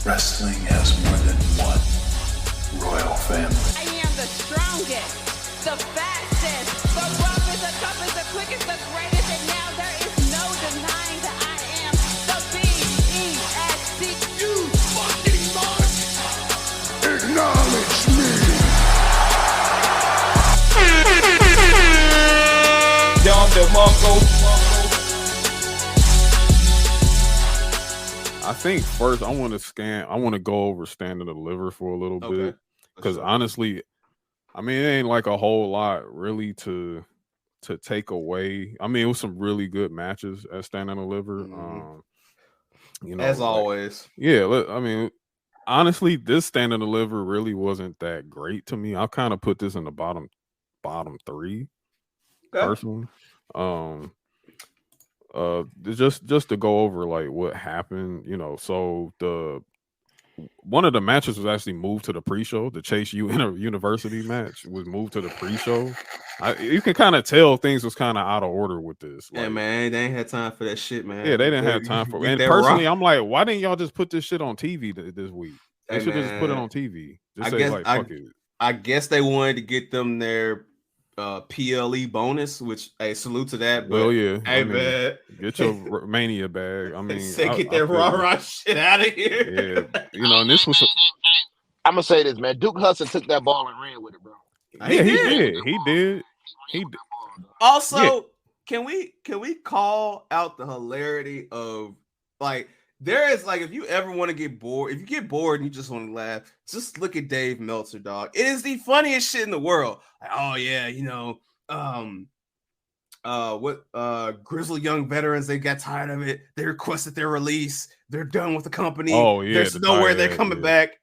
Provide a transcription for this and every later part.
Wrestling has more than one royal family. I am the strongest, the fastest, the roughest, the toughest, the quickest, the greatest, and now there is no denying that I am the B-E-S-T. You fucking must acknowledge me. I think first I want to go over Stand and Deliver for a little bit because honestly, I mean it ain't like a whole lot really to take away. I mean it was some really good matches at Stand and Deliver. You know, as always. I mean honestly, this Stand and Deliver really wasn't that great to me. I'll kind of put this in the bottom three personally. Just to go over like what happened, you know. So one of the matches was actually moved to the pre-show. The Chase U University match was moved to the pre-show. You can kind of tell things was kind of out of order with this. Yeah, man, they ain't had time for that shit, man. Yeah, they didn't have time for it. And personally, I'm like, why didn't y'all just put this shit on TV this week? They should just put it on TV. I guess they wanted to get them their PLE bonus, which salute to that. But, yeah, man, get your Mania bag. I mean, get that raw shit out of here. Yeah, you know, and this was. I'm gonna say this, man. Duke Hudson took that ball and ran with it, bro. Yeah, he did. Also, can we call out the hilarity of like? There is like, if you ever want to get bored, if you get bored and you just want to laugh, just look at Dave Meltzer, dog. It is the funniest shit in the world. Like, oh yeah, you know, Grizzly Young Veterans, they got tired of it. They requested their release. They're done with the company. Oh yeah, there's nowhere they're coming back.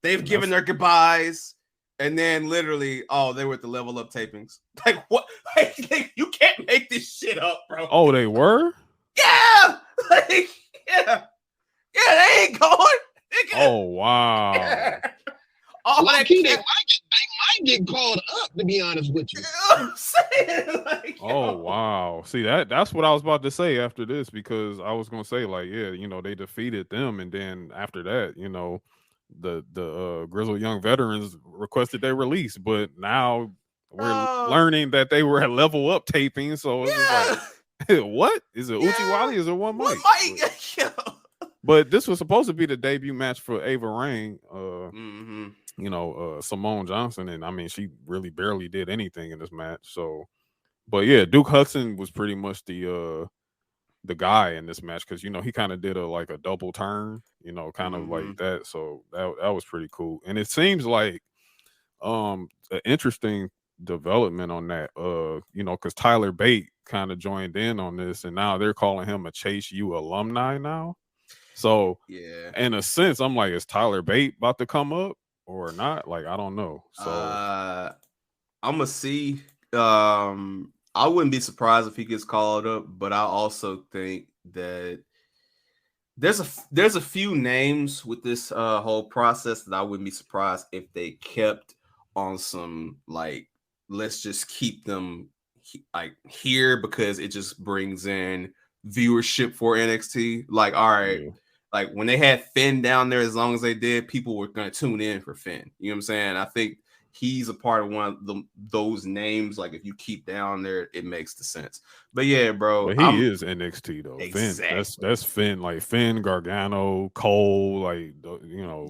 They've given their goodbyes, and then literally, they were at the Level Up tapings. Like what? Like, you can't make this shit up, bro. Oh, they were? Yeah, like yeah. Yeah, they ain't going. Oh wow! They might get called up. To be honest with you, I'm saying, like, oh wow! See that's what I was about to say after this, because I was gonna say like, yeah, you know, they defeated them, and then after that, you know, the Grizzled Young Veterans requested their release, but now we're learning that they were at Level Up taping. So it's like, what is it? Uchiwali? Is it One Mic? But this was supposed to be the debut match for Ava Raine, you know, Simone Johnson, and I mean, she really barely did anything in this match. So, but yeah, Duke Hudson was pretty much the guy in this match, because you know he kind of did a double turn, you know, kind of like that. So that was pretty cool, and it seems like an interesting development on that, you know, because Tyler Bate kind of joined in on this, and now they're calling him a Chase U alumni now. So yeah, in a sense, I'm like, is Tyler Bate about to come up or not? Like, I don't know. So I'm gonna see. I wouldn't be surprised if he gets called up, but I also think that there's a few names with this whole process that I wouldn't be surprised if they kept on some, like, let's just keep them like here because it just brings in viewership for NXT. Like, all right, like when they had Finn down there, as long as they did, people were going to tune in for Finn. You know what I'm saying? I think he's a part of one of those names. Like, if you keep down there, it makes the sense. But yeah, bro, but he is NXT though. Exactly. Finn, that's Finn, like Finn, Gargano, Cole, like, you know,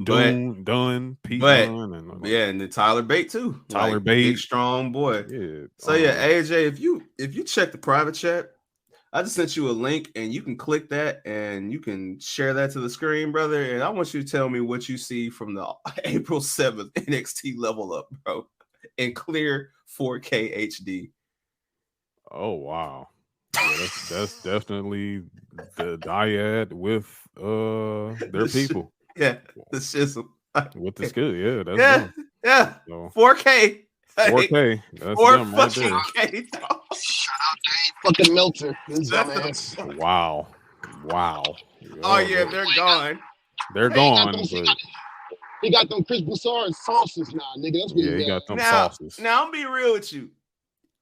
Dunn, Pete Dunn, and and then Tyler Bate too. Tyler Bate, big strong boy. Yeah. So yeah, AJ, if you check the private chat, I just sent you a link, and you can click that and you can share that to the screen, brother. And I want you to tell me what you see from the April 7th NXT Level Up, bro, in clear 4K HD. Oh wow, yeah, that's definitely the dyad with their people. The shizzle with the skill. Yeah, that's so, 4K. 4K. That's them right there. Shout out Dave fucking Meltzer. Wow. Oh yeah, they're gone. They're gone. He got them Chris Broussard sauces now, nigga. That's what he got them sauces. Now I'm be real with you.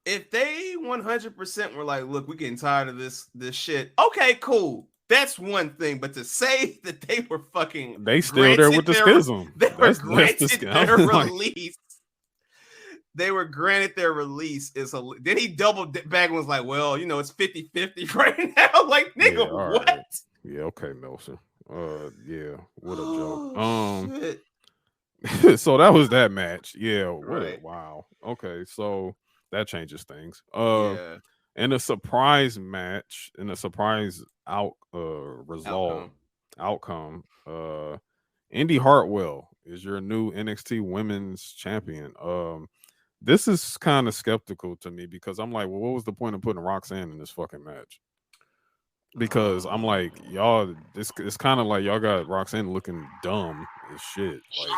If they 100% were like, look, we're getting tired of this shit. Okay, cool. That's one thing, but to say that they were fucking they still there with the schism. They were That's granted the their like, release. They were granted their release. Then he doubled back and was like, well, it's 50-50 right now. Like, nigga, all what? right. Yeah, okay, Nelson. Yeah, what a joke. Shit. So that was that match. Yeah, Right. wow. Okay, so that changes things. Yeah. In a surprise match, in a surprise outcome, Indy Hartwell is your new NXT Women's Champion. This is kind of skeptical to me because I'm like, well, what was the point of putting Roxanne in this fucking match? Because I'm like, y'all, it's kind of like y'all got Roxanne looking dumb as shit. Like,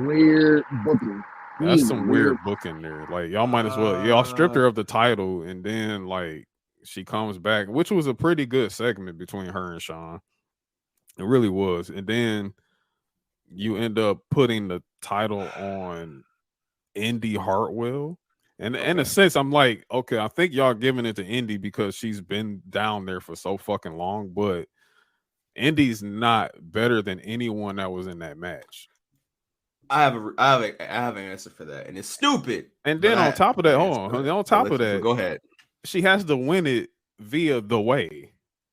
Weird booking. that's some weird booking there. Like, y'all might as well, y'all stripped her of the title, and then like she comes back, which was a pretty good segment between her and Sean. It really was. And then you end up putting the title on Indy Hartwell. And in a sense, I'm like, okay, I think y'all giving it to Indy because she's been down there for so fucking long, but Indy's not better than anyone that was in that match. I have an answer for that, and it's stupid. And then on top of that, go ahead. She has to win it via the way.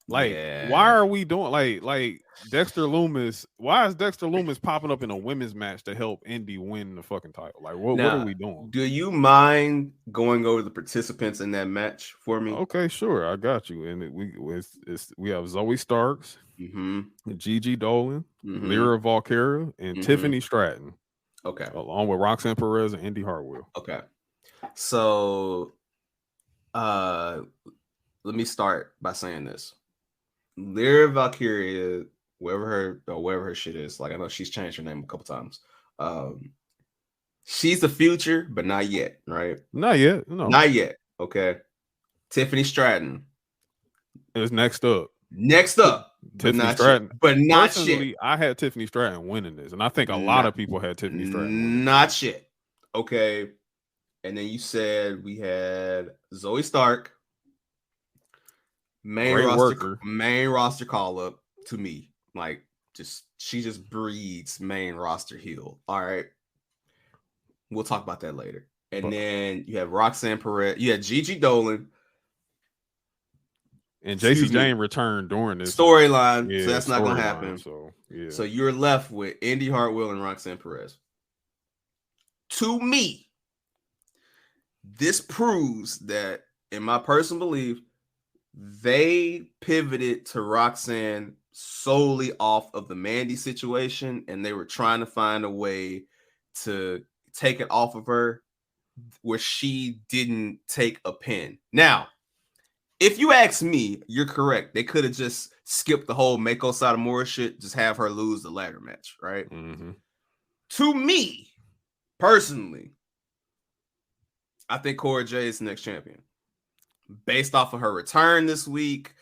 Like, why are we doing like Dexter Loomis? Why is Dexter Loomis popping up in a women's match to help Indy win the fucking title? Like, what are we doing? Do you mind going over the participants in that match for me? Okay, sure, I got you. And we have Zoe Starks, Gigi Dolan, Lyra Valkyria, and Tiffany Stratton. Okay, along with Roxanne Perez and Indy Hartwell. Okay, so let me start by saying this. Lyra Valkyria, wherever her shit is, like I know she's changed her name a couple times. She's the future, but not yet, right? Not yet. No. Not yet. Okay. Tiffany Stratton is next up. Tiffany Stratton, but not personally, shit. I had Tiffany Stratton winning this, and I think a lot of people had Tiffany Stratton winning. Not shit. Okay. And then you said we had Zoe Stark. Main roster call up to me. Like, she just breeds main roster heel. All right. We'll talk about that later. And then you have Roxanne Perez. You had Gigi Dolan. And JC Jane returned during this storyline. So that's not going to happen. So, yeah. So you're left with Indy Hartwell and Roxanne Perez. To me, this proves that, in my personal belief, they pivoted to Roxanne solely off of the Mandy situation, and they were trying to find a way to take it off of her where she didn't take a pin. Now, if you ask me, you're correct. They could have just skipped the whole Mako Satomura shit, just have her lose the ladder match, right? To me, personally, I think Cora Jade is the next champion. Based off of her return this week,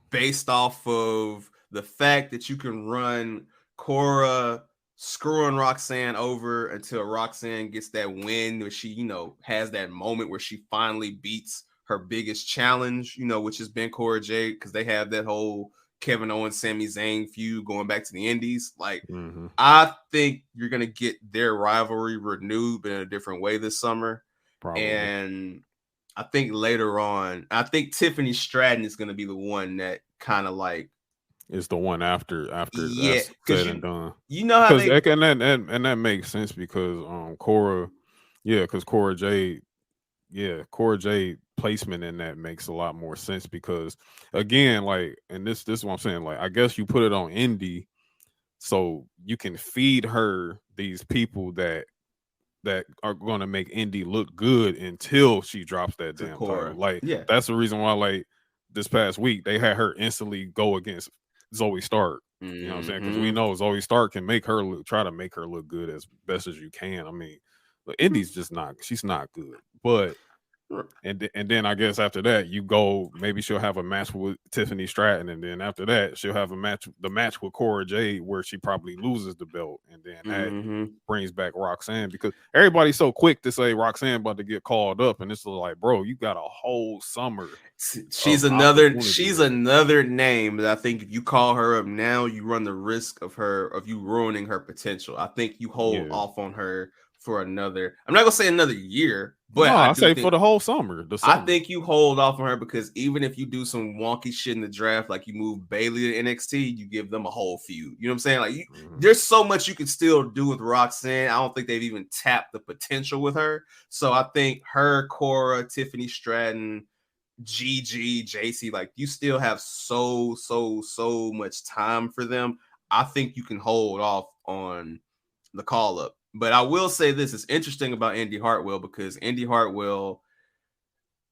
based off of the fact that you can run Cora screwing Roxanne over until Roxanne gets that win where she, has that moment where she finally beats her biggest challenge, which has been Cora Jade, because they have that whole Kevin Owens, Sami Zayn feud going back to the Indies. Like, I think you're going to get their rivalry renewed, but in a different way this summer. Probably. And I think later on, I think Tiffany Stratton is going to be the one that kind of like is the one after that's said and done. You know how they and that makes sense because Cora Jade placement in that makes a lot more sense because again, like, and this is what I'm saying, like, I guess you put it on Indy so you can feed her these people that are going to make Indy look good until she drops that damn title. Like, that's the reason why, like, this past week they had her instantly go against Zoe Stark. You know what I'm saying? Because we know Zoe Stark can try to make her look good as best as you can. I mean, Indy's just she's not good. But And then I guess after that you go, maybe she'll have a match with Tiffany Stratton, and then after that she'll have the match with Cora Jade where she probably loses the belt, and then that brings back Roxanne, because everybody's so quick to say Roxanne about to get called up, and it's like, bro, you got a whole summer. She's another name that I think if you call her up now, you run the risk of you ruining her potential. I think you hold off on her for another. I'm not gonna say another year, but I say for the whole summer. I think you hold off on her, because even if you do some wonky shit in the draft, like you move Bailey to NXT, you give them a whole feud. You know what I'm saying? Like there's so much you can still do with Roxanne. I don't think they've even tapped the potential with her. So I think her, Cora, Tiffany Stratton, GG, JC, like you still have so much time for them. I think you can hold off on the call up. But I will say this is interesting about Indy Hartwell, because Indy Hartwell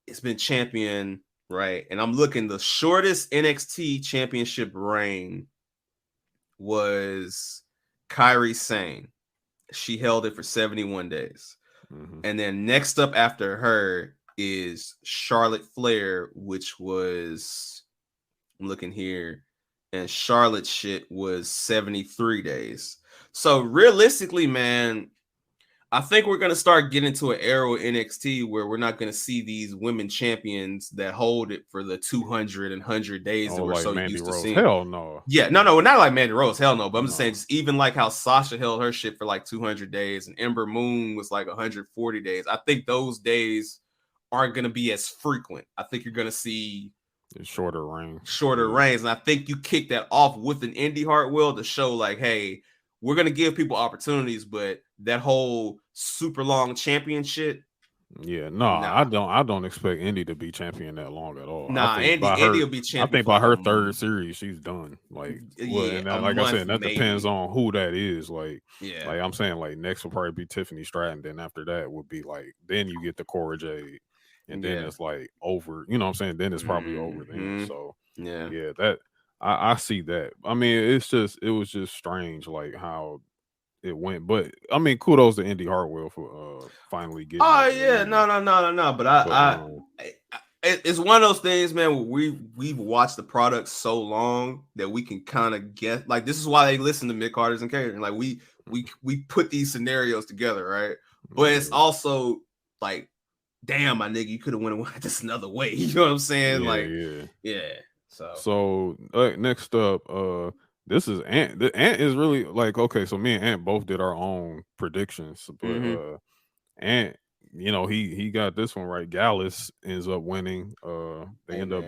has been champion, right? And I'm looking, the shortest NXT championship reign was Kairi Sane. She held it for 71 days. And then next up after her is Charlotte Flair, which was, I'm looking here, and Charlotte shit was 73 days. So realistically, man, I think we're going to start getting to an era with NXT where we're not going to see these women champions that hold it for the 200 and 100 days that we're like so Mandy used Rose. to seeing. Hell no. Yeah, no, not like Mandy Rose. Hell no. But I'm just saying, just even like how Sasha held her shit for like 200 days and Ember Moon was like 140 days. I think those days aren't going to be as frequent. I think you're going to see shorter reigns. And I think you kick that off with an Indy Hartwell to show like, hey, we're going to give people opportunities, but that whole super long champion shit. Yeah, I don't expect Indy to be champion that long at all. Indy will be champion. I think by her third series, she's done. Like, and like I said, that depends on who that is. Like, like I'm saying, like next will probably be Tiffany Stratton. Then after that would be like, then you get the Cora Jade, and then it's like over. You know what I'm saying? Then it's probably over then. So that I see that. I mean, it was just strange, like how it went. But I mean, kudos to Indy Hartwell for finally getting. Oh yeah, no. But it's one of those things, man. We've watched the product so long that we can kind of guess. Like this is why they listen to Midcarders and Catering. Like we put these scenarios together, right? But it's also like, damn, my nigga, you could have went this another way. You know what I'm saying? Yeah. So next up, this is Ant. The Ant is really like, okay, so me and Ant both did our own predictions, but Ant, you know, he got this one right. Gallus ends up winning. They end up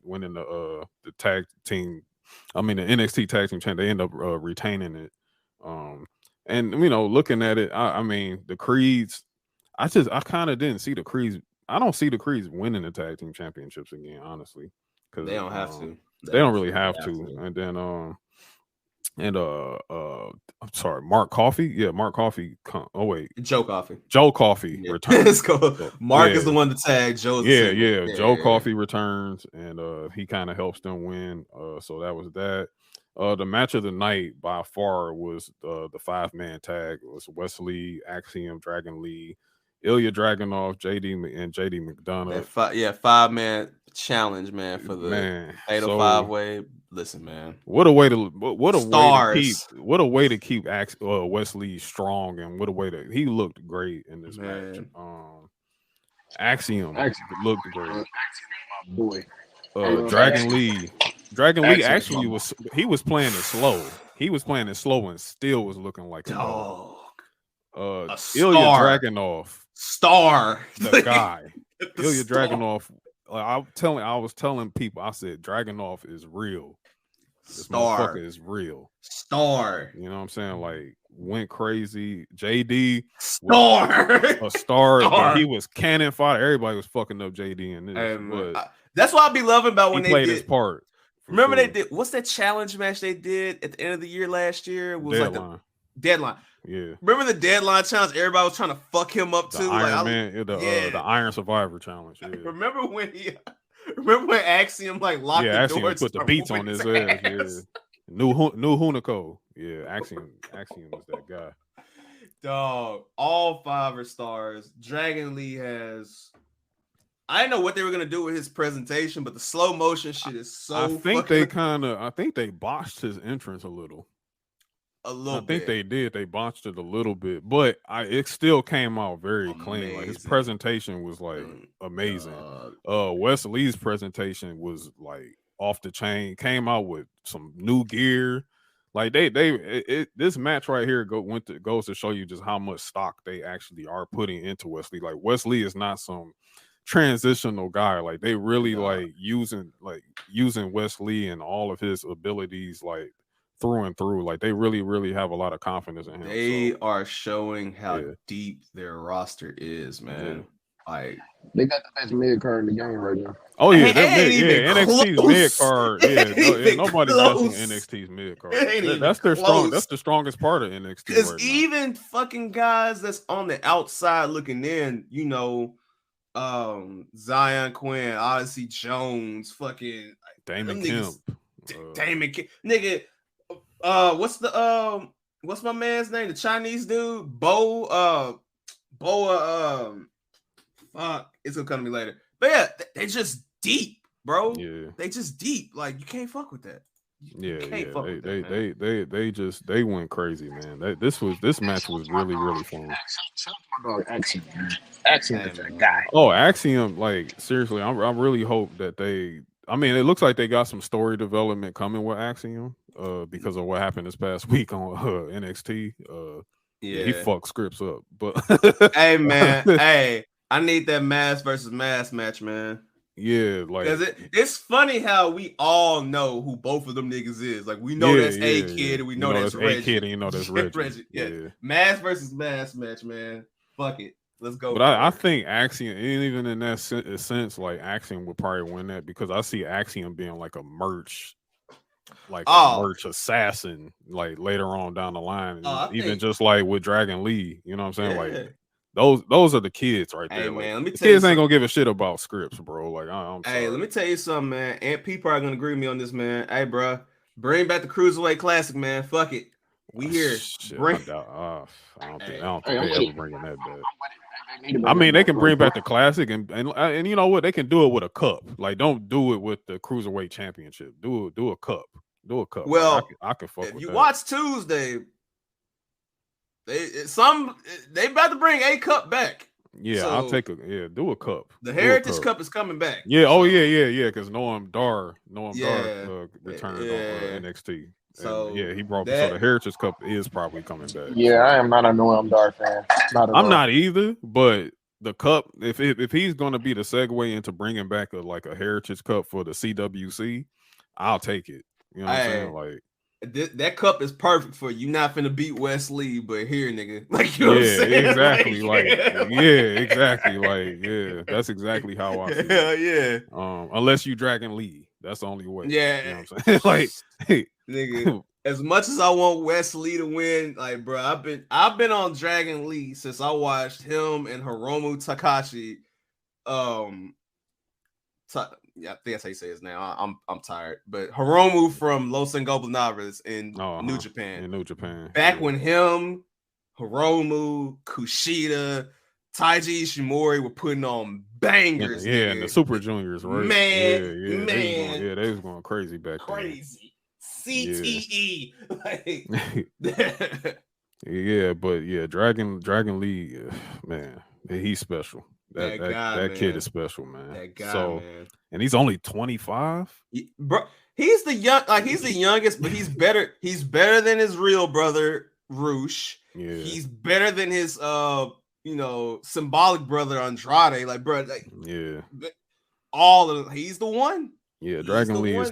winning the tag team. I mean, the NXT tag team champ. They end up retaining it. And you know, looking at it, I mean, the Creeds. I kind of didn't see the Creeds. I don't see the Creeds winning the tag team championships again, honestly, because they don't have to. They don't really have to. And then I'm sorry, Mark Coffey. Yeah, Mark Coffey. Oh wait, Joe Coffey. Joe Coffey returns. Mark is the one to tag. Joe. Joe Coffey returns, and he kind of helps them win. So that was that. The match of the night by far was the 5-man tag. It was Wesley, Axiom, Dragon Lee, Ilya Dragunov, JD McDonough. 5-man challenge, man, for the 805 way. Listen, man, what a way to keep Wesley strong, and what a way to he looked great in this match. Axiom looked great. Axiom is my boy. Dragon Lee actually was playing it slow. He was playing it slow and still was looking like a dog. Ilya Dragunov, the guy. Ilya Dragunov. I was telling people, I said Dragunov is real. This motherfucker is real. You know what I'm saying? Like went crazy. JD a star. But he was cannon fodder. Everybody was fucking up JD in this. That's what I be loving about when they played his part. Remember they did what's that challenge match they did at the end of the year last year? It was Deadline. like the Deadline. Yeah. Remember the Deadline challenge? Everybody was trying to fuck him up too. The Iron Survivor challenge. Yeah. Remember when Axiom like locked the door? Put the beats on his ass. Yeah. New Hunico. Yeah, Axiom was that guy. Dog, all 5 are stars. Dragon Lee has I didn't know what they were gonna do with his presentation, but the slow motion shit is so. I think they botched his entrance a little. A little I think bit. they did. They botched it a little bit, but it still came out very clean. Like his Amazing. presentation was like amazing. Wesley's presentation was like off the chain. Came out with some new gear. Like this match right here goes to show you just how much stock they actually are putting into Wesley. Like Wesley is not some transitional guy. Like they really like using Wesley and all of his abilities like through and through. Like they really, really have a lot of confidence in him. They are showing how deep their roster is, man. Like they got the best mid card in the game right now. Oh yeah, NXT's mid card. Yeah, nobody's messing NXT's mid card. That's their strong. That's the strongest part of NXT. Because right even fucking guys that's on the outside looking in, you know, Zion Quinn, Odyssey Jones, fucking Damon Kemp, Damon Kemp, nigga. What's my man's name? The Chinese dude, Boa. Fuck, it's gonna come to me later. But yeah, they just deep, bro. Yeah, they just deep. Like you can't fuck with that. They went crazy, man. This match was really, really fun. Axiom is a guy. Oh, Axiom, like seriously, I really hope that they. I mean, it looks like they got some story development coming with Axiom, because of what happened this past week on NXT. He fucked scripts up, but hey, man, hey, I need that mask versus mask match, man. Yeah, like it's funny how we all know who both of them niggas is. Like we know that's A Kid and we know that's Reggie. A Kid and you know that's Reggie. Yeah. Mask versus mask match, man. Fuck it. Let's go. But I think Axiom, even in that sense, like Axiom would probably win that because I see Axiom being like a merch assassin, like later on down the line, just like with Dragon Lee. You know what I'm saying? Like those are the kids right there. Hey, like, man, let me the tell you kids ain't gonna give a shit about scripts, bro. Like I'm sorry. Hey, let me tell you something, man. Ant.P probably gonna agree with me on this, man. Hey, bro, bring back the Cruiserweight Classic, man. Fuck it. We here. I don't think they ever bringing that back. I mean, they can bring back the classic, and you know what? They can do it with a cup. Like, don't do it with the Cruiserweight Championship. Do a cup. Do a cup. Well, like, I can fuck with that. If you watch Tuesday, they about to bring a cup back. Yeah, so, I'll take do a cup. The Heritage Cup is coming back. Yeah, because Noam Dar returned on NXT. So he brought so the Heritage Cup is probably coming back. Yeah, I am not a Noam Dar fan. I'm not either, but the cup, if he's going to be the segue into bringing back a Heritage Cup for the CWC, I'll take it. You know what I'm saying? Like that cup is perfect for you. Not finna beat Wesley, but here, nigga, like you know what I'm saying? Exactly. Exactly. Like that's exactly how I feel. Yeah. Unless you Dragon Lee, that's the only way. Yeah. You know what I'm saying? Like, nigga, as much as I want Wesley to win, like, bro, I've been on Dragon Lee since I watched him and Hiromu Takashi. I think that's how you say his name. I'm tired, but Hiromu from Los Ingobernables in New Japan. In New Japan. Back when him, Hiromu, Kushida, Taiji Ishimori were putting on bangers. Yeah, and the Super Juniors, right? Man. They was going crazy back then. Crazy. CTE. Dragon Lee, man, he's special. That kid is special, man. That guy, man. And he's only 25. Bro, he's the youngest, but he's better. He's better than his real brother, Roosh. Yeah. He's better than his symbolic brother Andrade. Like, bro, he's the one. Yeah, Dragon Lee is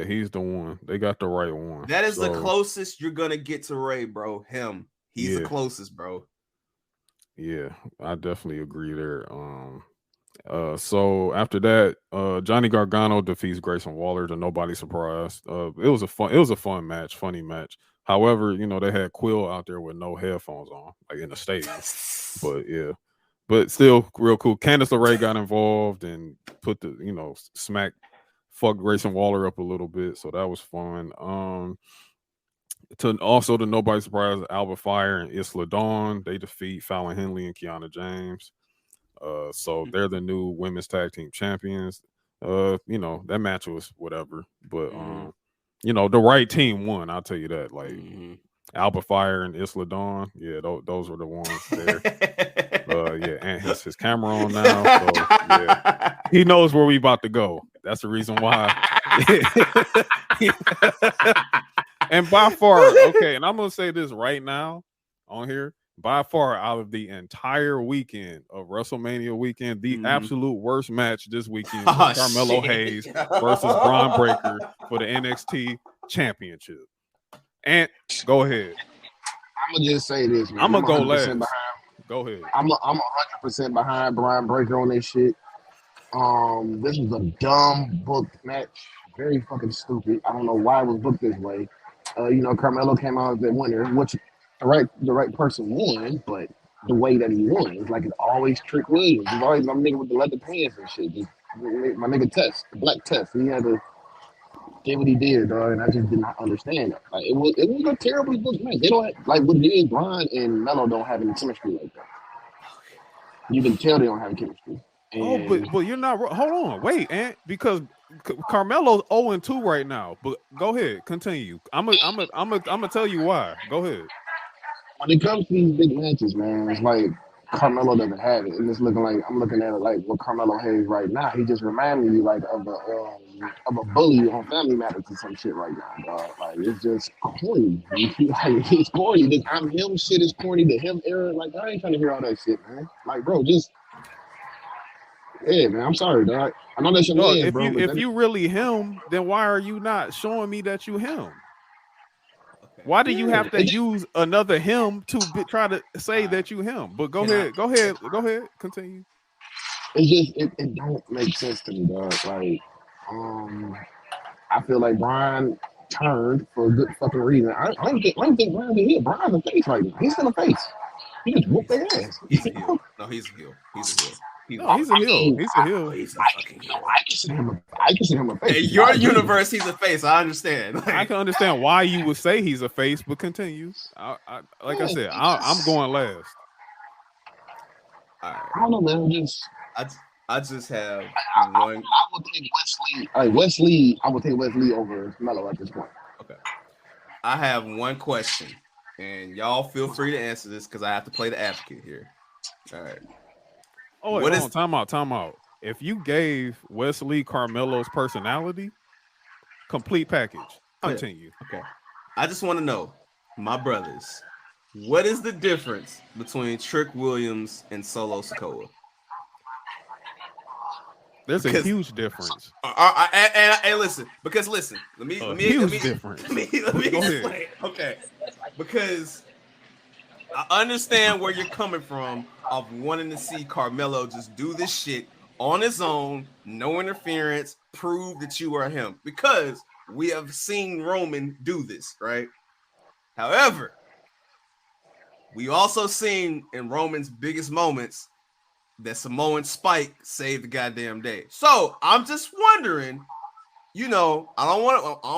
he's the one. They got the right one. That is the closest you're gonna get to Ray, bro. Him. He's the closest, bro. Yeah, I definitely agree there. So after that, Johnny Gargano defeats Grayson Waller to nobody's surprise. It was a fun match, funny match. However, you know, they had Quill out there with no headphones on, like in the stadium. But still real cool. Candice LeRae got involved and put fucked Grayson Waller up a little bit, so that was fun. To nobody's surprise, Alba Fire and Isla Dawn, they defeat Fallon Henley and Kiana James. So they're the new women's tag team champions. You know, that match was whatever, but you know, the right team won. I'll tell you that. Like Alpha Fire and Isla Dawn, yeah, those were the ones there. Yeah, and his camera on now, so yeah, he knows where we about to go. That's the reason why. And by far, okay, and I'm gonna say this right now on here. By far, out of the entire weekend of WrestleMania weekend, the absolute worst match this weekend was Carmelo Hayes versus Braun Breaker for the NXT Championship. And go ahead. I'm gonna just say this, man. I'm gonna go 100% last. behind. Go ahead. I'm 100% behind Braun Breaker on this shit. This was a dumb booked match. Very fucking stupid. I don't know why it was booked this way. You know, Carmelo came out as the winner, which the right person won, but the way that he won, it's like it's always Trick Williams. It's always my nigga with the leather pants and shit. Just, my nigga Test, the Black Test. He had to did what he did, dog, and I just did not understand it. Like it was a terribly booked match. They don't have, like what it is. Brian and Melo don't have any chemistry like that. You can tell they don't have chemistry. And but you're not. Hold on, wait, Ant, because Carmelo's 0-2 right now. But go ahead, continue. I'm gonna tell you why. Go ahead. When it comes to these big matches, man, it's like Carmelo doesn't have it, and it's looking like I'm looking at it like what Carmelo has right now. He just reminded me like of a bully on Family Matters or some shit right now, dog. Like it's just corny. Like it's corny. This I'm him shit is corny. The him era, like I ain't trying to hear all that shit, man. Like, bro, just yeah, man. I'm sorry, dog. I know that's your man, bro. If you really him, then why are you not showing me that you him? Why do you have to use another him to try to say that you him? But go ahead, continue. It's just it don't make sense to me, dog. Like, I feel like Brian turned for a good fucking reason. I don't think Brian's a heel. Brian's a face right now. He's still a face. He just whooped their ass. He's a heel. No, he's a heel. He's a heel. He's a heel. He's a heel. He's a fucking heel. I consider him a face. In your universe, he's a face. I understand. I can understand why you would say he's a face, but continue. Like I said, I'm going last. All right. I don't know, man. I just have one. I would take Wesley. Wesley. I would take Wesley over Melo at this point. Okay. I have one question, and y'all feel free to answer this because I have to play the advocate here. All right. Oh, wait, time out. If you gave Wesley Carmelo's personality, complete package. Continue. Okay. I just want to know, my brothers, what is the difference between Trick Williams and Solo Sikoa? There's a huge difference. And listen, let me difference. Let me explain. Okay. Because I understand where you're coming from of wanting to see Carmelo just do this shit on his own, no interference, prove that you are him. Because we have seen Roman do this, right? However, we also seen in Roman's biggest moments that Samoan Spike saved the goddamn day. So I'm just wondering, you know, I don't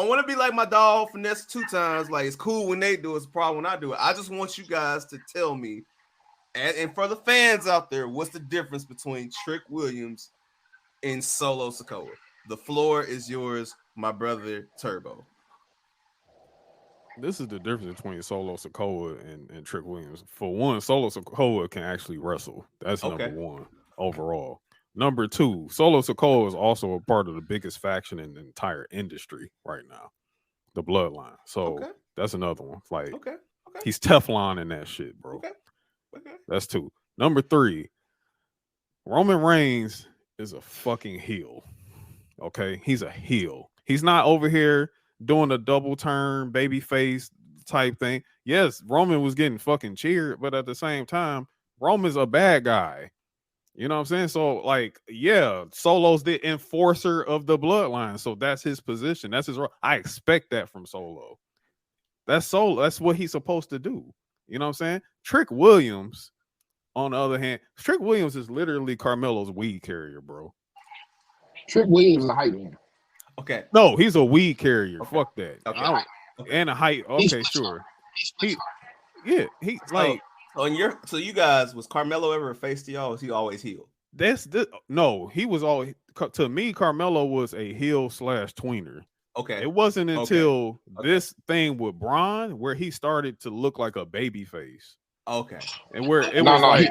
want to be like my dog Finesse 2 times. Like it's cool when they do it, it's a problem when I do it. I just want you guys to tell me, and for the fans out there, what's the difference between Trick Williams and Solo Sikoa? The floor is yours, my brother Turbo. This is the difference between Solo Sikoa and Trick Williams. For one, Solo Sikoa can actually wrestle. That's number one overall. Number two, Solo Sikoa is also a part of the biggest faction in the entire industry right now, the Bloodline. So that's another one. Like, he's Teflon in that shit, bro. That's two. Number three, Roman Reigns is a fucking heel. Okay, he's a heel. He's not over here doing a double turn babyface type thing. Yes, Roman was getting fucking cheered, but at the same time, Roman's a bad guy. You know what I'm saying? So, like, yeah, Solo's the enforcer of the Bloodline. So that's his position. That's his role. I expect that from Solo. That's Solo. That's what he's supposed to do. You know what I'm saying? Trick Williams, on the other hand, Trick Williams is literally Carmelo's weed carrier, bro. Trick Williams is a hype man. Okay. No, he's a weed carrier. Fuck that. Okay. And a height. Okay, sure. He's like So you guys, was Carmelo ever a face to y'all? Or was he always heel? No, he was always, to me, Carmelo was a heel / tweener. Okay. It wasn't until Okay. this thing with Braun where he started to look like a baby face. Okay. And where it was like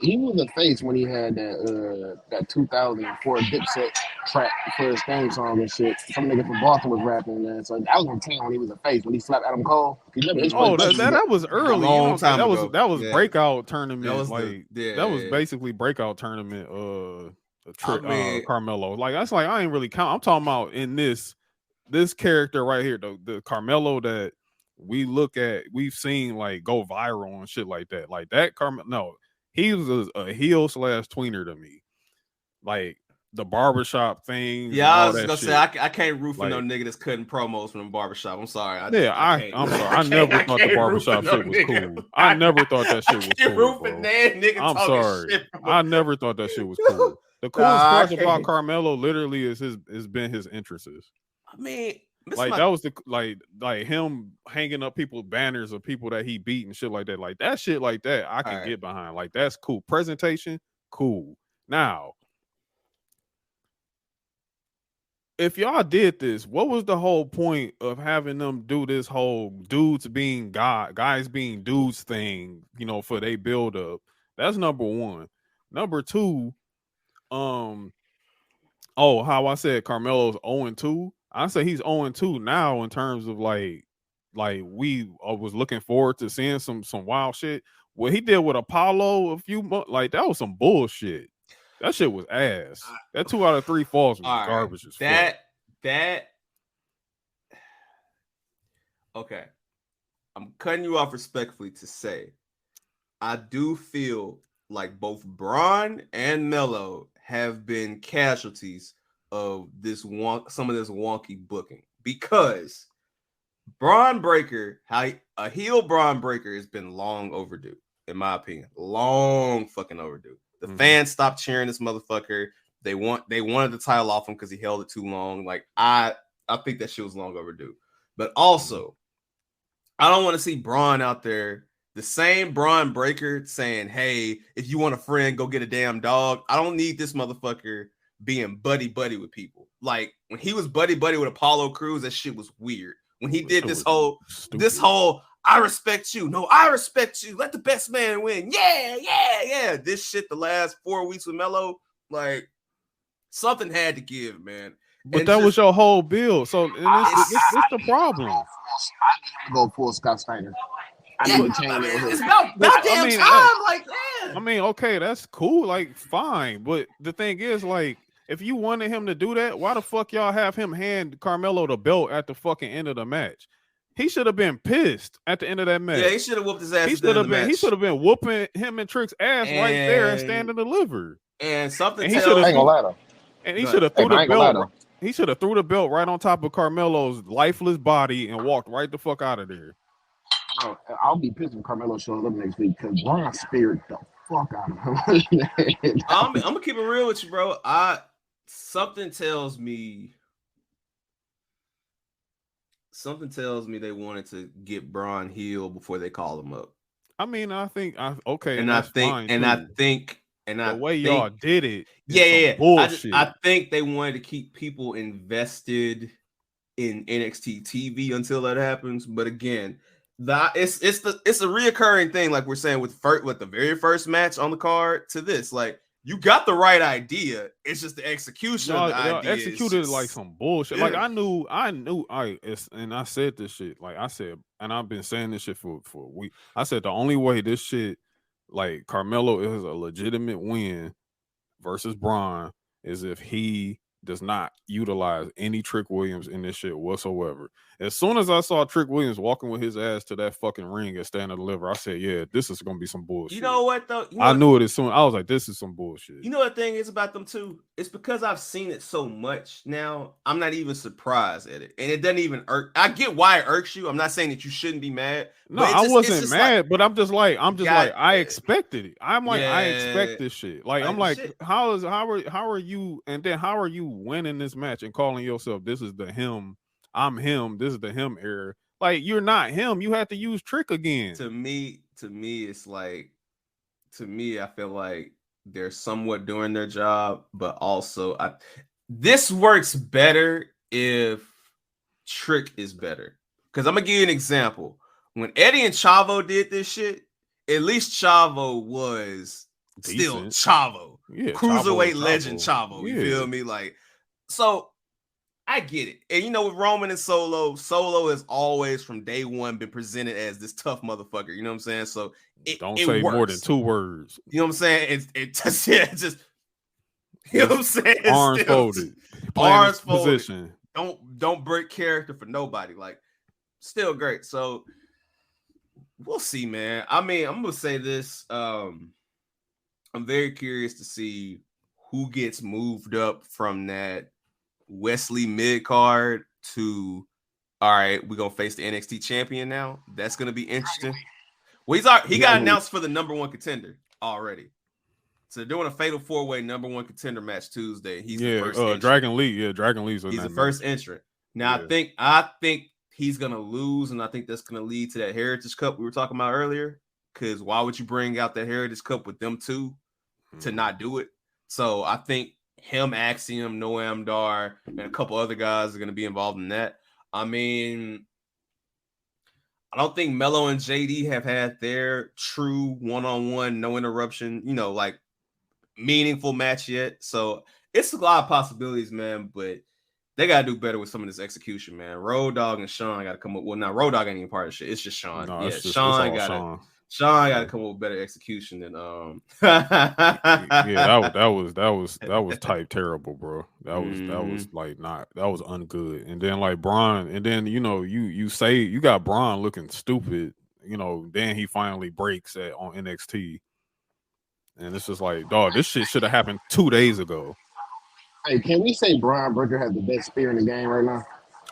he was a face when he had that 2004 Dipset track for his theme song and shit. Some nigga from Boston was rapping that. So that was on 10 when he was a face, when he slapped Adam Cole. That was early. Long time that ago. was Yeah. breakout tournament. That was that was basically breakout tournament Carmelo. Like that's like I ain't really count. I'm talking about in this character right here, the Carmelo that we've seen like go viral and shit like that. Like that Carmelo, no, he was a heel / tweener to me. Like the barbershop thing. Yeah, I was gonna say I can't root for no nigga that's cutting promos from the barbershop. I'm sorry. I'm sorry. I never thought the barbershop shit was cool. I never thought that shit was cool. I'm sorry. I never thought that shit was cool. The coolest part about Carmelo literally is been his interests. I mean, that was the like him hanging up people's banners of people that he beat and shit like that. Like that shit like that I can get behind. Like that's cool. Presentation, cool. Now, if y'all did this, what was the whole point of having them do this whole dudes being guys being dudes thing, for they build up? That's number one. Number two, how I said Carmelo's 0-2. I say he's 0-2 now in terms of like we was looking forward to seeing some wild shit. What he did with Apollo a few months, like that was some bullshit. That shit was ass. That 2 out of 3 falls was garbage as fuck. Okay. I'm cutting you off respectfully to say I do feel like both Braun and Melo have been casualties of some of this wonky booking, because Braun Breaker, a heel Braun Breaker has been long overdue, in my opinion. Long fucking overdue. The fans stopped cheering this motherfucker. They wanted the title off him because he held it too long. Like I think that shit was long overdue. But also, I don't want to see Braun out there, the same Braun Breaker saying, "Hey, if you want a friend, go get a damn dog." I don't need this motherfucker being buddy with people. Like when he was buddy with Apollo Crews, that shit was weird. When he did this whole I respect you. No, I respect you. Let the best man win. Yeah. This shit the last 4 weeks with Melo, like something had to give, man. But that was your whole build. So it's the problem. I need him to go full Scott Steiner. It's about damn time. Like, yeah. I mean, okay, that's cool. Like, fine. But the thing is, like, if you wanted him to do that, why the fuck y'all have him hand Carmelo the belt at the fucking end of the match? He should have been pissed at the end of that match. Yeah, he should have whooped his ass. He should have been whooping him and Trick's ass right there and stand and deliver. And something he should have he should have threw the belt. He should have threw the belt right on top of Carmelo's lifeless body and walked right the fuck out of there. Bro, I'll be pissed if Carmelo shows up next week because Braun spared the fuck out of him. I'm gonna keep it real with you, bro. Something tells me they wanted to get Braun heel before they call him up. I mean, I think the way y'all did it. Yeah. Bullshit. I think they wanted to keep people invested in NXT TV until that happens. But again, it's a reoccurring thing, like we're saying with the very first match on the card to this. Like, you got the right idea. It's just the execution of the idea. Executed like some bullshit. Yeah. Like and I said this shit. Like I said, and I've been saying this shit for a week. I said the only way this shit, like Carmelo is a legitimate win versus Braun, is if he does not utilize any Trick Williams in this shit whatsoever. As soon as I saw Trick Williams walking with his ass to that fucking ring and stand and deliver, I said, yeah, this is going to be some bullshit. You know what, though? I knew it as soon. I was like, this is some bullshit. You know what the thing is about them, too? It's because I've seen it so much now, I'm not even surprised at it. And it doesn't even irk. I get why it irks you. I'm not saying that you shouldn't be mad. No, I wasn't mad, but I'm just like, I expected it. I'm like, I expect this shit. Like, I'm like, shit. How are you, and then how are you winning this match and calling yourself, this is the him, I'm him, this is the him era? Like, you're not him. You have to use Trick again. To me, to me, it's like, to me, I feel like they're somewhat doing their job, but also this works better if Trick is better. Because I'm gonna give you an example. When Eddie and Chavo did this shit, at least Chavo was still Decent. Chavo. Yeah, Cruiserweight Chavo. legend Chavo. You feel me? Like, so I get it. And you know, with Roman and Solo has always from day one been presented as this tough motherfucker. You know what I'm saying? So Don't it say works. more than 2 words. You know what I'm saying? It just, yeah, just you know what I'm saying? Arms folded. Arms folded. Position. Don't break character for nobody. Like, still great. So we'll see, man. I mean, I'm gonna say this. I'm very curious to see who gets moved up from that Wesley mid card to, all right, we're gonna face the NXT champion now. That's gonna be interesting. Well, he got announced for the number 1 contender already. So they're doing a fatal 4-way number 1 contender match Tuesday. He's the first entrant. Dragon Lee. Yeah, Dragon Lee's he's the first entrant. Now I think he's gonna lose, and I think that's gonna lead to that Heritage Cup we were talking about earlier. Because why would you bring out that Heritage Cup with them two to not do it? So I think him, Axiom, Noam Dar, and a couple other guys are gonna be involved in that. I mean, I don't think Mello and JD have had their true one-on-one, no interruption, you know, like meaningful match yet. So it's a lot of possibilities, man, but they got to do better with some of this execution, man. Road Dogg and Sean got to come up. Well, now Road Dogg ain't even part of shit. It's just Sean. No, yeah, Sean got to come up with better execution than yeah, that was type terrible, bro. That was like that was ungood. And then like Braun, and then you know you say you got Braun looking stupid, you know, then he finally breaks on NXT. And it's just like, dog, this shit should have happened 2 days ago. Hey, can we say Brian Breaker has the best spear in the game right now?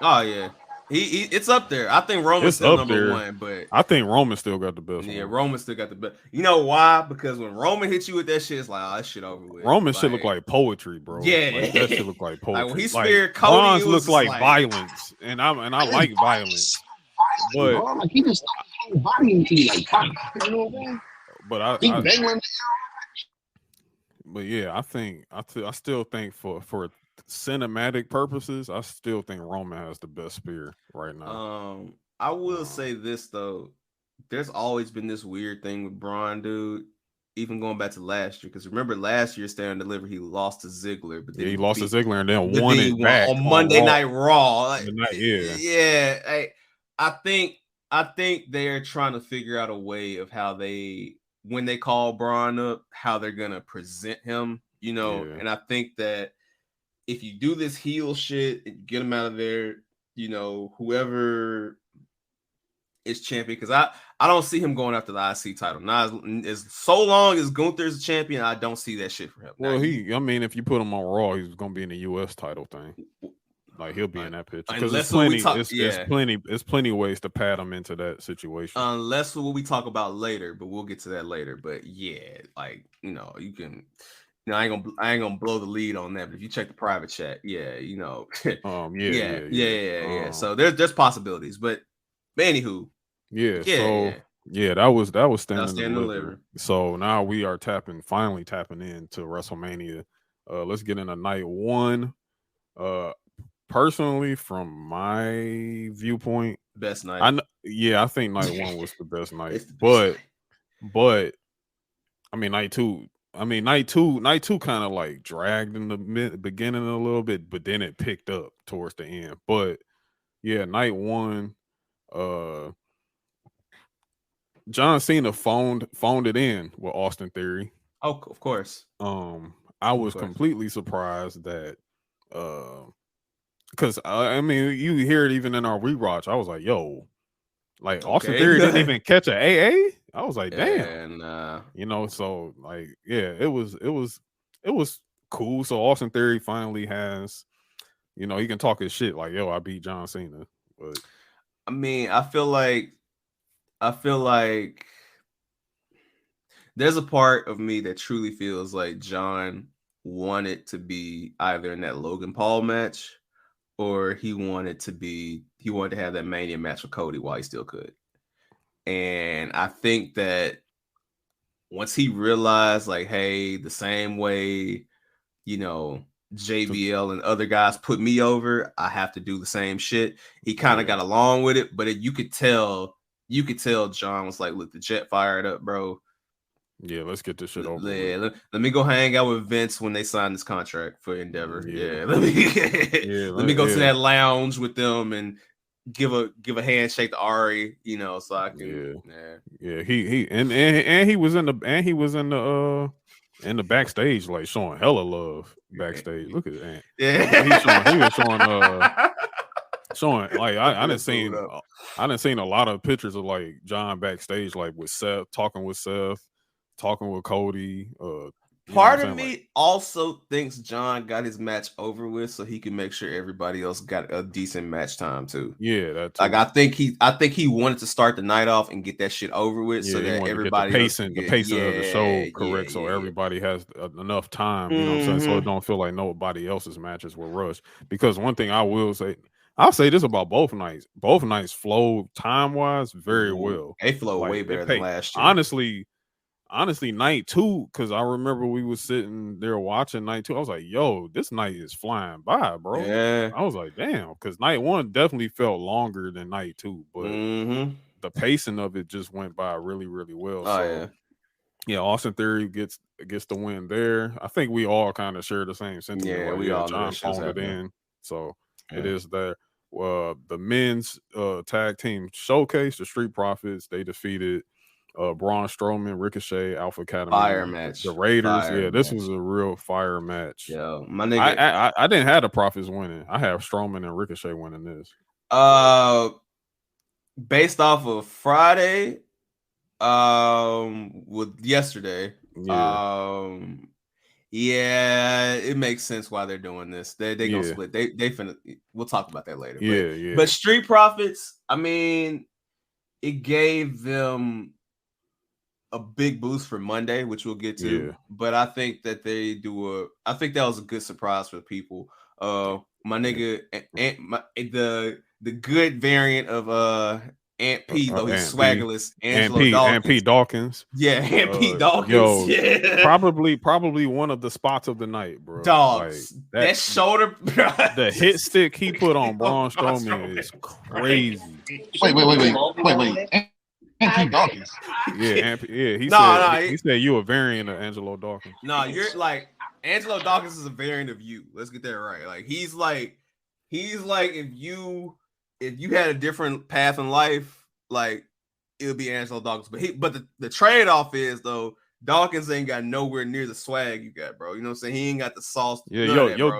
Oh yeah, he it's up there. I think Roman's still number 1, but I think Roman still got the best. Yeah, Roman still got the best. You know why? Because when Roman hits you with that shit, it's like, oh, that shit over with. Roman shit look like poetry, bro. Yeah, like, that shit look like poetry. Like when he speared Cody, Bronze looks like violence, and I like violence, but bro, like he just started body into you, like, you know what I'm saying? But He dangling. But yeah, I still think for cinematic purposes, I still think Roman has the best spear right now. I will say this though, there's always been this weird thing with Braun, dude. Even going back to last year, because remember last year Stand and Deliver, he lost to Ziggler, but then he lost to Ziggler and then won it back on Monday Night Raw. Like, yeah. I think they're trying to figure out a way of how when they call Braun up, how they're gonna present him, you know. And I think that if you do this heel shit and get him out of there, you know, whoever is champion, because I don't see him going after the IC title. Not as so long as Gunther's a champion, I don't see that shit for him. Well, I mean, if you put him on Raw, he's gonna be in the US title thing. Like he'll be in that picture because it's plenty ways to pad him into that situation. Unless what we talk about later, but we'll get to that later. But yeah, like you know, you can. You know, I ain't gonna blow the lead on that. But if you check the private chat, yeah, you know, yeah. So there's possibilities, but anywho, that was Stand and Deliver. So now we are finally tapping into WrestleMania. Let's get into night 1. Personally, from my viewpoint, best night. I think night 1 was the best night. But I mean night 2. Night two kind of like dragged in the beginning a little bit, but then it picked up towards the end. But yeah, night 1, John Cena phoned it in with Austin Theory. Oh, of course. I was completely surprised that because I mean, you hear it even in our rewatch. I was like, yo, like Austin Theory didn't even catch an AA. I was like, damn, and, you know. So like, yeah, it was cool. So Austin Theory finally has, you know, he can talk his shit. Like, yo, I beat John Cena. But I mean, I feel like there's a part of me that truly feels like John wanted to be either in that Logan Paul match, or he wanted to have that Mania match with Cody while he still could. And I think that once he realized, like, hey, the same way, you know, JBL and other guys put me over, I have to do the same shit. He kind of got along with it, but you could tell John was like, look, the jet fired up, bro. Yeah, let's get this shit over with. Let me go hang out with Vince when they sign this contract for Endeavor. Yeah. Let me go to that lounge with them and give a handshake to Ari, you know, so I can. Yeah. He was in the backstage, like showing hella love backstage. Look at Ant. Yeah, he was showing like I didn't seen a lot of pictures of like John backstage, like with Seth, talking with Cody. Part of me also thinks John got his match over with so he can make sure everybody else got a decent match time too. Yeah, that's like I think he wanted to start the night off and get that shit over with so that everybody the pacing of the show correct, so everybody has enough time. You know what I'm saying? So it don't feel like nobody else's matches were rushed. Because one thing I will say, I'll say this about both nights. Both nights flow time wise very well. They flow way better than last year. Honestly, night 2, because I remember we was sitting there watching night 2. I was like, yo, this night is flying by, bro. Yeah. I was like, damn, because night 1 definitely felt longer than night 2, but the pacing of it just went by really, really well. Austin Theory gets the win there. I think we all kind of share the same sentiment. Yeah, we all John phoned it in. So it is there. The men's tag team showcase, the Street Profits, they defeated Braun Strowman, Ricochet, Alpha Academy, fire match. The Raiders. This was a real fire match. Yo, my nigga, I didn't have the Profits winning. I have Strowman and Ricochet winning this. Based off of Friday, with yesterday, it makes sense why they're doing this. They gonna split. They finna. We'll talk about that later. But Street Profits, I mean, it gave them a big boost for Monday, which we'll get to. But I think that I think that was a good surprise for people. My nigga, the good variant of Ant.P, though he's swaggerless. Ant.P Dawkins. Yeah, Ant.P Dawkins. Yo, probably one of the spots of the night, bro. Dogs. Like, that shoulder, the hit stick he put on Braun Strowman is crazy. Wait. Ant.P Dawkins. He said you a variant of Angelo Dawkins. No, you're like Angelo Dawkins is a variant of you. Let's get that right. Like he's like if you had a different path in life, like it would be Angelo Dawkins. But the trade-off is though, Dawkins ain't got nowhere near the swag you got, bro. You know what I'm saying? He ain't got the sauce. Yeah, your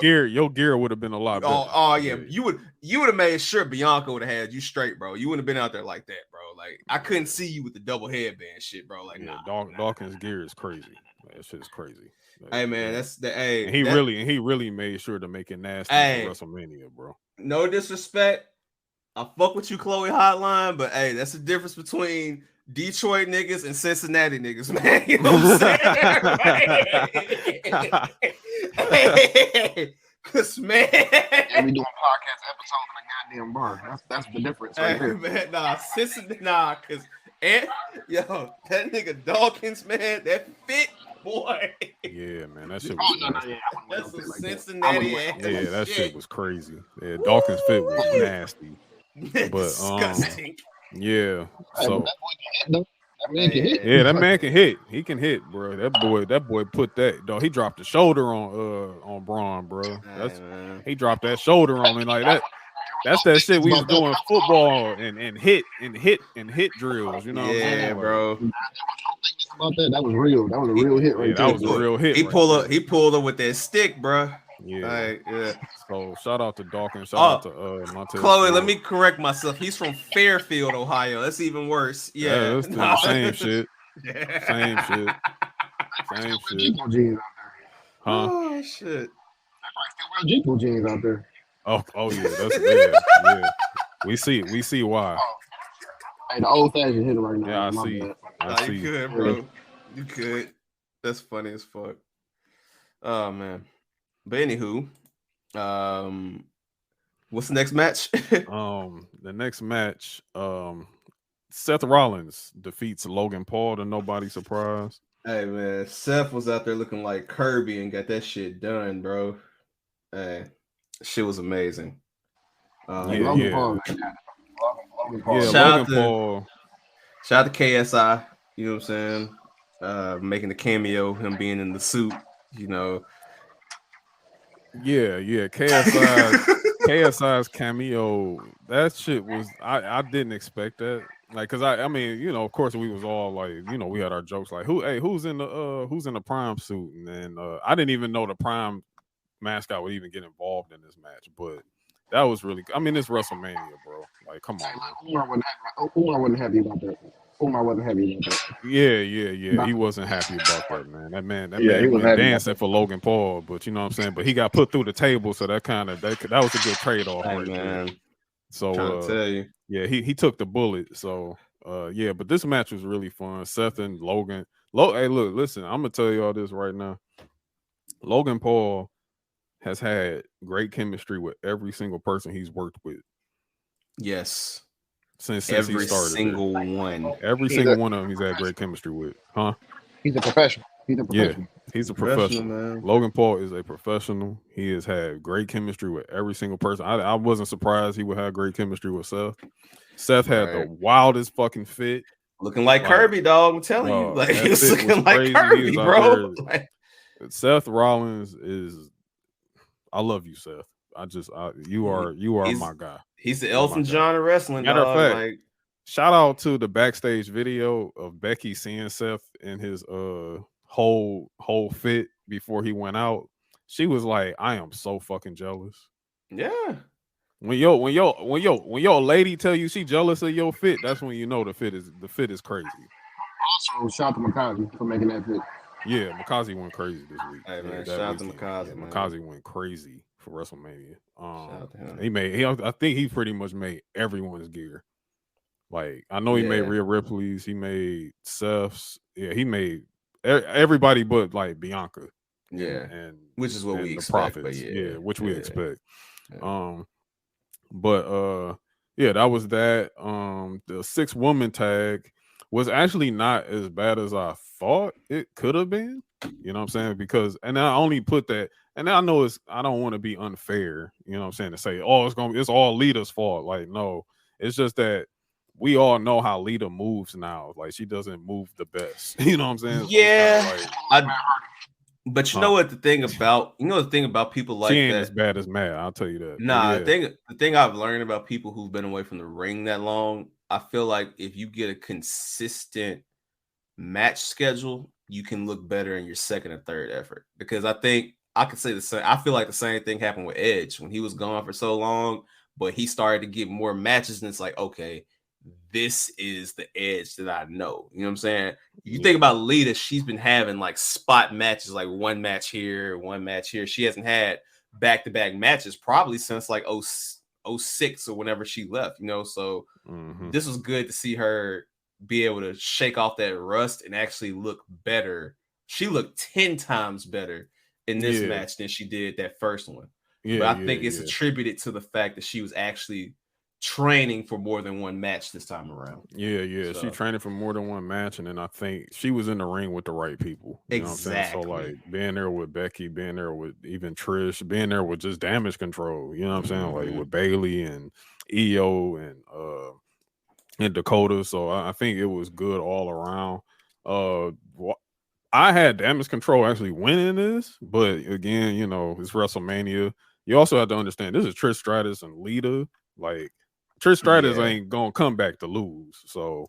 gear would have been a lot better. Oh yeah. You would have made sure Bianca would have had you straight, bro. You wouldn't have been out there like that, bro. Like I couldn't see you with the double headband shit, bro. Like Dawkins' gear is crazy. That shit is crazy. Like, hey man, that's the and he really made sure to make it nasty for WrestleMania, bro. No disrespect. I fuck with you, Chloe Hotline, but hey, that's the difference between Detroit niggas and Cincinnati niggas, man. You know what I'm saying? Cause man, we doing podcast episodes in a goddamn bar. That's the difference right there. Man, cause that nigga Dawkins, man, that fit, boy. Yeah, man, that shit was that's a Cincinnati ass. Yeah, that shit was crazy. Yeah, Dawkins fit was nasty. But disgusting. Yeah. So that man can hit. Yeah, that man can hit. He can hit, bro. That boy put that dog. He dropped the shoulder on Braun, bro. He dropped that shoulder on me like that. That's that shit we was doing football and hit drills. You know what I'm saying, bro. About that was real. That was a real hit right there. That was a real hit. He pulled up with that stick, bro. Yeah. So shout out to Dawkins. Shout out to Montez. Chloe, let me correct myself. He's from Fairfield, Ohio. That's even worse. Yeah, that's the same shit. Same shit. Huh? Oh shit. I still wear Jeepo jeans out there. Oh yeah. Yeah. We see why. Hey, the old fashioned hit right now. Yeah, I see. You could, bro. You could. That's funny as fuck. Oh man. But anywho, what's the next match? The next match, Seth Rollins defeats Logan Paul to nobody's surprise. Hey man, Seth was out there looking like Kirby and got that shit done, bro. Hey, shit was amazing. Logan Paul. Logan Paul. Yeah, Shout Logan out to- Paul. Shout out to KSI, you know what I'm saying? Making the cameo, him being in the suit, you know. Yeah, KSI's cameo. That shit was I didn't expect that. Like, cause I mean, you know, of course we was all like, you know, we had our jokes like, who's in the Prime suit, and then I didn't even know the Prime mascot would even get involved in this match, but that was really. I mean, it's WrestleMania, bro. Like, come on. Umar wasn't happy about that. Umar wasn't happy about that. Yeah. He wasn't happy about that, man. That man he was went happy dancing for Logan Paul, but you know what I'm saying. But he got put through the table, so that was a good trade off, Hey, right man. there. So Trying to tell you. yeah, he took the bullet. So yeah, but this match was really fun. Seth and Logan. Hey, look, listen, I'm gonna tell you all this right now. Logan Paul has had great chemistry with every single person he's worked with. Yes. Since Every he started. single one. Every single one of them he's had great chemistry with. Huh? He's a professional. Yeah, he's a professional. Man. Logan Paul is a professional. He has had great chemistry with every single person. I wasn't surprised he would have great chemistry with Seth. Seth had the wildest fucking fit. Looking like Kirby, dog. I'm telling you. Like, he was looking like Kirby, bro. Like, Seth Rollins is. I love you, Seth. You are my guy. He's the Elton John of wrestling. Matter of fact, like, shout out to the backstage video of Becky seeing Seth in his whole fit before he went out. She was like, "I am so fucking jealous." Yeah. When your lady tell you she jealous of your fit, that's when you know the fit is crazy. Also, shout out to Makazi for making that fit. Yeah, Makazi went crazy this week. Hey man, that shout out to weekend. Makazi. Man. Makazi went crazy for WrestleMania. Shout out to him. I think he pretty much made everyone's gear. Like, I know he made Rhea Ripley's, he made Seth's. Yeah, he made everybody but like Bianca. Yeah, and which is what we the expect. Profits. But which we expect. Yeah. That was that. The 6-woman tag was actually not as bad as I thought it could have been. You know what I'm saying? Because, and I only put that, and I know I don't want to be unfair, you know what I'm saying, to say, oh, it's all Lita's fault. Like, no, it's just that we all know how Lita moves now. Like, she doesn't move the best. You know what I'm saying? Yeah. But you know what the thing about people like she ain't that, as bad as Matt, I'll tell you that. Nah, the thing I've learned about people who've been away from the ring that long, I feel like if you get a consistent match schedule, you can look better in your second and third effort. Because I think I could say the same. I feel like the same thing happened with Edge when he was gone for so long, but he started to get more matches, and it's like, okay, this is the Edge that I know. You know what I'm saying? You think about Lita, she's been having like spot matches, like one match here, one match here. She hasn't had back-to-back matches probably since like 06 or whenever she left, you know. So this was good to see her be able to shake off that rust and actually look better. She looked 10 times better in this match than she did that first one. But I think it's attributed to the fact that she was actually training for more than one match this time around. So. She training for more than one match, and then I think she was in the ring with the right people. You know what I'm saying? So like being there with Becky, being there with even Trish, being there with just Damage Control. You know what I'm saying? Like with Bailey and EO and Dakota. So I think it was good all around. I had Damage Control actually winning this, but again, you know, it's WrestleMania. You also have to understand this is Trish Stratus and Lita. Like, Trish Stratus ain't gonna come back to lose. So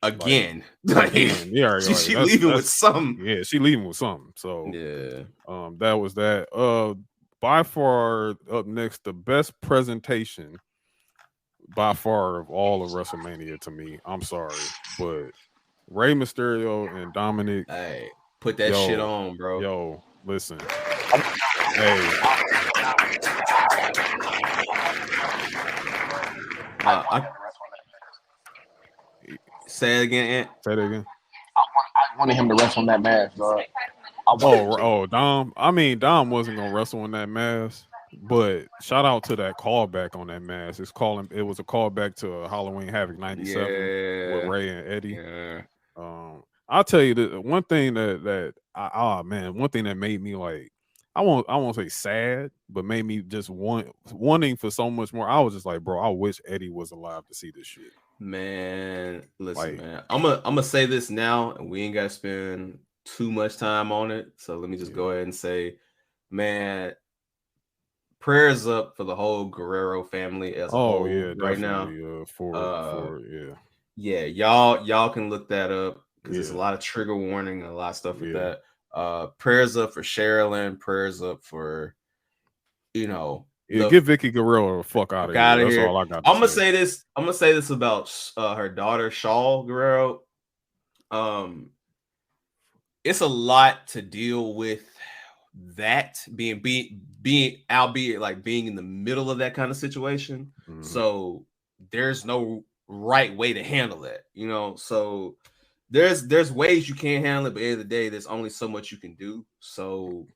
again, she leaving with something. Yeah, she leaving with something. So that was that. By far up next, the best presentation by far of all of WrestleMania to me. I'm sorry, but Rey Mysterio and Dominic. Hey, put that shit on, bro. Yo, listen. Hey. Say it again, Ant. Say it again. I wanted him to wrestle on that mask, dog. Dom. I mean, Dom wasn't gonna wrestle in that mask. But shout out to that callback on that mask. It was a callback to Halloween Havoc '97 with Yeah. Ray and Eddie. Yeah. I'll tell you the one thing one thing that made me like I won't say sad, but made me just wanting for so much more. I was just like, bro, I wish Eddie was alive to see this shit. Man, listen, Like, man. I'm gonna say this now, and we ain't gotta spend too much time on it. So let me just go ahead and say, man, prayers up for the whole Guerrero family as a whole right now. Yeah, y'all can look that up because there's a lot of trigger warning and a lot of stuff with that. Prayers up for Sherilyn, prayers up for give Vicky Guerrero the fuck out of here. That's all I got to say. I'm gonna say this about her daughter Shaw Guerrero. It's a lot to deal with that being albeit like being in the middle of that kind of situation. Mhm. So there's no right way to handle that, so there's ways you can't handle it, but at the end of the day there's only so much you can do. So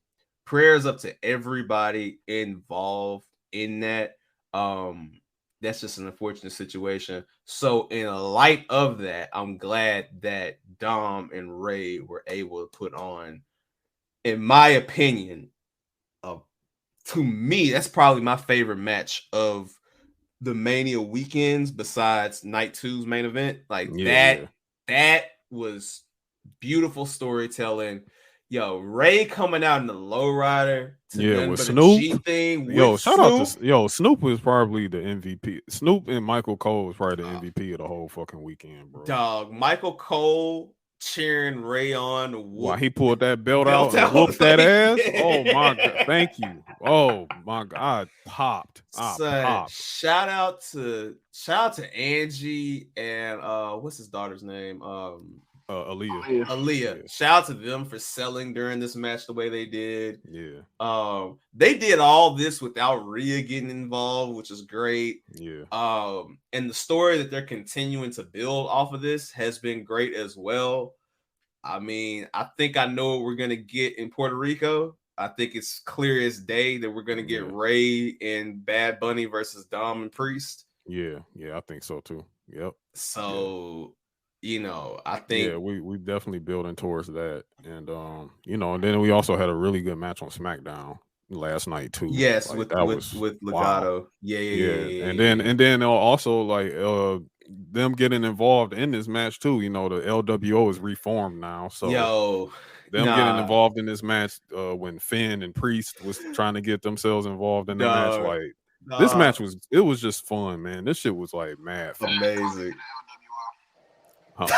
prayers up to everybody involved in that. That's just an unfortunate situation. So in light of that, I'm glad that Dom and Ray were able to put on, in my opinion, to me, that's probably my favorite match of the Mania weekends besides Night 2's main event. Like that was beautiful storytelling. Yo, Ray coming out in the lowrider to with but Snoop. G thing. Shout out to Snoop was probably the MVP. Snoop and Michael Cole was probably the MVP of the whole fucking weekend, bro. Dog, Michael Cole cheering Ray on. Why he pulled that belt out and whooped that ass? Oh my god! Thank you. Oh my god! I popped. Shout out to Angie and what's his daughter's name? Aaliyah. Shout out to them for selling during this match the way they did. Yeah. They did all this without Rhea getting involved, which is great. Yeah. And the story that they're continuing to build off of this has been great as well. I mean, I think I know what we're gonna get in Puerto Rico. I think it's clear as day that we're gonna get Ray and Bad Bunny versus Dom and Priest. Yeah, I think so too. Yep. So I think we definitely building towards that, and and then we also had a really good match on SmackDown last night too. Yes, with Legato. Wow. Yeah. And then also like them getting involved in this match too. The LWO is reformed now, so getting involved in this match when Finn and Priest was trying to get themselves involved in the match, like this match was just fun, man. This shit was like mad fun. Amazing. Huh.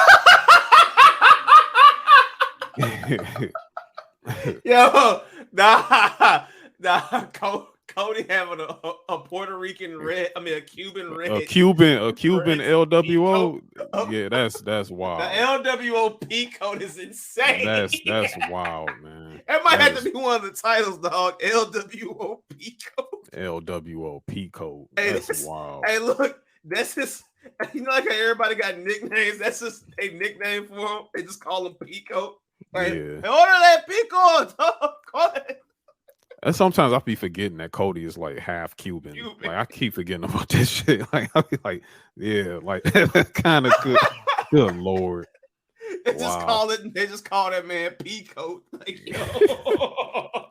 Yo, Cody having a Puerto Rican red, a Cuban red, a Cuban LWO. Yeah, that's wild. The LWO code is insane. That's wild, man. That might have to be one of the titles, dog. LWO code. LWO code. Hey, that's wild. Hey, look, that's just. Like how everybody got nicknames. That's just a nickname for him. They just call him Pico. Like, order that Pico. Dog. And sometimes I be forgetting that Cody is like half Cuban. Like I keep forgetting about this shit. Like I be like, yeah, like kind of good. Good lord. They just call that man Pico. Like, yo.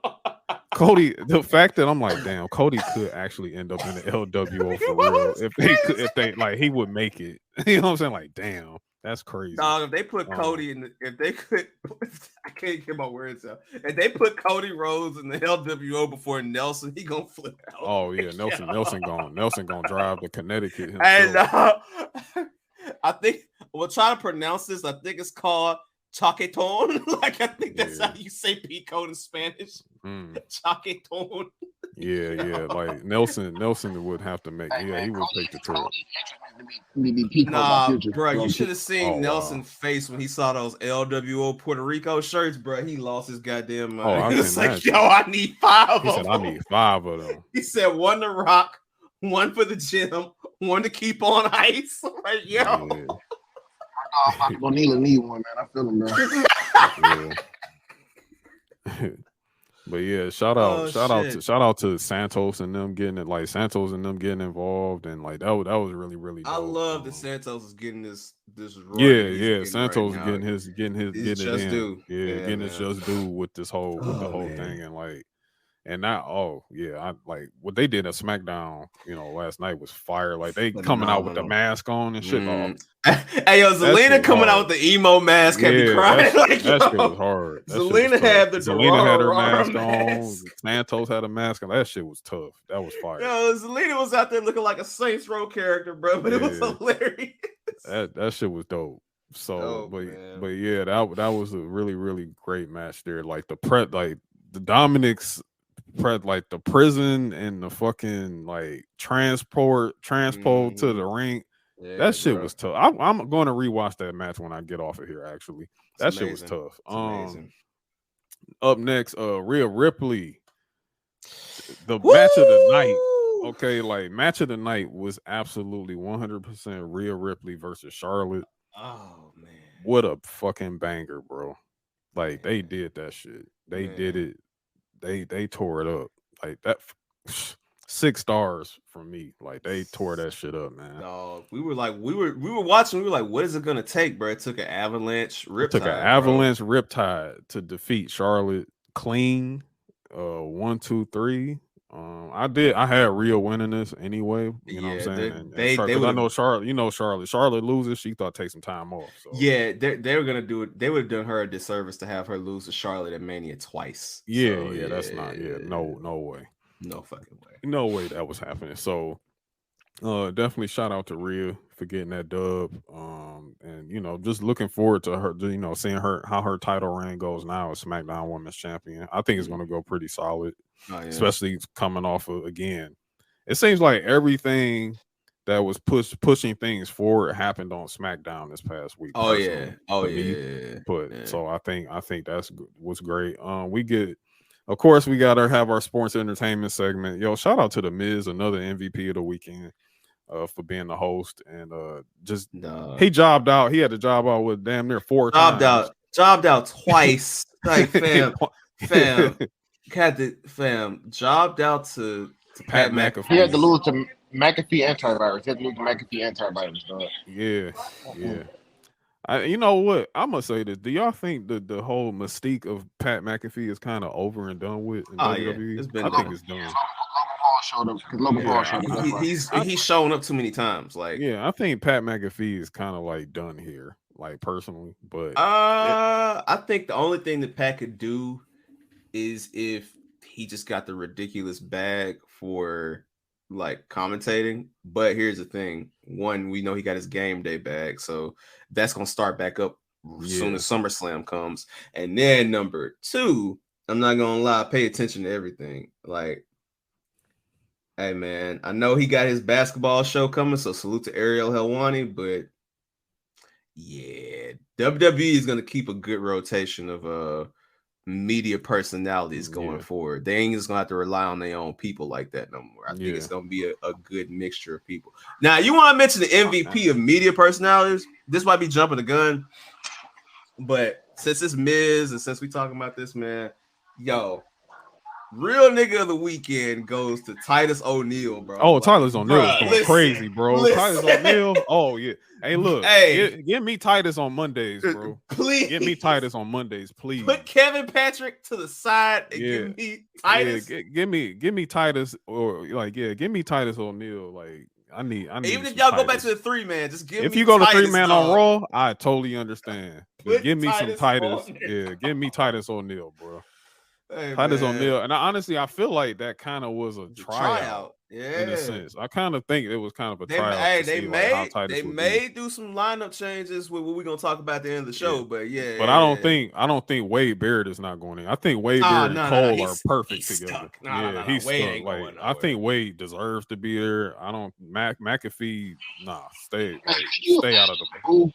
Cody, the fact that I'm like, damn, Cody could actually end up in the LWO for real. If they like, he would make it. You know what I'm saying? Like, damn, that's crazy. Dog, if they put Cody in, I can't get my words out. If they put Cody Rhodes in the LWO before Nelson, he gonna flip out. Oh yeah, Nelson gonna drive to Connecticut himself. And I think we'll try to pronounce this. I think it's called Chaqueton. Like I think that's how you say Pico in Spanish. Chaqueton. Yeah. Like Nelson would have to make. He would take the trip. Nah, bro, you should have seen Nelson's face when he saw those LWO Puerto Rico shirts, bro. He lost his goddamn mind. He was like, "Yo, I need 5 of them." He said, "I need 5 of them." He said, "1 to rock, 1 for the gym, 1 to keep on ice." Like, yo. I'm about to go need one, man. I feel him, bro. But yeah, shout out to Santos and them getting it, like Santos and them getting involved, and like that was really really dope. I love that Santos is getting this run. Yeah, Santos right getting it just in. due. Yeah, getting his just due with this whole man. thing, and like. And now, I like what they did at SmackDown. Last night was fire. Like they coming out with the mask on and shit. Hey, yo, Zelina coming out with the emo mask had me crying. That shit was hard. Zelina had her mask mask on. Santos had a mask on. That shit was tough. That was fire. Yo, Zelina was out there looking like a Saints Row character, bro. But it was hilarious. That shit was dope. So, but yeah, that was a really really great match there. Like the Dominic's. Like the prison and the fucking like transpo to the ring. That shit was tough. I'm going to rewatch that match when I get off of here. Actually, that shit was tough. Up next, Rhea Ripley. The match of the night. Okay, like match of the night was absolutely 100% Rhea Ripley versus Charlotte. Oh man, what a fucking banger, bro! Like they did that shit. They did it. They tore it up like that. 6 stars from me. Like they tore that shit up, man. No, we were watching. We were like, what is it gonna take, bro? It took an avalanche riptide to defeat Charlotte clean. 1, 2, 3. I had Rhea winning this anyway. You know what I'm saying? I know Charlotte. Charlotte loses. She thought take some time off. So. Yeah, they were gonna do it. They would have done her a disservice to have her lose to Charlotte at Mania twice. Yeah, that's not. Yeah, no way. No fucking way. No way that was happening. So, definitely shout out to Rhea for getting that dub. And just looking forward to her. Seeing how her title reign goes now as SmackDown Women's Champion. I think it's going to go pretty solid. Especially coming off of, again, it seems like everything that was pushing things forward happened on SmackDown this past week. So I think that's was great. Of course we gotta have our sports entertainment segment. Yo, shout out to the Miz, another MVP of the weekend, for being the host, and he jobbed out. He had to job out with damn near 4 times. Jobbed out twice. Like fam. Jobbed out to Pat McAfee. He had to lose to McAfee antivirus. He had to lose to McAfee antivirus. Dog. Yeah. You know what? I'm gonna say this. Do y'all think the whole mystique of Pat McAfee is kind of over and done with in WWE? I think it's done. Logan Paul showed up. He's shown up too many times. Like, I think Pat McAfee is kind of like done here. Like personally, but I think the only thing that Pat could do is if he just got the ridiculous bag for like commentating. But here's the thing: one, we know he got his game day bag, so that's gonna start back up as soon as SummerSlam comes. And then number 2, I'm not gonna lie, pay attention to everything. Like, hey man, I know he got his basketball show coming, so salute to Ariel Helwani, but yeah, WWE is gonna keep a good rotation of media personalities going forward. They ain't just gonna have to rely on their own people like that no more. I think it's gonna be a good mixture of people. Now, you want to mention the MVP of media personalities? This might be jumping the gun, but since it's Miz and since we talking about this, man, real nigga of the weekend goes to Titus O'Neil, bro. Oh, Titus O'Neil is going crazy, bro. Titus O'Neil. Oh yeah. Hey, look. Hey, give me Titus on Mondays, bro. Please give me Titus on Mondays, please. Put Kevin Patrick to the side and give me Titus. Give me Titus, or give me Titus O'Neil. Like I need. Even if y'all go back to the 3-man, just give me. If you go to 3-man on Raw, I totally understand. Give me some Titus. Give me Titus O'Neil, bro. Hey, Titus O'Neil, and I feel like that kind of was a tryout. In a sense, I kind of think it was kind of a tryout. Hey, they may do some lineup changes with what we're gonna talk about at the end of the show, but But I don't think Wade Barrett is not going in. I think Wade Barrett and Cole are perfect together. He's stuck. Like I think Wade deserves to be there. I don't McAfee. Stay out of the.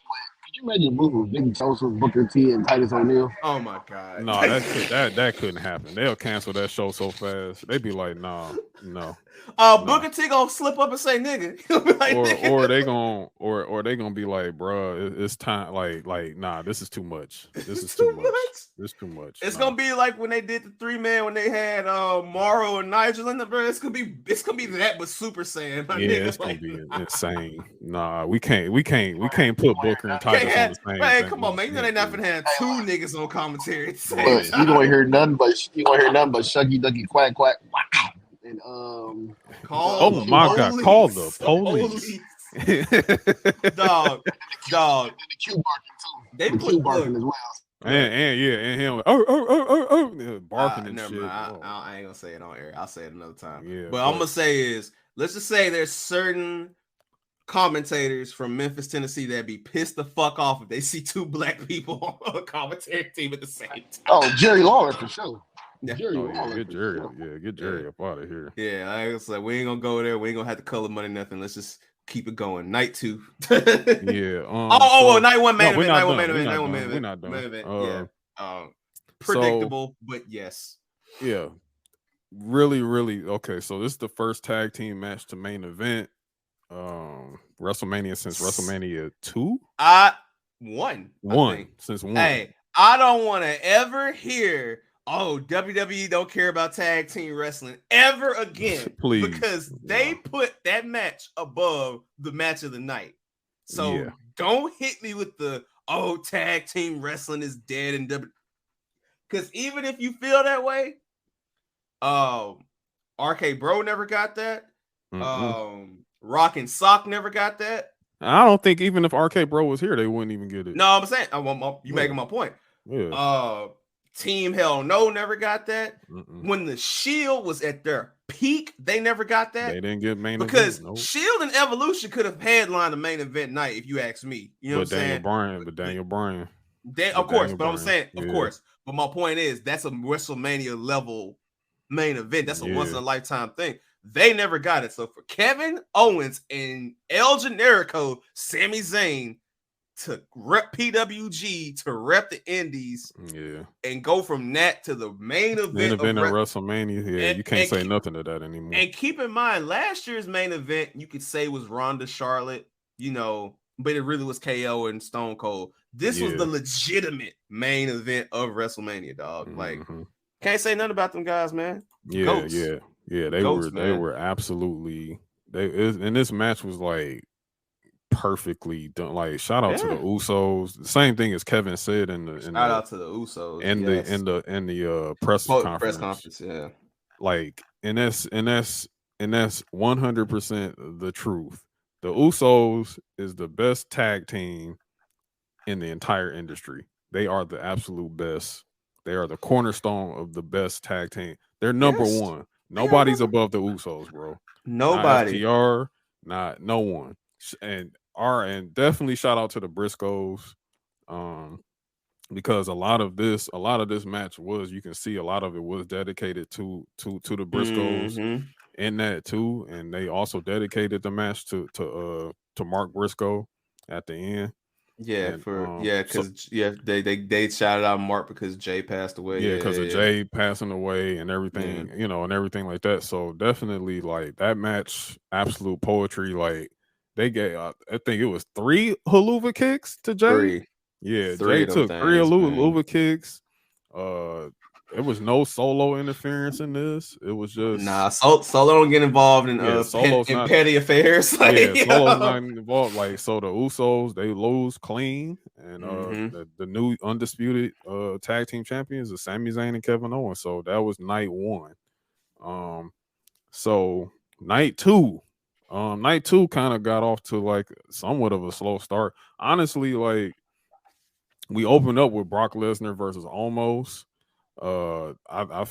Could you imagine a movie with Vicky Joseph, Booker T, and Titus O'Neil? Oh my god. No, that couldn't happen. They'll cancel that show so fast. They'd be like, no. Booker T gonna slip up and say nigga. He'll be like, or they gonna be like, bruh, it's time. Like, nah, this is too much. This is too much. This is too much. It's gonna be like when they did the 3-man when they had Morrow and Nigel in the bro. It's gonna be that, but Super Saiyan. It's gonna be insane. Nah, we can't put Booker and Titus on the same. Man, come on, man. You know they not gonna have two niggas on commentary at the same But time. you gonna hear nothing but Shucky Ducky Quack Quack. Wow. And oh my god, call the police. Dog. And the Q barking too. They the put Q barking as well. And him barking and never shit. mind. I ain't gonna say it on air. I'll say it another time. Yeah, but I'm gonna say is, let's just say there's certain commentators from Memphis, Tennessee that be pissed the fuck off if they see two black people on a commentary team at the same time. Oh, Jerry Lawler for sure. Yeah. Jerry Oh, Lawler. get Jerry, get Jerry up out of here. Yeah, I was like, we ain't gonna go there. We ain't gonna have to color money, nothing. Let's just keep it going. Night 2. Yeah. Night 1 main event. Night 1 main event. Night 1 main event. We're not done. Main event. Predictable, but yes. Yeah. Really, really. Okay, so this is the first tag team match to main event. WrestleMania since WrestleMania 2? One. Since 1. Hey, I don't want to ever hear, WWE don't care about tag team wrestling ever again. Please. Because they put that match above the match of the night. So don't hit me with the tag team wrestling is dead and because even if you feel that way, RK Bro never got that. Rock and Sock never got that. I don't think even if RK Bro was here, they wouldn't even get it. No, I'm saying you making my point. Yeah. Team Hell No never got that. When the Shield was at their peak, they never got that. They didn't get main because event. Because Shield and Evolution could have headlined the main event night, if you ask me. You know what I'm saying? Daniel Bryan. Of course, but I'm saying, of course. But my point is, that's a WrestleMania level main event. That's a once in a lifetime thing. They never got it. So for Kevin Owens and El Generico, Sami Zayn to rep PWG, to rep the Indies, and go from that to the main event of WrestleMania, you can't say nothing to that anymore. And keep in mind, last year's main event, you could say was Ronda Charlotte, but it really was KO and Stone Cold. This was the legitimate main event of WrestleMania, dog. Like, can't say nothing about them guys, man. Goats. They were absolutely and this match was like perfectly done. Like, shout out to the Usos. The same thing as Kevin said shout out to the Usos and the press conference. Yeah. Like, and that's 100% the truth. The Usos is the best tag team in the entire industry. They are the absolute best. They are the cornerstone of the best tag team. They're number one. Nobody's above the Usos, bro. Nobody. Not FTR, no one. And definitely shout out to the Briscoes. Because a lot of this match was, you can see a lot of it was dedicated to the Briscoes in that too. And they also dedicated the match to Mark Briscoe at the end. Yeah, they shouted out Mark because Jay passed away. Yeah, because of Jay passing away and everything, and everything like that. So definitely, like, that match, absolute poetry. Like, they gave, I think it was 3 haluva kicks to Jay. 3. Yeah, Jay took 3 haluva kicks. There was no Solo interference in this. It was just Solo don't get involved in petty affairs. Solo's not involved. Like, so the Usos, they lose clean, and the new undisputed tag team champions are Sami Zayn and Kevin Owens. So that was night 1. So night 2 kind of got off to like somewhat of a slow start. Honestly, like, we opened up with Brock Lesnar versus Omos. I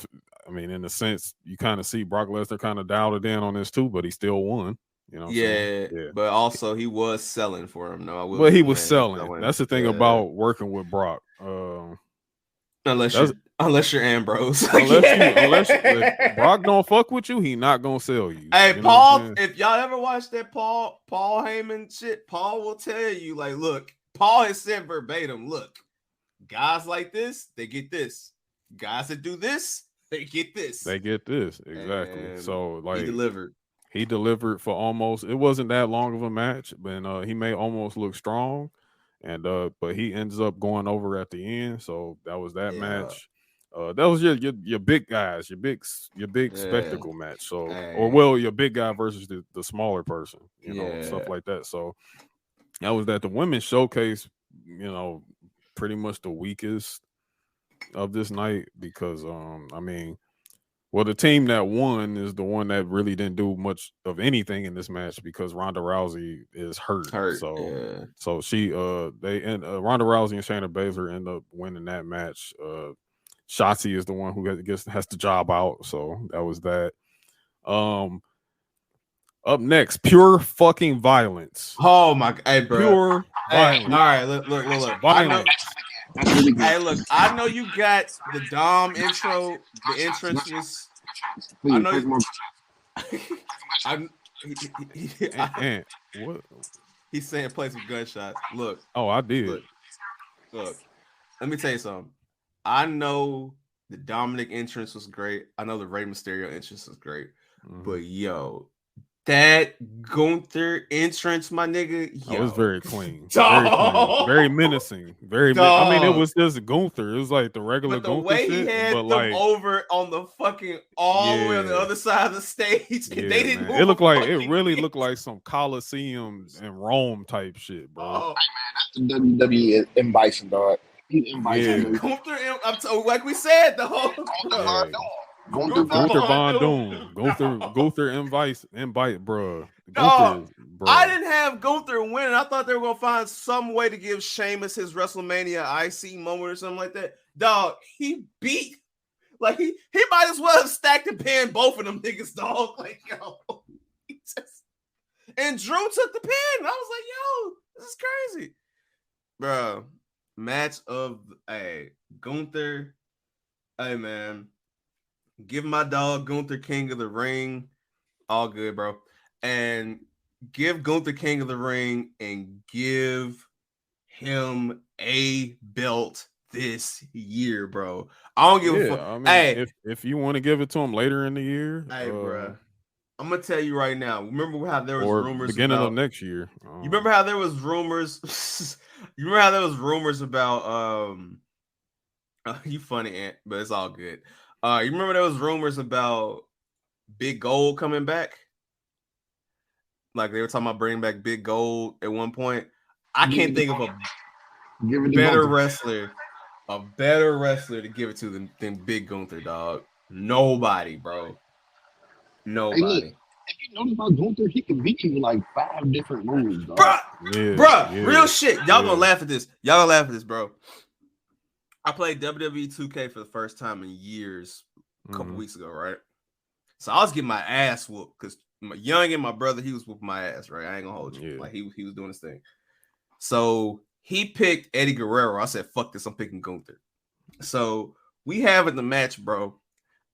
mean, in a sense, you kind of see Brock Lesnar kind of dialed it in on this too, but he still won. But also he was selling for him. No, but he was selling. That's the thing about working with Brock. Unless you're Ambrose. Unless if Brock don't fuck with you, he not gonna sell you. Hey, Paul, if y'all ever watch that Paul Heyman shit, Paul will tell you, like, look, Paul has said verbatim, look, guys like this, they get this. Guys that do this, they get this. They get this. Exactly. And So like he delivered. He delivered for almost. It wasn't that long of a match, but he made almost look strong, and but he ends up going over at the end. So that was that match. That was your big guys, your big spectacle match. So your big guy versus the smaller person, stuff like that. So that was that. The women's showcase, pretty much the weakest of this night because the team that won is the one that really didn't do much of anything in this match because Ronda Rousey is hurt. So she Ronda Rousey and Shayna Baszler end up winning that match. Shotzi is the one who has to job out. So that was that. Up next, Pure Fucking Violence. Oh my god, hey, bro. Pure violence. All right, look. Violence. Hey, look, I know you got the Dom intro. The entrance was. I know. What? He's saying play some gunshots. Look. Oh, I did. Look. Let me tell you something. I know the Dominic entrance was great. I know the Rey Mysterio entrance was great. Mm-hmm. But that Gunther entrance, my nigga, it was very clean. Very menacing. Very. It was just Gunther. It was like the regular but the Gunther way shit, he had them over on the fucking the way on the other side of the stage, they didn't. It really looked like some Coliseum in Rome type shit, bro. Oh, hey man, that's the WWE M Bison, dog. Gunther, like we said, the whole. Gunther Von Doom. Gunther invite, bro. I didn't have Gunther win. I thought they were gonna find some way to give Sheamus his WrestleMania IC moment or something like that. Dog, he beat he might as well have stacked and pinned both of them niggas, dog. And Drew took the pin. I was like, yo, this is crazy, bro. Match of Gunther. Hey man. Give my dog Gunther King of the Ring. All good, bro. And give Gunther King of the Ring and give him a belt this year, bro. I don't give a fuck. If you want to give it to him later in the year, bro. I'm gonna tell you right now. Remember how there was rumors beginning of next year. You remember how there was rumors? You remember how there was rumors about you funny, Ant, but it's all good. You remember there was rumors about Big Gold coming back? Like they were talking about bringing back Big Gold at one point. I can't think of a better wrestler to give it to than Big Gunther, dog. Nobody, bro. Nobody. Hey, look, if you notice about Gunther, he can beat you with like 5 different moves, dog. Bruh, real shit. Y'all gonna laugh at this. Bro. I played WWE 2K for the first time in years a couple weeks ago, right? So I was getting my ass whooped because my young and my brother, he was whooping my ass, right? I ain't gonna hold you. Like he was doing his thing. So he picked Eddie Guerrero. I said, fuck this, I'm picking Gunther. So we have in the match, bro.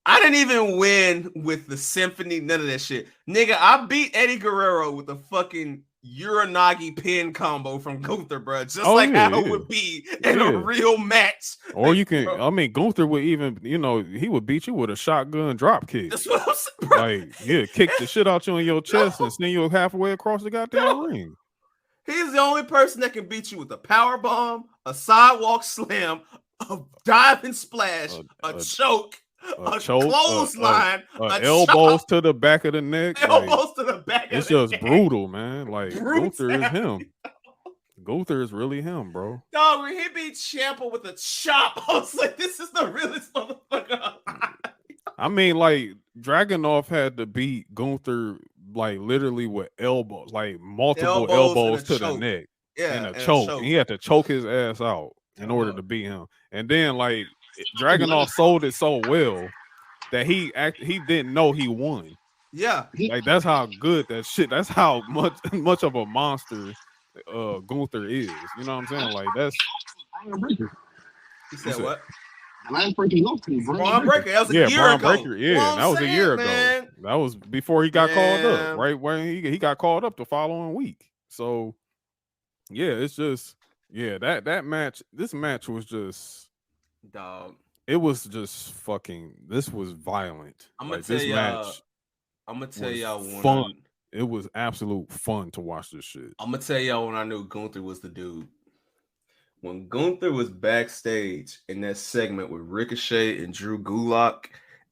I didn't even win with the symphony, none of that shit. Nigga, I beat Eddie Guerrero with a fucking Uranagi pin combo from Gunther, bro. Just how it would be in a real match. Or you can, Gunther would even, he would beat you with a shotgun drop kick. That's what I'm saying, bro. Kick the shit out you in your chest and send you halfway across the goddamn ring. He's the only person that can beat you with a power bomb, a sidewalk slam, a diving splash, a choke. A clothesline, elbows to the back of the neck. Elbows to the back of the neck. It's just brutal, man. Like Gunther is him. Gunther is really him, bro. Dog, when he beat Ciampa with a chop, I was like, this is the realest motherfucker. I mean, like Dragunov had to beat Gunther like literally with elbows, like multiple elbows to the neck. Yeah, and a choke. And he had to choke his ass out in order to beat him. And then like Dragunov sold it so well that he didn't know he won. Yeah, like that's how good that shit. That's how much of a monster Gunther is. You know what I'm saying? Like that's. He said what? Braun Breaker. Braun Breaker. That was a year ago. Breaker. Yeah, that was a year ago. That was before he got called up. Right when he got called up the following week. So yeah, it's just Yeah, that match. This match was just. Dog. It was just fucking. This was violent. I'm gonna Like tell this y'all. match I'm gonna tell was y'all when fun. It was absolute fun to watch this shit. I'm gonna tell y'all when I knew Gunther was the dude. When Gunther was backstage in that segment with Ricochet and Drew Gulak,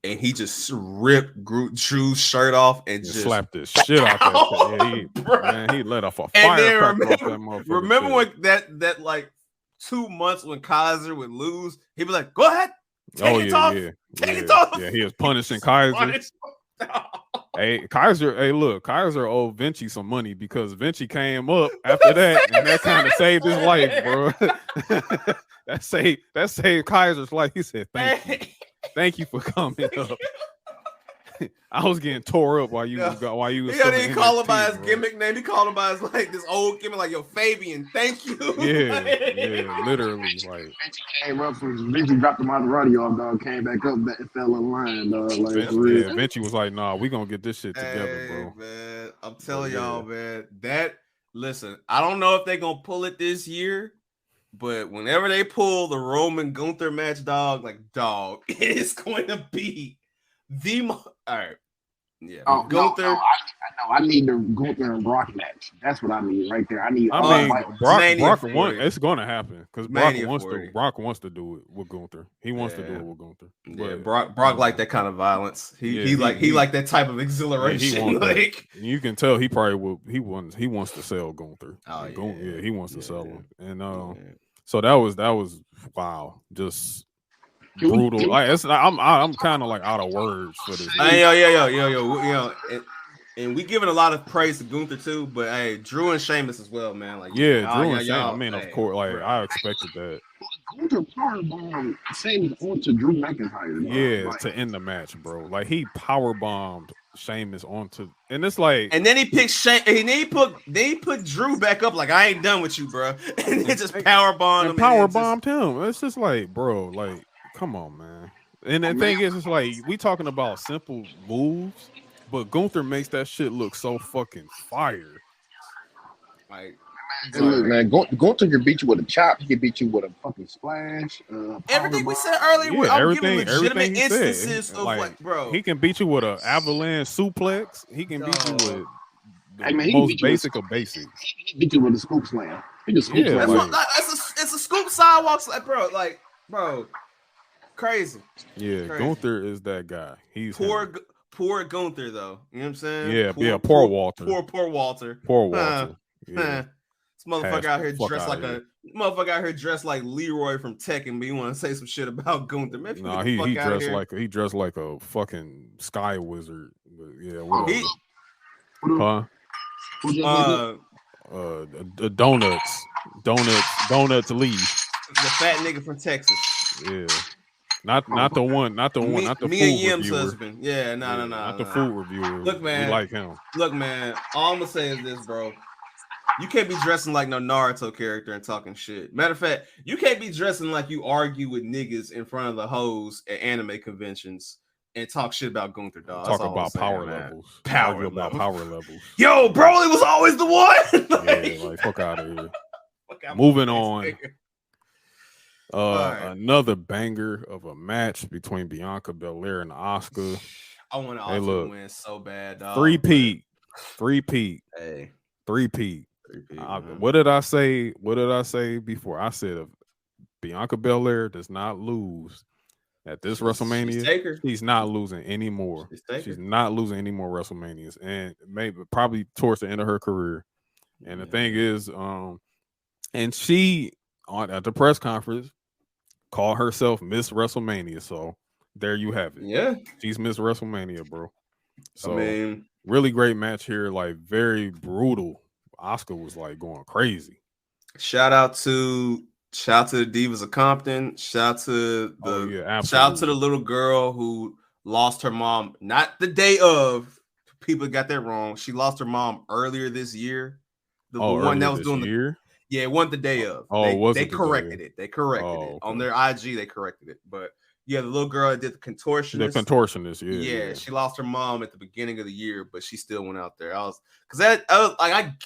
and he just ripped Drew's shirt off and just slapped the shit out that shit. Yeah, man, he let off a firecracker off that motherfucker. Remember when that like 2 months when Kaiser would lose, he'd be like, "Go ahead, take it off, take it off." Yeah, he was punishing Kaiser. Hey, Kaiser, look, Kaiser owed Vinci some money because Vinci came up after that, and that kind of saved his life, bro. that saved Kaiser's life. He said, "Thank you for coming up." I was getting tore up while you was He didn't call him by his gimmick name. He called him by his like this old gimmick, like, "Yo, Fabian, thank you." Yeah, literally. Like came up from Vinci dropped the Maserati off, dog. Came back up, that fell in line, dog. Like, Vinci was like, "Nah, we gonna get this shit together, bro." Man, I'm telling y'all, man. Listen, I don't know if they're gonna pull it this year, but whenever they pull the Roman Gunther match, dog, it is going to be all right. Yeah, Gunther. I need the Gunther and Brock match. That's what I need right there. Brock won. It's going to happen because Brock wants to do it with Gunther. He wants to do it with Gunther. Yeah, Brock like that kind of violence. He like that type of exhilaration. Yeah, like you can tell he probably will. He wants to sell Gunther. Oh yeah, he wants to sell him. And so that was wow, just. Brutal. I'm kind of like out of words for this. And we giving a lot of praise to Gunther too, but hey, Drew and Sheamus as well, man. Like Drew and Sheamus. I mean, of course, like I expected that. Gunther powerbombed Sheamus onto Drew McIntyre. Yeah, to end the match, bro. Like he powerbombed Sheamus onto, and it's like, and then he picked and he put Drew back up. Like I ain't done with you, bro. And he just powerbombed him. Powerbombed him. It's just like, bro, like. Come on, man. And the thing is, it's like we talking about simple moves, but Gunther makes that shit look so fucking fire. Like, look, man, Gunther can beat you with a chop. He can beat you with a fucking splash. Everything we said earlier, I'm giving legitimate instances of like, bro. He can beat you with an avalanche suplex. He can beat you with the most basic of basics. He beat you with a scoop slam. He just scoop slam. It's a scoop sidewalks, like, bro. Crazy. Yeah, crazy. Gunther is that guy. He's poor Gunther though. You know what I'm saying? Yeah, poor Walter. Poor Walter. Poor Walter. This motherfucker out here dressed like Leroy from Tekken, but you want to say some shit about Gunther? Man, he dressed like a fucking sky wizard. But yeah, whatever. Donuts Lee. The fat nigga from Texas. Yeah. Not the food Yim's reviewer. Husband. Yeah, no. Not the food reviewer. Look, man. We like him. Look, man. All I'm gonna say is this, bro. You can't be dressing like no Naruto character and talking shit. Matter of fact, you can't be dressing like you argue with niggas in front of the hoes at anime conventions and talk shit about Gunther, dog. Talk about power levels. Power levels. Yo, Broly was always the one. Like fuck out of here. Moving on. Another banger of a match between Bianca Belair and Asuka. I want Asuka to win so bad, dog. Three-peat. Hey. Three-peat. What did I say? What did I say before? I said if Bianca Belair does not lose at this WrestleMania, she's not losing anymore. She's not losing any more WrestleManias, and maybe probably towards the end of her career. And the thing is, and she at the press conference called herself Miss WrestleMania. So there you have it. Yeah, she's Miss WrestleMania, bro. So really great match here, like very brutal. Asuka was like going crazy. Shout out to the Divas of Compton. Shout out to the little girl who lost her mom. Not the day of. People got that wrong. She lost her mom earlier this year. The one that was doing the year. Yeah, it wasn't the day of. They corrected it. They corrected it on their IG. They corrected it, but yeah, the little girl that did the contortionist. The contortionist, yeah. She lost her mom at the beginning of the year, but she still went out there. I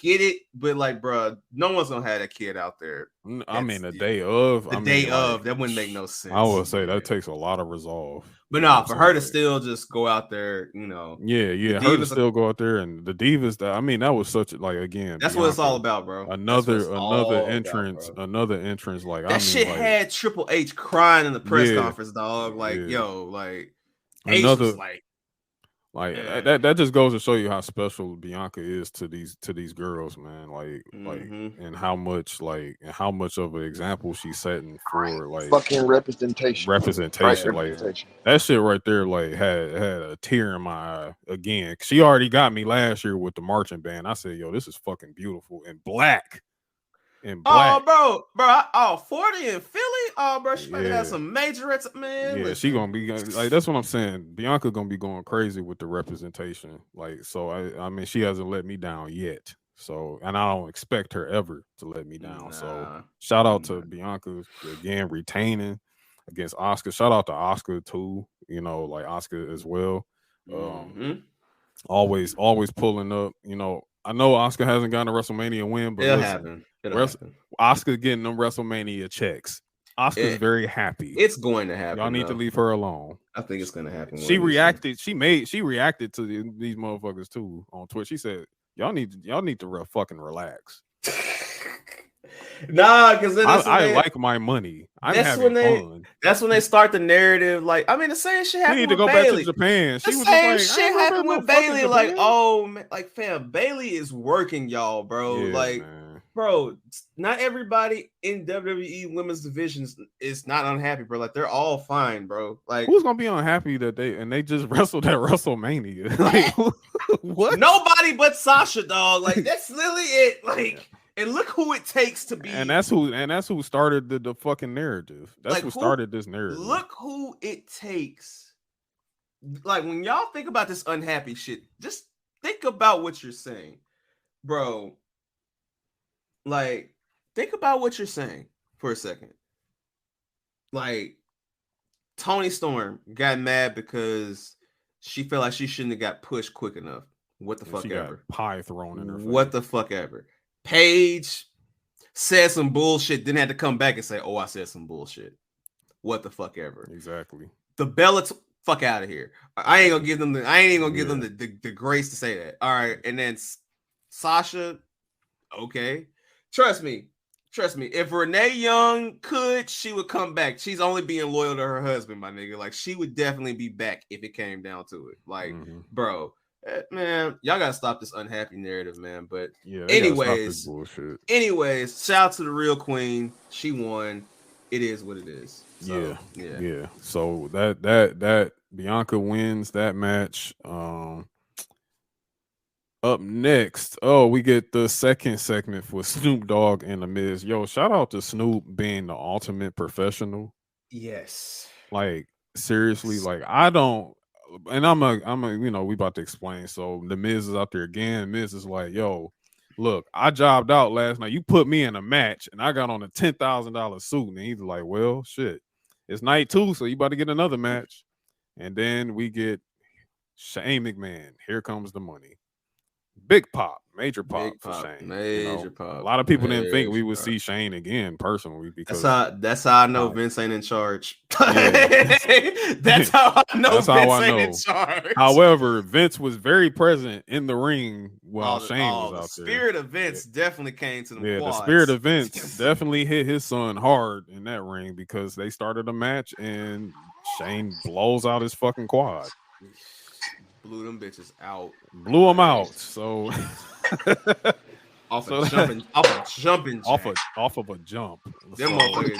get it, but like, bro, no one's gonna have that kid out there I mean, the day of. The I day mean, of like, that wouldn't make no sense. I would say that takes a lot of resolve. But nah, for her to still just go out there, you know. Yeah, her to still go out there and the Divas. That I mean, that was such like again. That's what it's all about, bro. Another entrance. Like that shit had Triple H crying in the press conference, dog. Like, yo, like H was like that just goes to show you how special Bianca is to these girls, man. Like and how much of an example she's setting for like fucking representation. Like that shit right there, like had a tear in my eye again. She already got me last year with the marching band. I said, yo, this is fucking beautiful in black. Oh, bro, 40 in Philly. Oh, bro, she might have some major man. Yeah, she gonna be like that's what I'm saying. Bianca gonna be going crazy with the representation. Like, so I mean, she hasn't let me down yet. So, and I don't expect her ever to let me down. So, shout out to Bianca again retaining against Asuka. Shout out to Asuka too. You know, like Asuka as well. Always pulling up. You know, I know Asuka hasn't gotten a WrestleMania win, but it'll happen. Asuka getting them WrestleMania checks. Asuka's very happy. It's going to happen. Y'all need to leave her alone. I think it's going to happen. She reacted. She reacted to these motherfuckers too on Twitch. She said, "Y'all need to fucking relax." Nah, because I like my money. I'm having fun. That's when they start the narrative. Like, I mean, the same shit happened. We need to go Bayley. back to Japan. The same shit happened with Bayley. Like, oh man, like fam, Bayley is working, y'all, bro. Yeah, like, man. Bro, not everybody in WWE women's divisions is not unhappy, bro. Like, they're all fine, bro. Like, who's gonna be unhappy that they just wrestled at WrestleMania? Like, what? Nobody but Sasha, dog. Like, that's literally it. Like. And look who it takes to be. And that's who started the fucking narrative. That's like who started this narrative. Look who it takes. Like, when y'all think about this unhappy shit, just think about what you're saying. Bro. Like, think about what you're saying for a second. Like, Toni Storm got mad because she felt like she shouldn't have got pushed quick enough. What the fuck ever. Got pie thrown in her face. What the fuck ever. Paige said some bullshit, then had to come back and say, "Oh, I said some bullshit." What the fuck ever. Exactly. The Bella, fuck out of here. I ain't gonna give them the grace to say that. All right, and then Sasha. Okay, trust me. If Renee Young could, she would come back. She's only being loyal to her husband, my nigga. Like, she would definitely be back if it came down to it. Like, bro. Man, y'all gotta stop this unhappy narrative, man. But anyways, shout out to the real queen. She won. It is what it is. So, yeah. So that Bianca wins that match. Up next, we get the second segment for Snoop Dogg and The Miz. Yo, shout out to Snoop being the ultimate professional. Yes. Like, seriously, like I don't. And I'm a, you know, we about to explain. So the Miz is out there again. Miz is like, yo, look, I jobbed out last night. You put me in a match and I got on a $10,000 suit. And he's like, well, shit, it's night 2, so you about to get another match. And then we get Shane McMahon. Here comes the money. Big pop, major pop for Shane. Major pop. A lot of people didn't think we would see Shane again personally because that's how I know Vince ain't in charge. That's how I know Vince ain't in charge. However, Vince was very present in the ring while Shane was out there. The spirit of Vince definitely came to the quads. The spirit of Vince definitely hit his son hard in that ring because they started a match and Shane blows out his fucking quad. Blew them bitches out. Blew them out. So off of a jump. Them motherfuckers.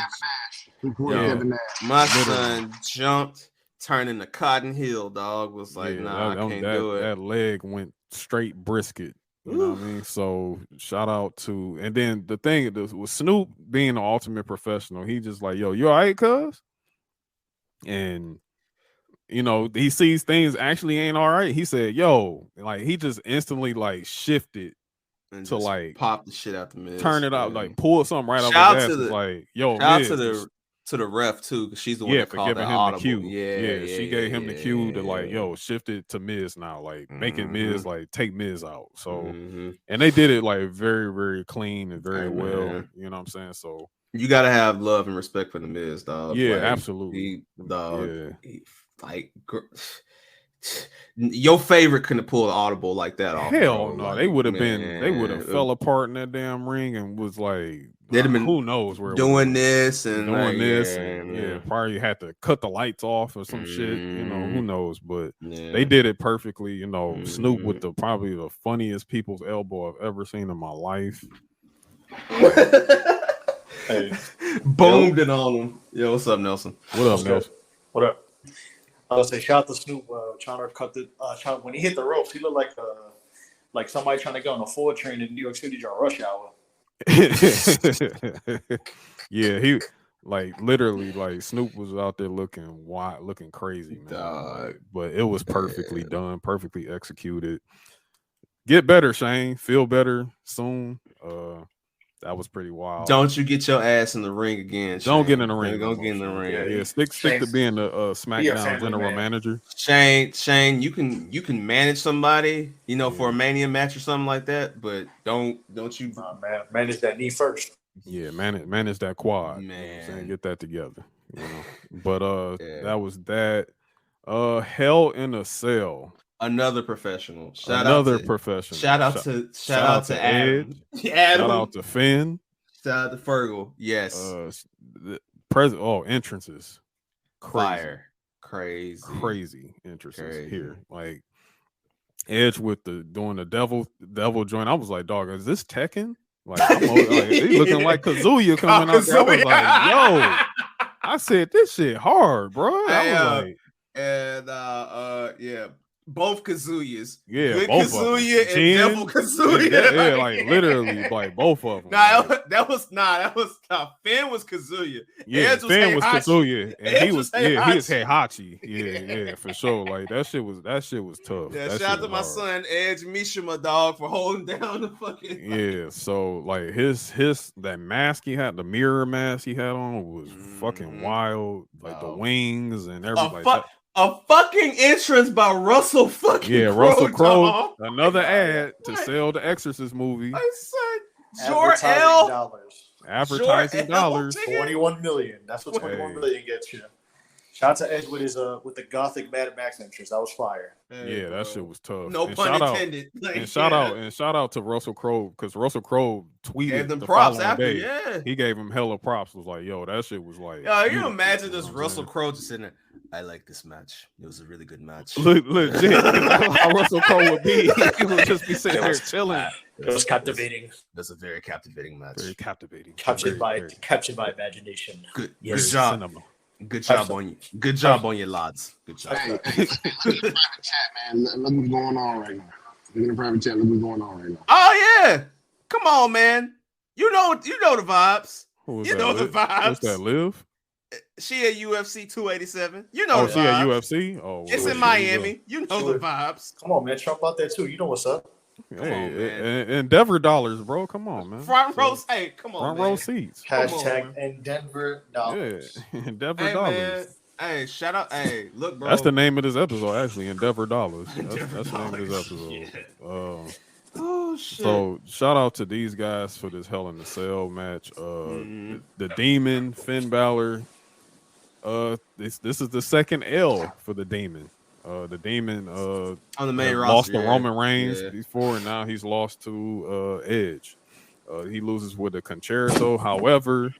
My son jumped, turning to Cotton Hill. Dog was like, I can't do it. That leg went straight brisket. You know what I mean? So shout out to, and then the thing with Snoop being the ultimate professional, he just like, yo, you all right, cuz? And you know, he sees things actually ain't all right. He said, yo, like he just instantly like shifted and to like pop the shit out the Miz. Turn it out, like pull something right out of his ass. Like, yo, shout out to the ref too, because she's the one that called giving him audible. the cue. She gave him the cue to like, yo, shift it to Miz now, like making Miz like take Miz out. So and they did it like very, very clean and very well. You know what I'm saying? So You gotta have love and respect for the Miz, dog. Yeah, Like, absolutely. Your favorite couldn't pull an audible like that off. Hell Bro. no, Like, they would have been. They would man, have fell apart in that damn ring and was like, they'd have been who knows where doing it this and doing like, this, yeah, and man. probably had to cut the lights off or some shit. You know, who knows? But Yeah. they did it perfectly. You know, Snoop with the probably the funniest people's elbow I've ever seen in my life. Hey, Boomed it on him. Yo, what's up, Nelson? What up, Nelson? What up? I was say shout out to Snoop trying to cut the when he hit the ropes, he looked like somebody trying to get on a 4 train in New York City during rush hour. Yeah, he like literally like Snoop was out there looking wild, looking crazy, man. Like, but it was perfectly done, perfectly executed. Get better, Shane. Feel better soon. That was pretty wild. Don't you get your ass in the ring again. Don't Shane. get in the ring. Don't get in the ring. Yeah, stick to being the SmackDown general manager. Shane, you can manage somebody, you know, for a Mania match or something like that, but don't you manage that knee first. Yeah, manage that quad. Man, you know what I'm saying? Get that together. You know, but that was that. Hell in a Cell. Another professional. Shout out to Adam. Edge. Shout out to Finn. Shout out to Fergal. Yes. Entrances. Crazy entrances here. Like Edge with doing the devil joint. I was like, dog, is this Tekken? Like, he looking like Kazuya coming out there. I was like, yo, I said this shit hard, bro. I was like, both Kazuyas. Yeah, Good both Kazuya and Devil Kazuya. Yeah, like literally, like both of them. That was Finn was Kazuya. Yeah, Finn was Kazuya, and Edge he was Heihachi. Yeah, for sure. Like that shit was tough. Yeah, shout out to my son Edge Mishima, dog, for holding down the fucking. Yeah, so like his that mask he had, the mirror mask he had on was fucking wild. Like the wings and everything. A fucking entrance by Russell fucking Russell Crowe. Dog. Another ad to sell the Exorcist movie. I said Jor-El. Advertising dollars. 21 million. That's what 21 million gets you. Shout out to Edge with the gothic Mad Max entrance. That was fire. Yeah, that shit was tough. No pun intended. Shout out to Russell Crowe, because Russell Crowe tweeted gave them the props following after. day. Yeah, he gave him hella props. Was like, yo, that shit was like. Yo, you imagine this Russell Crowe just sitting there. I like this match. It was a really good match. Legit. How Russell Crowe would be. He would just be sitting there chilling. It was captivating. That's a very captivating match. Very captivating. Captured by imagination. Good job. Cinema. Good job on you. Good job on your lads. Good job. Hey, private chat, man. Look what's going on right now. Look in the private chat. Look what's going on right now. Oh yeah, come on, man. You know the vibes. The vibes. What's that? Liv? She at UFC 287. You know the vibes. She at UFC. Oh, it's in Miami. You know the vibes. Come on, man. Trump out there too. You know what's up. Endeavor dollars, bro. Come on, man. Front row. Hey, come on, front row seats. Hashtag Endeavor dollars. Yeah, Endeavor dollars. Man. Hey, shout out. Hey, look, bro. That's the name of this episode, actually. Endeavor dollars. That's the name of this episode. Oh shit! So shout out to these guys for this Hell in a Cell match. The Demon, Finn Balor. This is the second L for the Demon. The Demon on the main lost roster, to Roman Reigns before, and now he's lost to Edge. He loses with a concerto. However,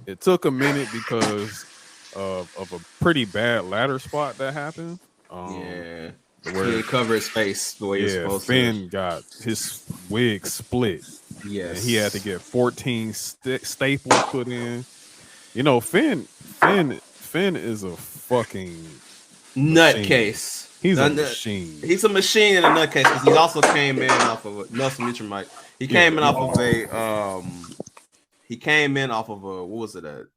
it took a minute because of a pretty bad ladder spot that happened. Where he didn't cover his face the way he's supposed Finn to. got his wig split. Yes, and he had to get 14 staples put in. You know, Finn is a fucking nutcase. He's a machine. He's a machine and a nutcase because he also came in off of Nelson Mitchell Mike. He came in off of a what was it, a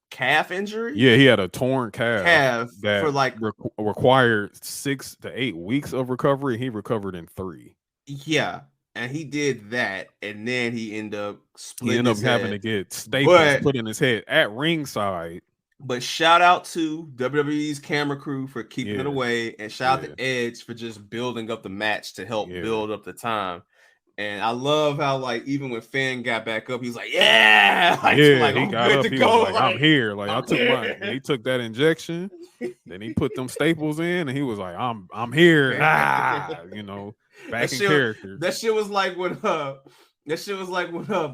calf injury? Yeah, he had a torn calf that for like required 6 to 8 weeks of recovery. He recovered in 3. Yeah, and he did that, and then he ended up having to get staples put in his head at ringside. But shout out to WWE's camera crew for keeping it away, and shout out to Edge for just building up the match to help build up the time. And I love how like even when Finn got back up, he was like, "Yeah, like, Yeah, like, he I'm got good up. to He go. was like, "I'm here." Like I I'm took here. when he took that injection, then he put them staples in, and he was like, "I'm here." Ah, you know, back in character. That shit was like when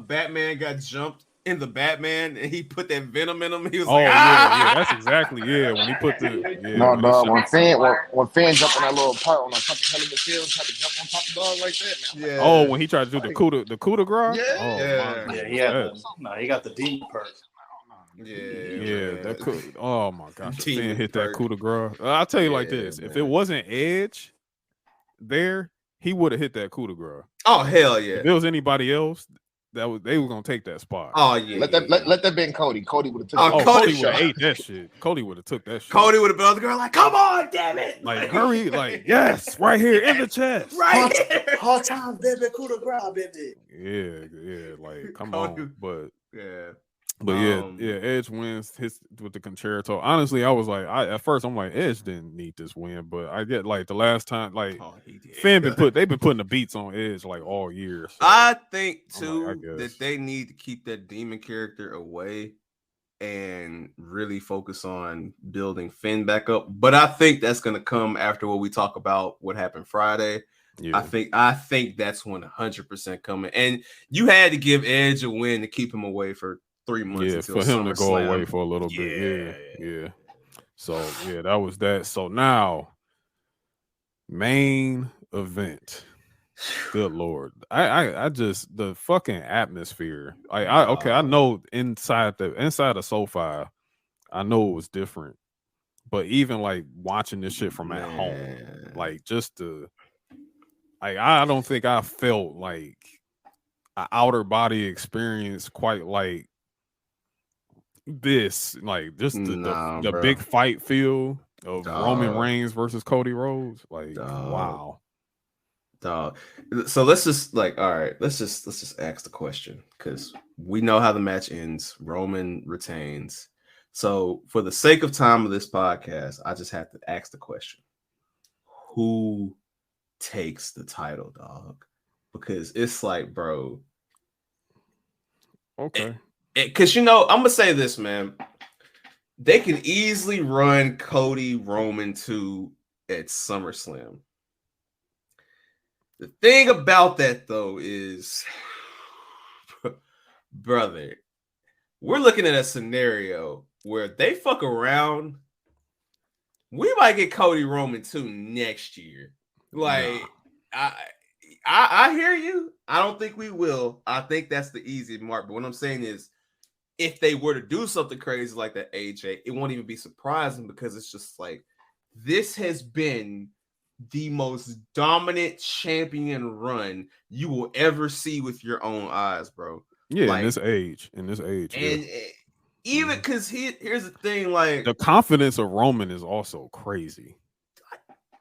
Batman got jumped in the Batman and he put that venom in him. He was like, yeah, that's exactly when he put the No, when he dog. shot- When Finn jumped on that little part on the fucking hell of a field, tried to jump on top of the dog like that, man. yeah. when he tried to do the coup de grace. Yeah. Oh, Yeah. my Yeah, God. he got the demon perk. Yeah, that could. could. Oh my gosh, if Finn Demon hit perk. that coup de grace. I'll tell you like Yeah, this: if man. it wasn't Edge there, he would have hit that coup de grace. Oh hell yeah! If it was anybody else, they were gonna take that spot. Oh yeah. Let that been Cody. Cody would have took. Oh, it. Cody Cody would have ate that shit. Cody would have took that shit. Cody would have been on the girl like, "Come on, damn it! Like hurry, like yes, right here in the chest. right here." Hard time, baby. Coup de grace, baby. Yeah, like come Cody- on, but yeah. Edge wins with the concerto. Honestly, I was like, at first I'm like, Edge didn't need this win, but I get like the last time, like Oh, he did. they've been putting the beats on Edge like all year. So. I think I'm too like, I guess. that they need to keep that demon character away and really focus on building Finn back up. But I think that's gonna come after what we talk about what happened Friday. Yeah. I think that's 100% coming. And you had to give Edge a win to keep him away for 3 months. Yeah, until for him to go SummerSlam. away for a little bit. Yeah. So that was that. So now, main event. Good Lord. I just the fucking atmosphere. I know inside of SoFi, I know it was different. But even like watching this shit from at home, like just I don't think I felt like an outer body experience quite like this, like just the big fight feel of Roman Reigns versus Cody Rhodes. Like, wow. Dog. So let's just let's just ask the question because we know how the match ends. Roman retains. So for the sake of time of this podcast, I just have to ask the question: who takes the title, dog? Because it's like, bro. Okay. Because I'm gonna say this, man. They can easily run Cody Roman 2 at SummerSlam. The thing about that though is, brother, we're looking at a scenario where they fuck around. We might get Cody Roman 2 next year. Like, I hear you. I don't think we will. I think that's the easy mark. But what I'm saying is, if they were to do something crazy like that, AJ, it won't even be surprising because it's just like this has been the most dominant champion run you will ever see with your own eyes, bro. Yeah, like, in this age, and even because here's the thing, like the confidence of Roman is also crazy.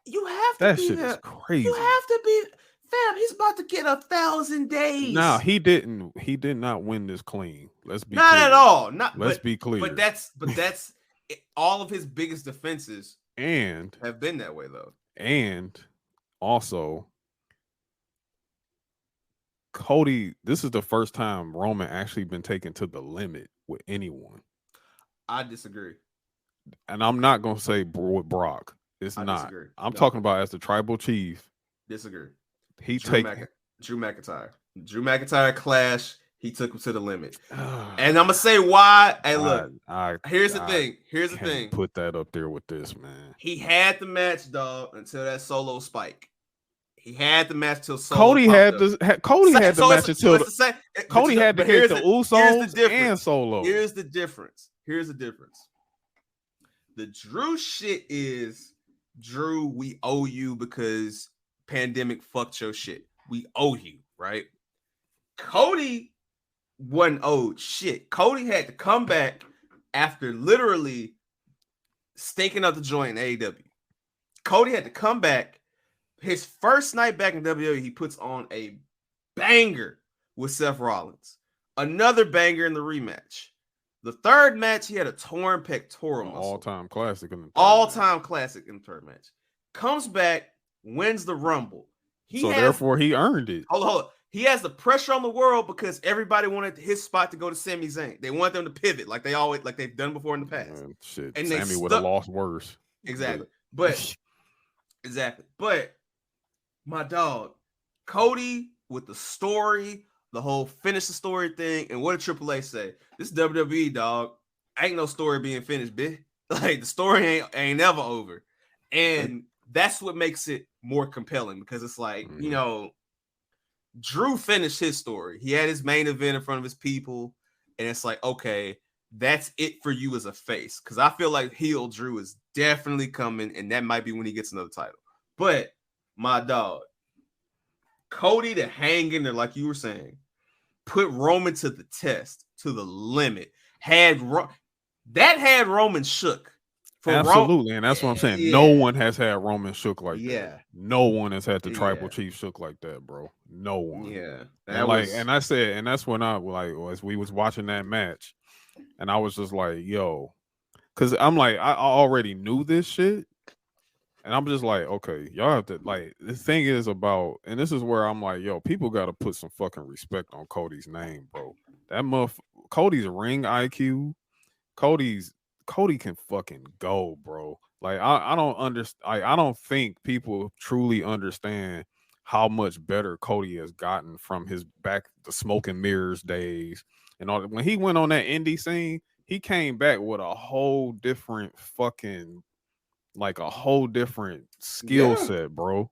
You have to that be shit there. is crazy. You have to be, fam. He's about to get 1,000 days. No, he didn't. He did not win this clean. Let's be not clear. at all. Let's be clear. But that's all of his biggest defenses and have been that way though. And also, Cody, this is the first time Roman actually been taken to the limit with anyone. I disagree. And I'm not gonna say with Brock. It's I not. disagree. I'm talking about as the tribal chief. Disagree. Drew McIntyre clash. He took him to the limit. And I'm gonna say why. Hey, look. Here's the thing. Here's the thing. Put that up there with this, man. He had the match, dog, until that solo spike. He had the match till Solo. Cody had the match until Cody had to hit the Usos and Solo. Here's the difference. The Drew shit is, Drew, we owe you because pandemic fucked your shit. We owe you, right? Cody wasn't owed shit. Cody had to come back after literally stinking up the joint in AEW. Cody had to come back. His first night back in WWE, he puts on a banger with Seth Rollins. Another banger in the rematch. The third match, he had a torn pectoral muscle. All-time classic in the classic in the third match. Comes back, wins the Rumble. Therefore, he earned it. Hold on. he has the pressure on the world because everybody wanted his spot to go to Sami Zayn. They want them to pivot like they've done before in the past. Man, shit, And Sammy would have lost worse. Exactly. But my dog, Cody with the story, the whole finish the story thing, and what did Triple H say? This is WWE, dog. Ain't no story being finished, bitch. Like the story ain't never over. And that's what makes it more compelling because it's like, you know, Drew finished his story. He had his main event in front of his people, and it's like, okay, that's it for you as a face. Because I feel like heel Drew is definitely coming, and that might be when he gets another title. But my dog, Cody to hang in there, like you were saying, put Roman to the test, to the limit. Had Roman shook. Absolutely, and that's what I'm saying. Yeah. No one has had Roman shook like that. No one has had the tribal chief shook like that, bro. No one. Yeah. And I said, and that's when I as we was watching that match, and I was just like, yo, because I'm like, I already knew this shit. And I'm just like, okay, y'all have to, like, the thing is about, and this is where I'm like, yo, people got to put some fucking respect on Cody's name, bro. Cody's ring IQ, Cody can fucking go, bro. Like, I don't understand. I don't think people truly understand how much better Cody has gotten from his the smoke and mirrors days and all. When he went on that indie scene, he came back with a whole different fucking, like a whole different skill set, bro.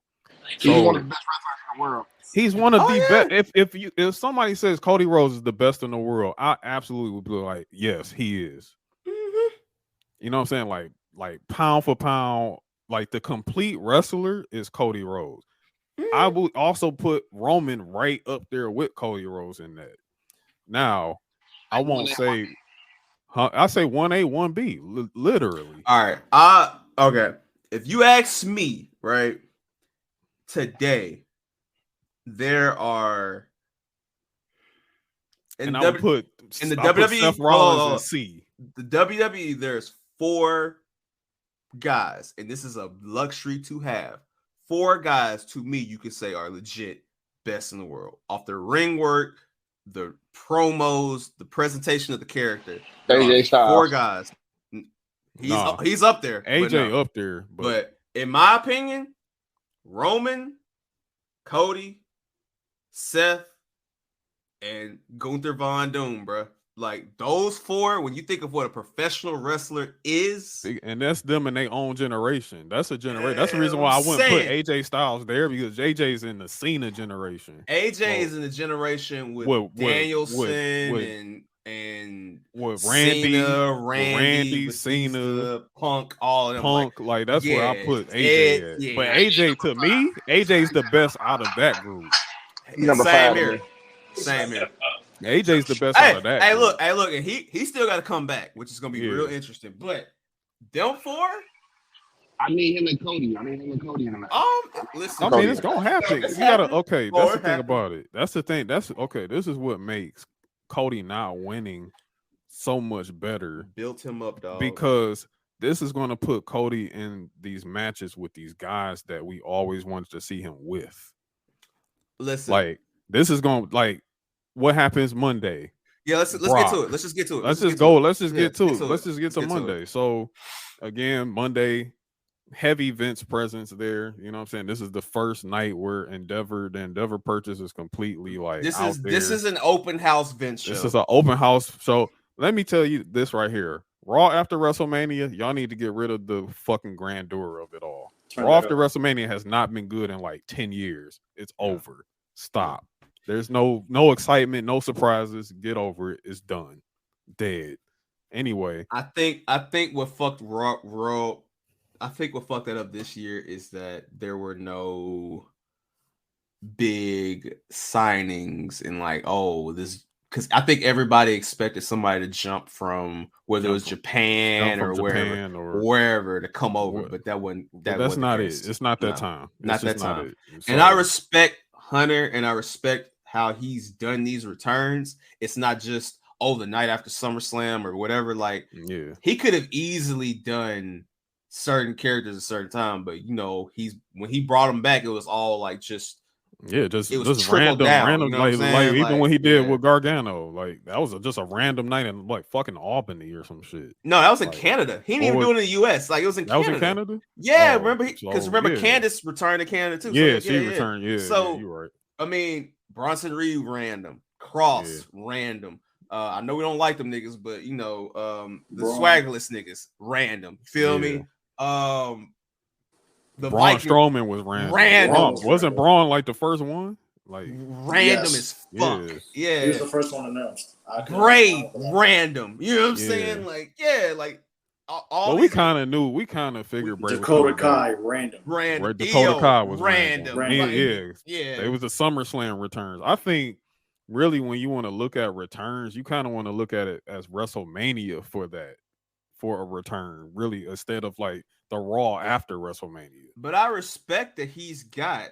He's one of the best wrestlers in the world. He's one of the best. If somebody says Cody Rhodes is the best in the world, I absolutely would be like, yes, he is. Mm-hmm. You know what I'm saying? Like pound for pound, like the complete wrestler is Cody Rhodes. Mm-hmm. I would also put Roman right up there with Cody Rhodes in that. Now, I won't say. I say 1A, 1B, literally. All right. Okay. If you ask me, right, today, there are I would put in the WWE Seth Rollins and C. The WWE, there's 4 guys, and this is a luxury to have. 4 guys to me, you could say are legit best in the world. Off their ring work, the promos, the presentation of the character. AJ Styles. 4 guys. He's up there. AJ up there. But in my opinion, Roman, Cody, Seth, and Gunther Von Doom, bro. Like those 4, when you think of what a professional wrestler is, and that's them in their own generation. That's a generation. That's the reason why I wouldn't put AJ Styles there, because AJ's in the Cena generation. AJ is in the generation with Danielson and with Randy, Cena, Punk, all of them. Punk, like that's where I put AJ at. Yeah. But AJ, to me, AJ's the best out of that group. Same here. AJ's the best out of that. Hey, look, and he still got to come back, which is going to be real interesting. But them 4, I need him and Cody. In that. Listen, I mean, it's gonna happen. You gotta. Okay, that's the thing about it. That's the thing. That's okay. This is what makes Cody now winning so much better. Built him up, dog. Because this is going to put Cody in these matches with these guys that we always wanted to see him with. Listen, like this is going like what happens Monday. Yeah, let's get to it. Let's just get to it. Let's just go. Let's just get to it. Let's just get to Monday. So again, Monday, heavy Vince presence there. You know what I'm saying? This is the first night where the Endeavor purchase is completely like this is an open house Vince show. This is an open house. So let me tell you this right here. Raw after WrestleMania, y'all need to get rid of the fucking grandeur of it all. Raw after WrestleMania has not been good in like 10 years. It's over. Stop. There's no excitement, no surprises. Get over it. It's done. Dead. Anyway, I think what fucked Raw. I think what fucked that up this year is that there were no big signings and like, this, because I think everybody expected somebody to jump from whether it was Japan or wherever to come over, but that wasn't. That's not it. It's not that time. Not that time. And I respect Hunter, and I respect how he's done these returns. It's not just the night after SummerSlam or whatever. Like, he could have easily done certain characters at a certain time, but when he brought them back, it was all like just Yeah, just it was just trickled random, down, random. you know what I'm Like saying? even Like, when he did yeah. with Gargano, like that was just a random night in like fucking Albany or some shit. No, that was in Like, Canada. He didn't or even was- do it in the US. Like, it was in that was Canada. in Canada. Yeah, Oh, remember? Because so, remember, yeah. Candace returned to Canada too. Yeah, So, she returned. Yeah, So, yeah, you're right. I mean, Bronson Reed, random. Cross, random. I know we don't like them niggas, but you know, the swaggerless niggas, random. Feel me? The Braun Viking, Strowman was random. Random. Wasn't Braun like the first one? Like random as fuck. Yeah. He was the first one announced. Great, random. You know what I'm Yeah. saying? Like, yeah, like all well, these we kind of figured Bray Dakota was coming Kai, back. random. Dakota Kai was random. random. Yeah. It was the SummerSlam returns. I think really when you want to look at returns, you kind of want to look at it as WrestleMania for a return, really, instead of like the Raw after WrestleMania. But I respect that he's got.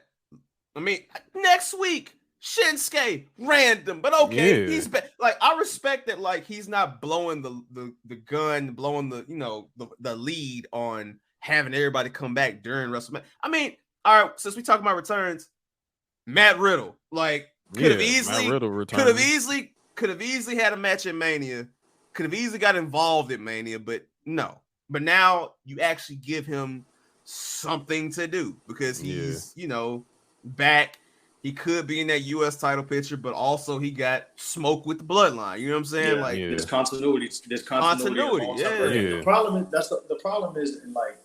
I mean, next week Shinsuke, random, but okay, he's like, I respect that. Like, he's not blowing the gun, blowing the lead on having everybody come back during WrestleMania. I mean, all right, since we talk about returns, Matt Riddle, like, could have easily had a match at Mania, could have easily got involved at Mania, but no. But now you actually give him something to do because he's back. He could be in that U.S. title picture, but also he got smoke with the bloodline. You know what I'm saying? Yeah, like there's continuity. There's continuity. The problem is, and like,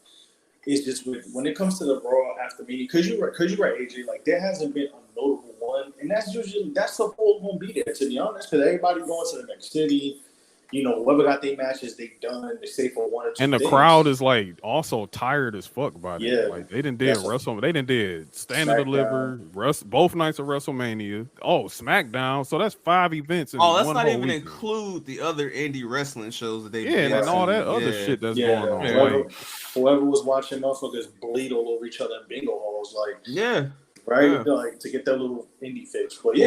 it's just when it comes to the Raw after Mania, because you're right, AJ. Like, there hasn't been a notable one, and that's the whole won't be there, to be honest, because everybody going to the next city. You know, whoever got their matches, they done. They stay for 1 or 2 and the things. crowd is like also tired as fuck by it. Yeah, like they didn't did WrestleMania. They didn't did Stand and Deliver. Both nights of WrestleMania. Oh, SmackDown. So that's 5 events. Let's not even include the other indie wrestling shows that they did. And all that other shit that's going on. Whoever was watching motherfuckers bleed all over each other in bingo halls, like like to get their little indie fix. But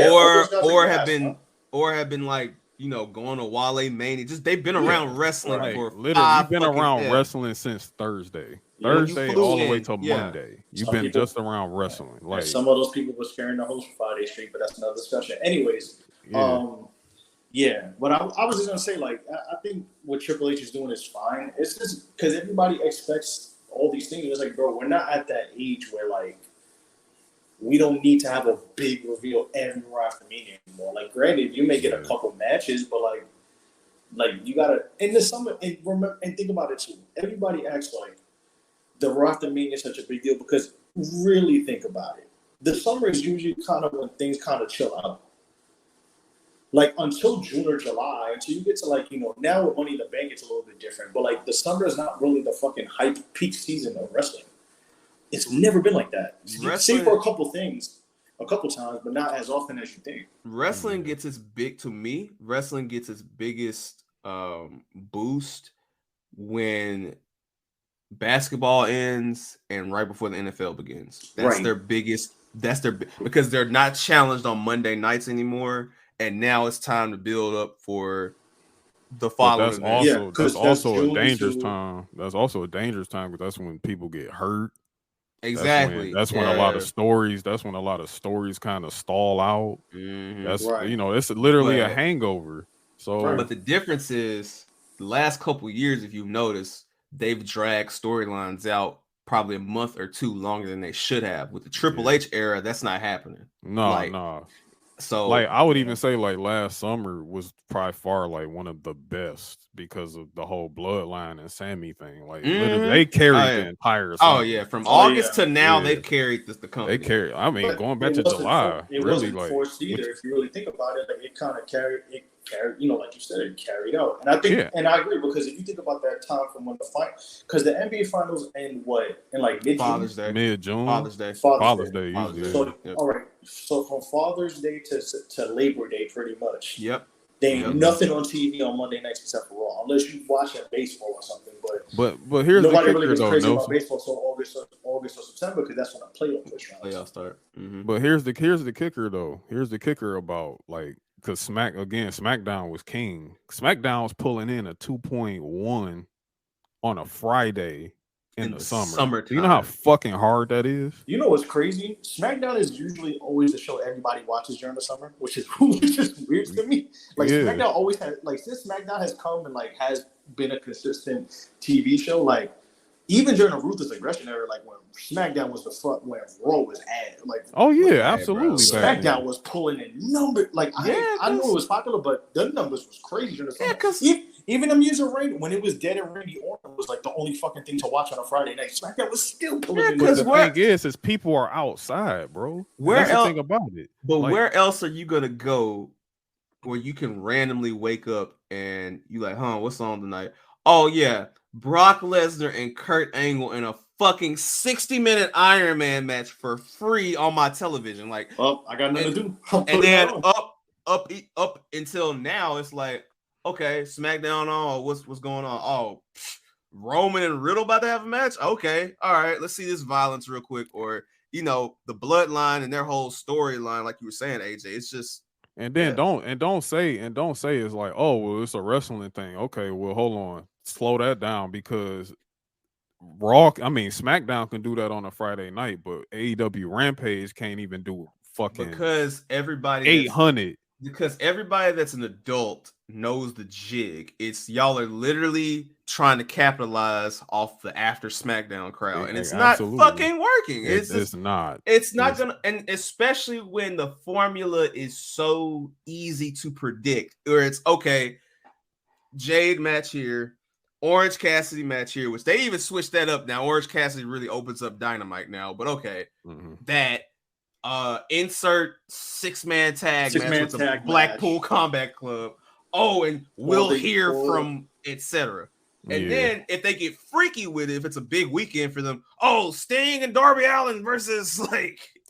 or have been like, you know, going to Wale Mania. Just they've been around wrestling for literally. You've been around wrestling since Thursday. Thursday all the way till Monday. You've been just around wrestling. Like some of those people were scaring the host Friday street, but that's another discussion. Anyways, but I was just gonna say, like, I think what Triple H is doing is fine. It's just because everybody expects all these things. It's like, bro, we're not at that age where like we don't need to have a big reveal everywhere after Mania anymore. Like, granted, you may get a couple matches, but like you gotta in the summer and remember and think about it too. Everybody acts like the Raw after Mania is such a big deal because really think about it. The summer is usually kind of when things kind of chill out. Like until June or July, until you get to like, you know, now with Money in the Bank, it's a little bit different. But like the summer is not really the fucking hype peak season of wrestling. It's never been like that. Save for a couple things, a couple times, but not as often as you think. Wrestling gets its biggest boost when basketball ends and right before the NFL begins. That's their biggest. Because they're not challenged on Monday nights anymore, and now it's time to build up for the following. That's also a dangerous time. That's also a dangerous time because that's when people get hurt. Exactly. That's when a lot of stories. That's when a lot of stories kind of stall out. That's it's literally a hangover. So, but the difference is the last couple of years, if you've noticed, they've dragged storylines out probably a month or 2 longer than they should have. With the Triple H era, that's not happening. No. So, like, I would even say like last summer was probably far like one of the best because of the whole Bloodline and Sammy thing. Like, literally, they carried the entire summer. From August to now, they've carried the company. They carried. I mean, going back to July, it really wasn't like forced either. If you really think about it, like it kind of carried. You know, like you said, it carried out. And I think, and I agree, because if you think about that time from when the fight, because the NBA finals end in like mid-June? Father's Day. Mid-June. Father's Day. Usually. So, all right. So from Father's Day to Labor Day, pretty much. Yep. There ain't nothing on TV on Monday nights except for Raw, unless you watching baseball or something. But here's the kicker, really gets though. Crazy about baseball until August or September, because that's when the playoffs start. But here's the kicker, though. Here's the kicker about like. Because SmackDown was king. SmackDown was pulling in a 2.1 on a Friday in the summer. Summertime. Do you know how fucking hard that is? You know what's crazy? SmackDown is usually always the show everybody watches during the summer, which is weird to me. Like SmackDown always had, like, since SmackDown has come and like has been a consistent TV show, like even during the Ruthless Aggression era, like when SmackDown was the fuck, when Raw was at, like, oh yeah, absolutely. SmackDown was pulling in numbers. Like I knew it was popular, but the numbers was crazy during the summer. Yeah, because even the music rate when it was dead and Randy Orton was like the only fucking thing to watch on a Friday night. SmackDown was still pulling in. Because the thing is people are outside, bro. That's the thing about it. But like, where else are you gonna go where you can randomly wake up and you like, what's on tonight? Oh yeah, Brock Lesnar and Kurt Angle in a fucking 60-minute Iron Man match for free on my television. Like, well, I got nothing to do. And then up until now, it's like, okay, SmackDown on. What's going on? Oh, Roman and Riddle about to have a match. Okay, all right, let's see this violence real quick, or the Bloodline and their whole storyline, like you were saying, AJ. It's just. And then don't say it's like, oh well, it's a wrestling thing. Okay, well hold on, slow that down, because SmackDown can do that on a Friday night, but AEW Rampage can't even do fucking because everybody 800. Because everybody that's an adult knows the jig. It's y'all are literally trying to capitalize off the after SmackDown crowd, and it's not fucking working. It's not. It's not gonna, and especially when the formula is so easy to predict, where it's okay, Jade match here, Orange Cassidy match here, which they even switched that up now. Orange Cassidy really opens up Dynamite now, but okay, that. Insert 6-man tag match with the Blackpool Combat Club. Oh, and we'll hear from etc. And then if they get freaky with it, if it's a big weekend for them, Sting and Darby Allin versus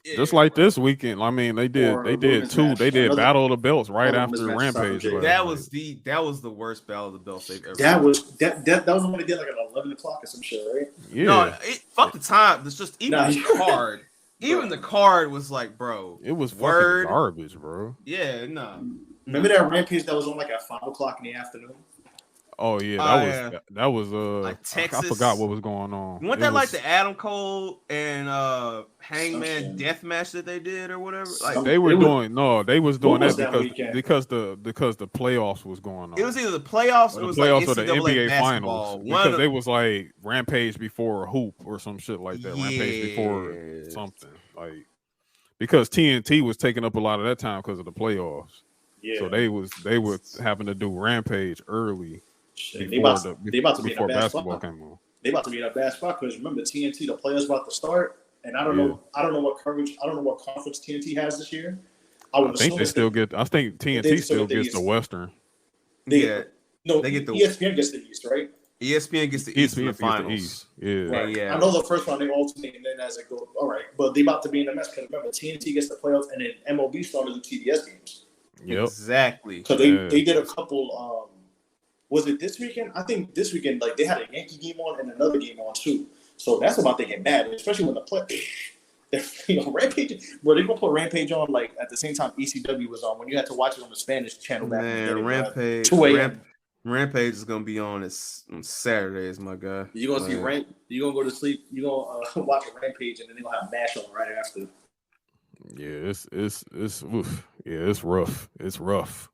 just like this weekend. I mean, they did Battle of the Belts right after Rampage. That was the worst Battle of the Belts they've ever. That was the one they did like at 11 o'clock or some shit, right? Yeah. No, fuck the time. It's just even the card. Even the card was like, bro, it was fucking garbage, bro. Yeah, no. Remember that Rampage that was on like at 5 o'clock in the afternoon? Oh yeah, that was like Texas. I forgot what was going on. Wasn't that like the Adam Cole and Hangman death match that they did or whatever? Like they was doing that because the playoffs was going on. It was either the playoffs or the NBA finals, because they was like Rampage before a hoop or some shit like that. Rampage before something, like, because TNT was taking up a lot of that time because of the playoffs. Yeah. So they were having to do Rampage early. They about to be in a bad basketball spot. came on. They about to be in a bad spot because remember TNT, the playoffs about to start, and I don't know what coverage, I don't know what conference TNT has this year. I think TNT still gets the Western. They get the ESPN gets the East, right? ESPN gets the East in the finals. Yeah. Right. Yeah. I know the first one they alternate, and then as it goes, all right. But they about to be in a mess because remember TNT gets the playoffs, and then MLB started the TBS games. Yep. Exactly. Because they did a couple. Was it this weekend? I think this weekend, like they had a Yankee game on and another game on too. So that's about to get bad, especially when the Rampage. Bro, they gonna put Rampage on like at the same time ECW was on when you had to watch it on the Spanish channel. Man, Rampage is gonna be on Saturdays, my guy. You gonna see you gonna go to sleep. You gonna watch a Rampage, and then they gonna have MASH on right after. Yeah, it's rough. It's rough.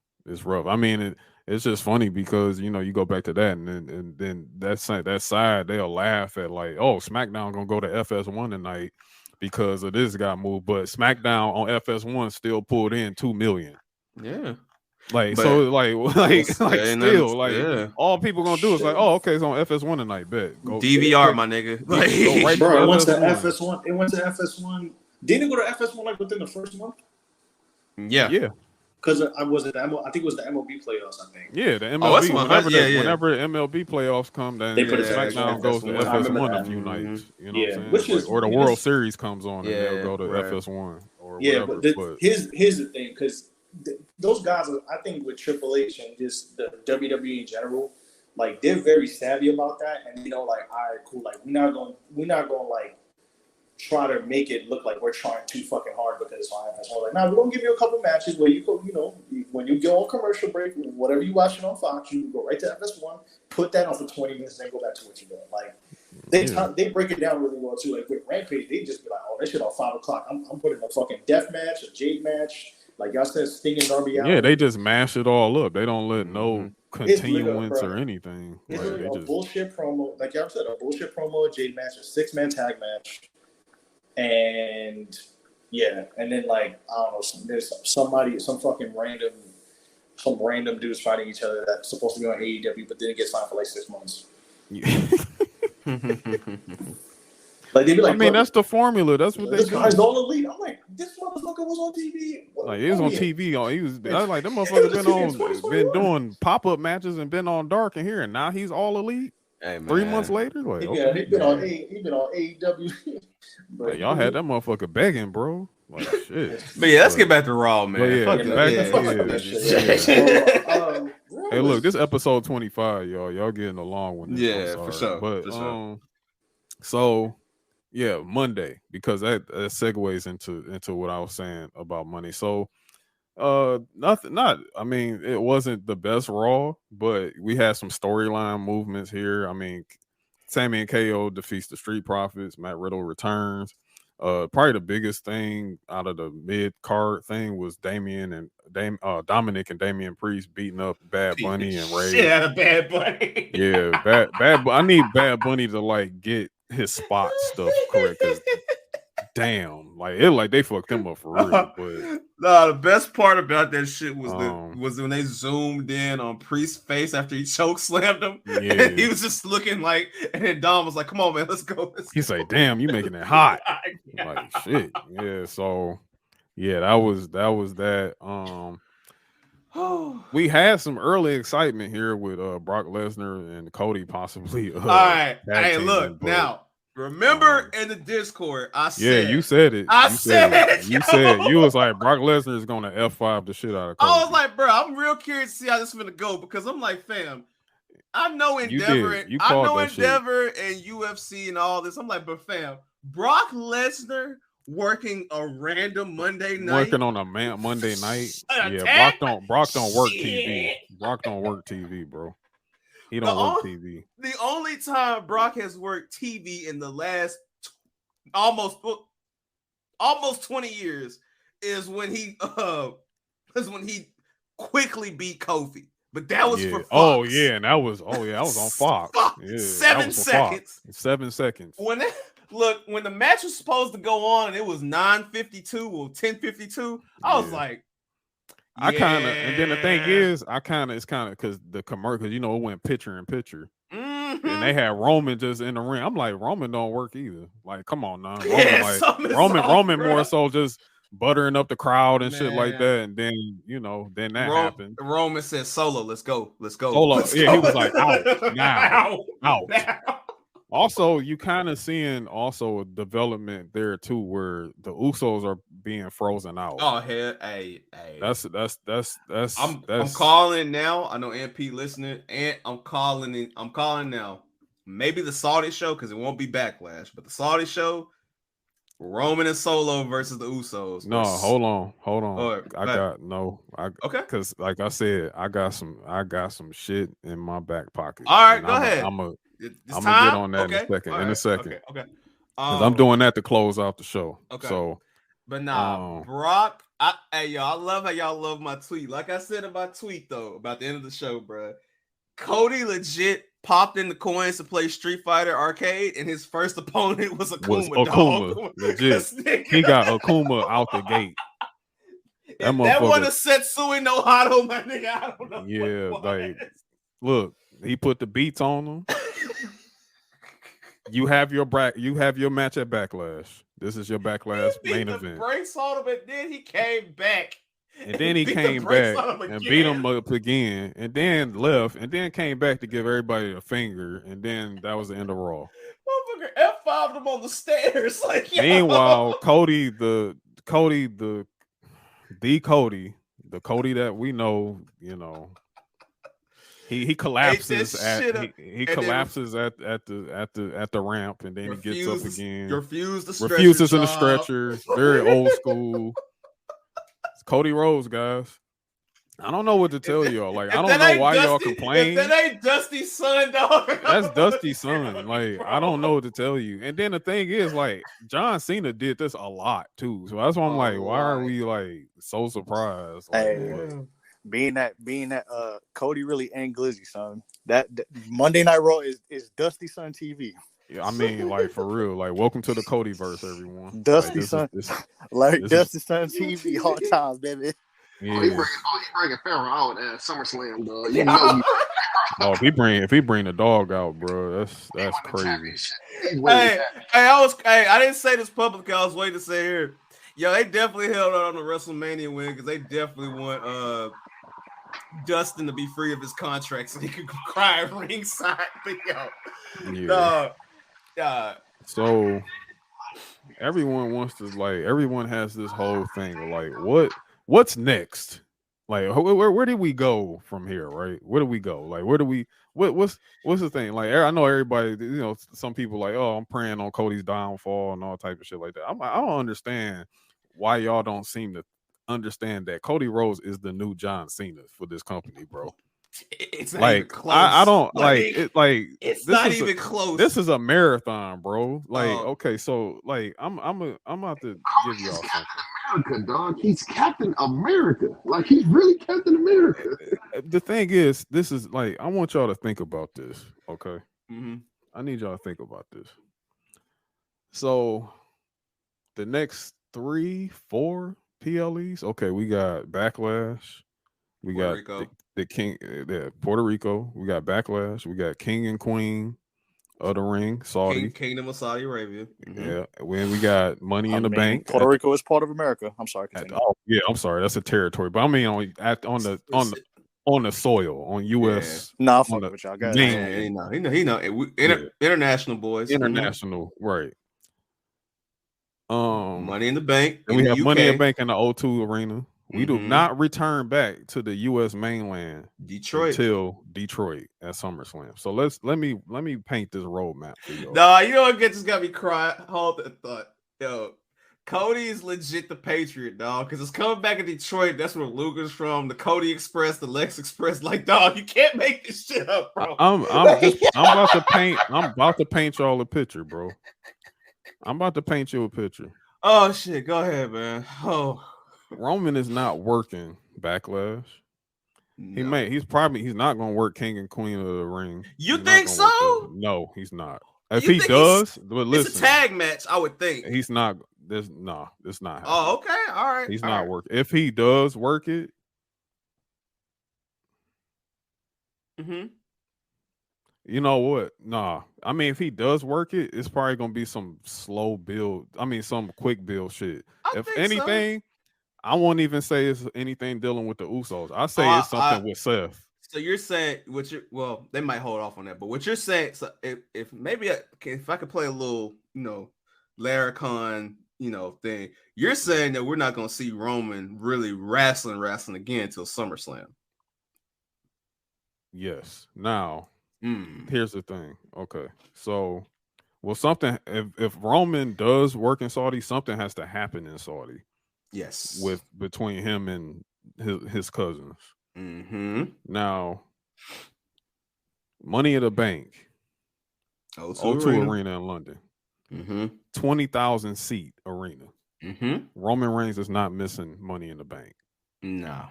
I mean, it's just funny because you go back to that, and then that side they'll laugh at like, oh, SmackDown gonna go to FS1 tonight because of this got moved, but SmackDown on FS1 still pulled in 2 million. Yeah. Like, but, all people gonna do is like, oh, okay, it's on FS1 tonight. Bet go DVR, my nigga. Go right bro, it went to FS1. It went to FS1. Didn't it go to FS1 like within the first month? Yeah. Because I think it was the MLB playoffs. I think. Yeah, the MLB. Whenever MLB playoffs come, then they put SmackDown goes to FS1 a few nights. You know what I'm saying? Or the World Series comes on, and they'll go to FS1 or whatever. But here's the thing, because those guys, I think, with Triple H and just the WWE in general, like they're very savvy about that, and like, all right, cool, like we're not going like try to make it look like we're trying too fucking hard because it's on FS1. Like, we're gonna give you a couple matches where you go, when you go on commercial break, whatever you watching on Fox, you go right to FS1, put that on for 20 minutes, and then go back to what you're doing. Like They break it down really well too. Like with Rampage, they just be like, "Oh, that shit on 5 o'clock. I'm putting a fucking death match, a jade match." Like y'all said, Sting and Darby Allin. Yeah, they just mash it all up. They don't let no continuance bro. or anything. It's Like, literally they a just bullshit promo. Like y'all said, a bullshit promo, a jade match, a 6-man tag match, and yeah, and then like I don't know, there's some random dudes fighting each other that's supposed to be on AEW, but didn't get signed for like 6 months. Like they be like, I mean, that's the formula. That's what this they guy's do. all elite. I'm like, this motherfucker was on TV. Like he was on TV. I was like, that motherfucker been doing pop-up matches and been on Dark and here, and now he's all elite. Hey, 3 months later, like he okay. been on AEW. Like, y'all had that motherfucker begging, bro. Like shit. But yeah, let's get back to Raw, man. But yeah, hey, look, this episode 25, y'all. Y'all getting a long one. Yeah, for sure. But so yeah, Monday, because that segues into what I was saying about money. So I mean, it wasn't the best Raw, but we had some storyline movements here. I mean, Sammy and KO defeats the Street Profits, Matt Riddle returns. Probably the biggest thing out of the mid-card thing was Dominic and Damian Priest beating up Bad Bunny and Ray. Shit out of Bad Bunny. Yeah, Bad I need Bad Bunny to like get his spot stuff correct. Damn, like they fucked him up for real. But no, the best part about that shit was was when they zoomed in on Priest's face after he choke slammed him. Yeah. And he was just looking like, and then Dom was like, "Come on, man, let's go." He's like, "Damn, you making it hot." Like shit. Yeah. So yeah, that was that. We had some early excitement here with Brock Lesnar and Cody possibly. All right. Hey, look but, now. Remember in the Discord, I said, yeah, you said it. You said you was like Brock Lesnar is gonna F5 the shit out of Cody. I was like, bro, I'm real curious to see how this is gonna go because I'm like, fam, I know Endeavor and UFC and all this. I'm like, but fam, Brock Lesnar working a random Monday night, working on a Monday night. Yeah, Brock don't work TV. Brock don't work TV, bro. He don't work TV. The only time Brock has worked TV in the last almost 20 years is when he quickly beat Kofi. But that was for Fox. And that was on Fox. Yeah, 7 seconds. Fox. 7 seconds. When the match was supposed to go on and it was 9:52 or 10:52, I was like, I kind of, and then the thing is, it's kind of because the commercial, it went picture in picture, and they had Roman just in the ring. I'm like, Roman don't work either. Like, come on now, Roman more so just buttering up the crowd and shit like that, and then then that happened. Roman said, "Solo, let's go." Solo, he was like, "Out now, out." Also, you kind of seeing also a development there too, where the Usos are being frozen out. Oh hell, hey. That's. I'm calling now. I know N.P listening, and I'm calling now. Maybe the Saudi show because it won't be Backlash, but the Saudi show, Roman and Solo versus the Usos. No, hold on. Okay. Because like I said, I got some shit in my back pocket. All right, go ahead. I'm gonna get on that in a second. Okay. I'm doing that to close out the show. Okay. So, but Brock, I love how y'all love my tweet. Like I said in my tweet though, about the end of the show, bro. Cody legit popped in the coins to play Street Fighter Arcade, and his first opponent was Akuma. Legit. He got Akuma out the gate. That wasn't a Setsui no Hado, my nigga. I don't know. Yeah, like, look, he put the beats on him. You have your match at Backlash. This is your Backlash main event. Brakes on him, and then he came back. And then he came back and beat him up again, and then left, and then came back to give everybody a finger, and then that was the end of Raw. Motherfucker F5'd him on the stairs. Like, meanwhile, Cody the Cody that we know, he collapses at the ramp, and then he gets up again. Refuses in the stretcher. Very old school. It's Cody Rhodes, guys. I don't know what to tell y'all. Like, I If don't that know ain't why y'all Dusty, complain. If that ain't Dusty's son, dog. That's Dusty's son. Like, I don't know what to tell you. And then the thing is, like, John Cena did this a lot too. So that's why I'm like, why are we like so surprised? Like, Hey, being that Cody really ain't Glizzy, son. That Monday Night Raw is Dusty Son TV. yeah, I mean, like for real. Like, welcome to the Codyverse, everyone. Dusty like, Son, this Dusty Son TV all times, baby. Oh, he yeah. bringing Pharaoh out at SummerSlam, dog. You know, Oh, if he bring the dog out, bro, that's crazy. Hey, I didn't say this publicly. I was waiting to say here. Yo, they definitely held out on the WrestleMania win because they definitely want Dustin to be free of his contract so he could cry ringside. Yeah. So everyone wants to everyone has this whole thing of like what's next? Like where do we go from here, right? Where do we go? Like what's the thing? Like I know everybody, some people like, oh, I'm praying on Cody's downfall and all type of shit like that. I don't understand why y'all don't seem to understand that Cody Rhodes is the new John Cena for this company, bro. It's not like even close. I don't like it. Like it's not even close. This is a marathon, bro. Like okay, so like I'm about to give y'all something. America, dog. He's Captain America. Like he's really Captain America. The thing is, this is like I want y'all to think about this. Okay, I need y'all to think about this. So the next 3-4 PLEs. Okay, we got Backlash. We got the King, Puerto Rico. We got Backlash. We got King and Queen of the Ring, Saudi. Kingdom of Saudi Arabia. Yeah. When we got Money in the Bank. Puerto Rico is part of America. I'm sorry. Yeah, I'm sorry. That's a territory. But I mean on the soil, on US. Nah, fuck with y'all guys. He know. International boys. International, right. Money in the Bank. And we have UK. Money in the Bank in the O2 Arena. We do not return back to the U.S. mainland, Detroit, until Detroit at SummerSlam. So let me paint this roadmap for you. No, you know what just got me crying. Hold the thought, yo. Cody is legit the Patriot, dog, because it's coming back in Detroit. That's where Luger's from. The Cody Express, the Lex Express. Like, dog, you can't make this shit up, bro. I'm about to paint y'all a picture, bro. I'm about to paint you a picture. Oh shit, go ahead, man. Oh. Roman is not working Backlash. No. He's not going to work King and Queen of the Ring. You think so? No, he's not. If he does, but listen, it's a tag match, I would think. He's not. It's not happening. Oh, okay, all right. He's not working. If he does work it, you know what? Nah. I mean, if he does work it, it's probably going to be some slow build. I mean, some quick build shit. If anything. So. I won't even say it's anything dealing with the Usos. I say it's something with Seth. So you're saying they might hold off on that, but what you're saying, so if maybe if I could play a little, Laracon, thing, you're saying that we're not going to see Roman really wrestling again until SummerSlam. Yes. Now, here's the thing. Okay. So, something if Roman does work in Saudi, something has to happen in Saudi. Yes, between him and his cousins. Now, Money in the Bank, O2 Arena in London, 20,000 seat arena. Roman Reigns is not missing Money in the Bank. No.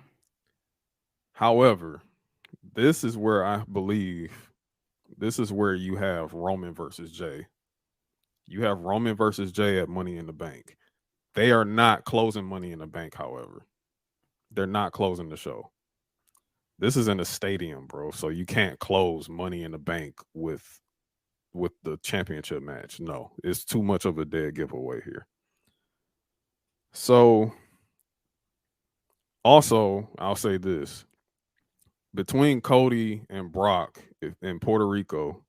However, this is where I believe you have Roman versus Jay. You have Roman versus Jay at Money in the Bank. They are not closing Money in the Bank, however. They're not closing the show. This is in a stadium, bro. So you can't close Money in the Bank with the championship match. No, it's too much of a dead giveaway here. So, also, I'll say this. Between Cody and Brock in Puerto Rico,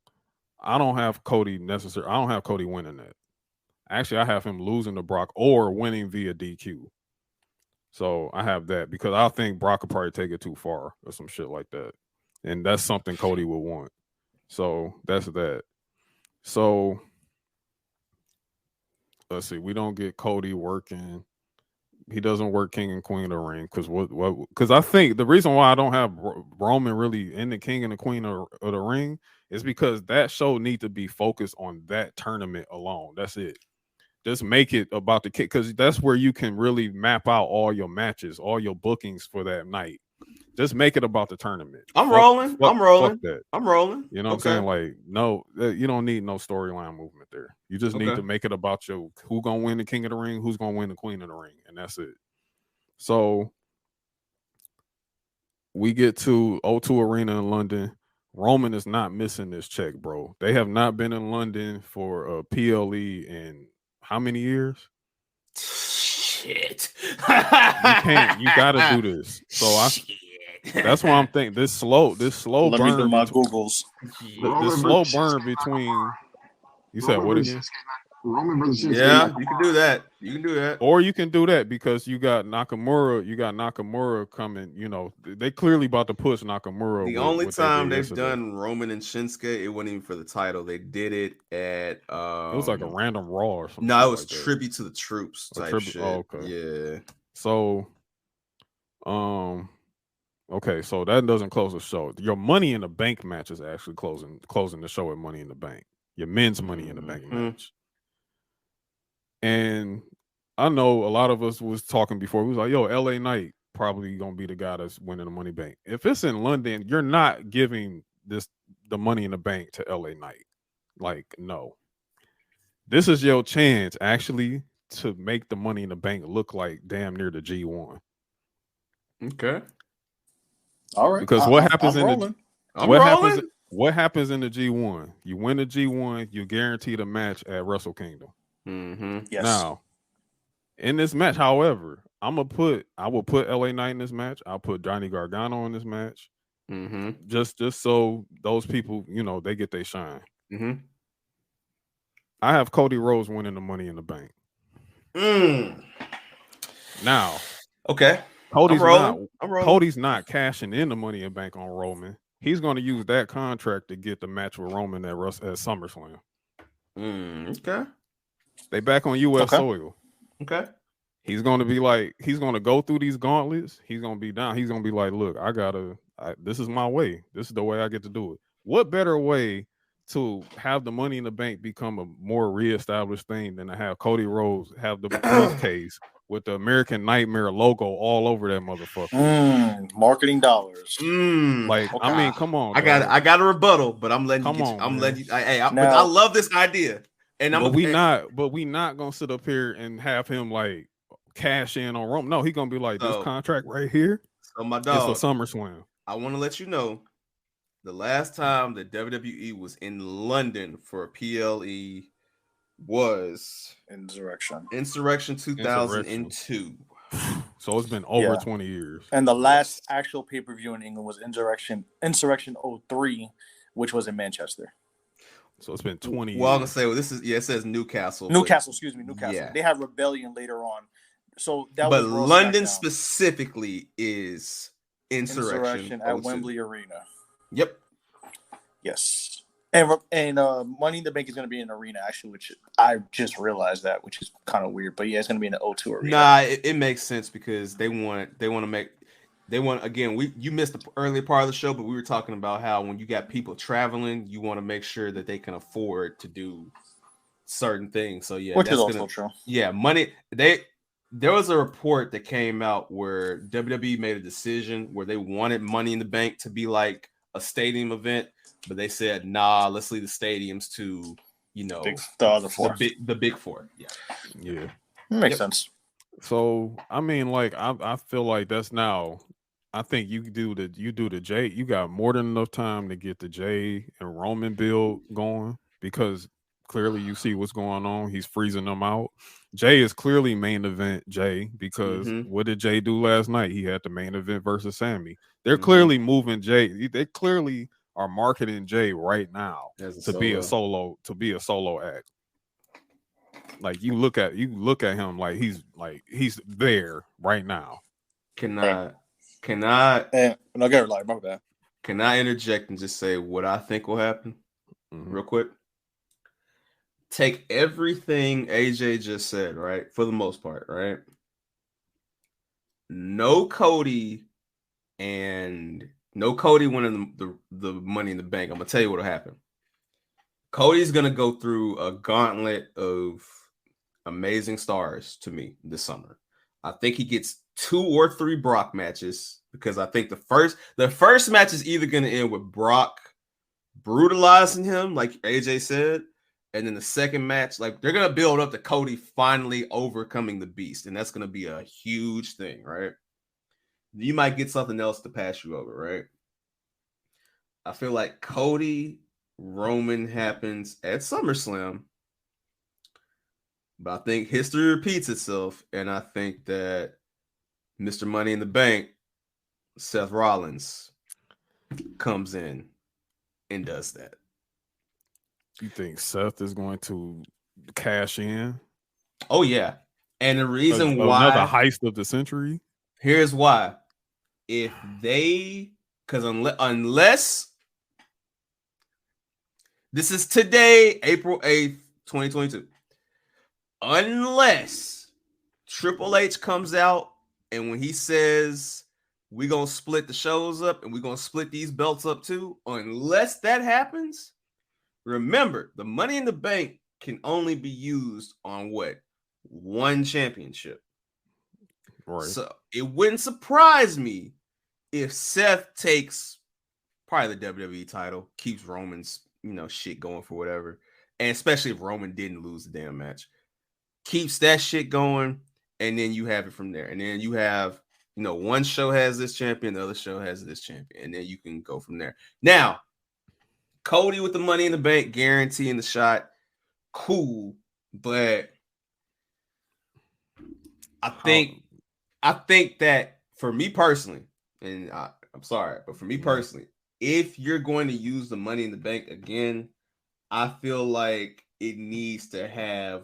I don't have Cody winning that. Actually, I have him losing to Brock or winning via DQ. So I have that because I think Brock will probably take it too far or some shit like that. And that's something Cody will want. So that's that. So let's see. We don't get Cody working He doesn't work King and Queen of the Ring because because I think the reason why I don't have Roman really in the King and the Queen of the Ring is because that show need to be focused on that tournament alone. That's it. Just make it about the kick because that's where you can really map out all your matches, all your bookings for that night. Just make it about the tournament. I'm rolling. Fuck I'm that. rolling. You know what I'm saying? Like, no, you don't need no storyline movement there. You just need to make it about who gonna win the King of the Ring, who's gonna win the Queen of the Ring, and that's it. So we get to O2 Arena in London. Roman is not missing this check, bro. They have not been in London for a PLE in how many years? Shit. You gotta do this. So that's why I'm thinking this slow Let burn. me do my Googles. This slow burn between. You said what again? Roman versus Shinsuke. Yeah, you can do that. You can do that. Or you can do that because you got Nakamura. You got Nakamura coming. You know they clearly about to push Nakamura. The only time they've done Roman and Shinsuke, it wasn't even for the title. They did it at. It was like a random Raw or something. No, it was tribute to the troops type shit. Oh, okay. Yeah. So, okay, so that doesn't close the show. Your Money in the Bank match is actually closing the show at Money in the Bank. Your men's Money in the Bank match. And I know a lot of us was talking before. We was like, yo, LA Knight probably gonna be the guy that's winning the Money Bank. If it's in London, you're not giving the Money in the Bank to LA Knight. Like, no. This is your chance actually to make the Money in the Bank look like damn near the G1. Okay. All right. Because what happens in the G1? You win the G1, you guarantee the match at Wrestle Kingdom. Yes. Now, in this match, however, I will put LA Knight in this match. I'll put Johnny Gargano in this match. Just so those people, they get their shine. I have Cody Rhodes winning the Money in the Bank. Now, okay, Cody's not cashing in the Money in the Bank on Roman. He's going to use that contract to get the match with Roman at SummerSlam. Okay. They back on U.S. soil. Okay. He's going to go through these gauntlets. He's going to be down. He's going to be like, look, this is my way. This is the way I get to do it. What better way to have the Money in the Bank become a more reestablished thing than to have Cody Rhodes have the briefcase with the American Nightmare logo all over that motherfucker. Marketing dollars. I mean, come on. I got a rebuttal, but I'm letting you. I love this idea. We not gonna sit up here and have him like cash in on Rome. No, he gonna be like this contract right here. So my dog, it's a SummerSlam. I want to let you know, the last time that WWE was in London for a PLE was Insurrection 2002. So it's been over 20 years. And the last actual pay-per-view in England was Insurrection 03, which was in Manchester. So it's been 20 years. Well, I'm gonna say it says Newcastle. Newcastle. Yeah. They had Rebellion later on. So that but was London specifically is Insurrection at Wembley Arena. Yep. Yes. And Money in the Bank is going to be in an arena, actually, which I just realized that, which is kind of weird. But yeah, it's going to be in the O2 arena. Nah, it makes sense because you missed the earlier part of the show, but we were talking about how when you got people traveling, you want to make sure that they can afford to do certain things. So yeah, which is also true. Yeah, there was a report that came out where WWE made a decision where they wanted Money in the Bank to be like a stadium event, but they said, nah, let's leave the stadiums to, the big four. Yeah. Makes sense. So, I mean, like, I feel like that's now, I think you do the Jay, you got more than enough time to get the Jay and Roman build going because clearly you see what's going on. He's freezing them out. Jay is clearly main event Jay because what did Jay do last night? He had the main event versus Sammy. They're clearly moving Jay. They clearly are marketing Jay right now to be a solo act. Like you look at him like he's there right now. Can I interject and just say what I think will happen real quick? Take everything AJ just said, right? For the most part, right? no Cody and no Cody winning the Money in the Bank. I'm gonna tell you what'll happen. Cody's gonna go through a gauntlet of amazing stars to me this summer. I think he gets 2 or 3 Brock matches because I think the first match is either gonna end with Brock brutalizing him, like AJ said, and then the second match, like they're gonna build up to Cody finally overcoming the Beast, and that's gonna be a huge thing, right? You might get something else to pass you over, right? I feel like Cody Roman happens at SummerSlam, but I think history repeats itself, and I think that Mr. Money in the Bank, Seth Rollins, comes in and does that. You think Seth is going to cash in? Oh yeah, and the reason Another why heist of the century. Here's why: if they, because unless this is today, April 8th, 2022, unless Triple H comes out and when he says we're gonna split the shows up and we're gonna split these belts up too, unless that happens. Remember, the Money in the Bank can only be used on what? One championship. Right. So it wouldn't surprise me if Seth takes probably the WWE title, keeps Roman's, shit going for whatever. And especially if Roman didn't lose the damn match. Keeps that shit going, and then you have it from there. And then you have, one show has this champion, the other show has this champion, and then you can go from there. Now, Cody with the Money in the Bank, guaranteeing the shot, cool, but I think that for me personally, and I'm sorry, but for me personally, if you're going to use the Money in the Bank again, I feel like it needs to have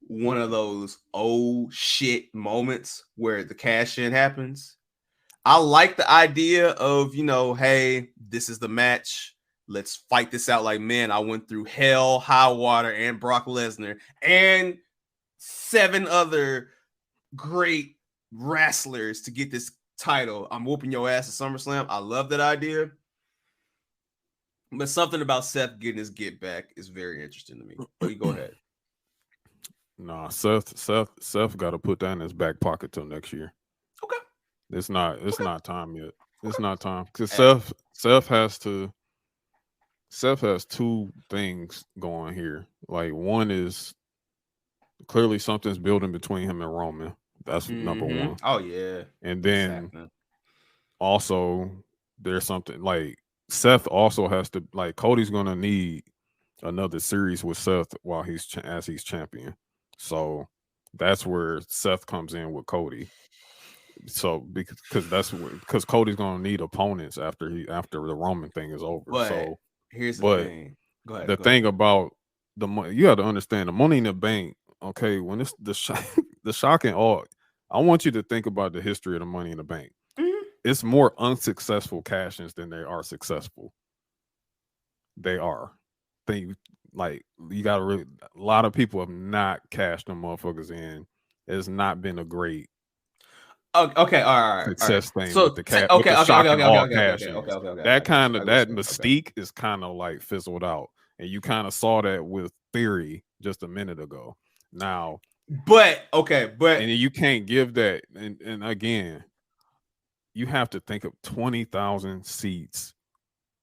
one of those oh shit moments where the cash in happens. I like the idea of, hey, this is the match. Let's fight this out like men. I went through hell, high water, and Brock Lesnar, and 7 other great wrestlers to get this title. I'm whooping your ass at SummerSlam. I love that idea. But something about Seth getting his get back is very interesting to me. But you go ahead. Nah, Seth got to put that in his back pocket till next year. Okay. It's not time yet. It's not time because Seth has 2 things going here. Like one is clearly something's building between him and Roman. That's number one. Oh yeah. And then also there's something like Seth also has to, like, Cody's gonna need another series with Seth while he's champion. So that's where Seth comes in with Cody. So because Cody's gonna need opponents after the Roman thing is over. But here's the thing. Go ahead. The thing about the money, you have to understand the Money in the Bank. Okay, when it's the shocking all, I want you to think about the history of the Money in the Bank. It's more unsuccessful cash-ins than they are successful. They are. You got to a lot of people have not cashed them motherfuckers in. It's not been a great okay, all right, success thing so with the cash. Okay, that kind of that mystique is kind of like fizzled out, and you kind of saw that with Theory just a minute ago. Now, and you can't give that, and again, you have to think of 20,000 seats.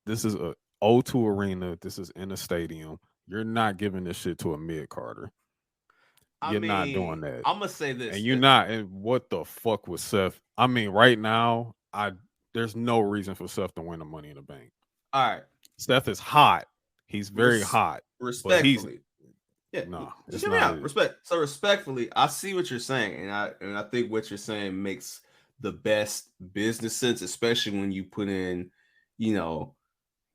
This is a O2 arena. This is in a stadium. You're not giving this shit to a mid-carder. You're not doing that. I'm gonna say this, and you're not. And what the fuck was Seth? I mean, right now, there's no reason for Seth to win the Money in the Bank. All right, Seth is hot. He's very hot. Respectfully, it's not. Respectfully, I see what you're saying, and I think what you're saying makes the best business sense, especially when you put in,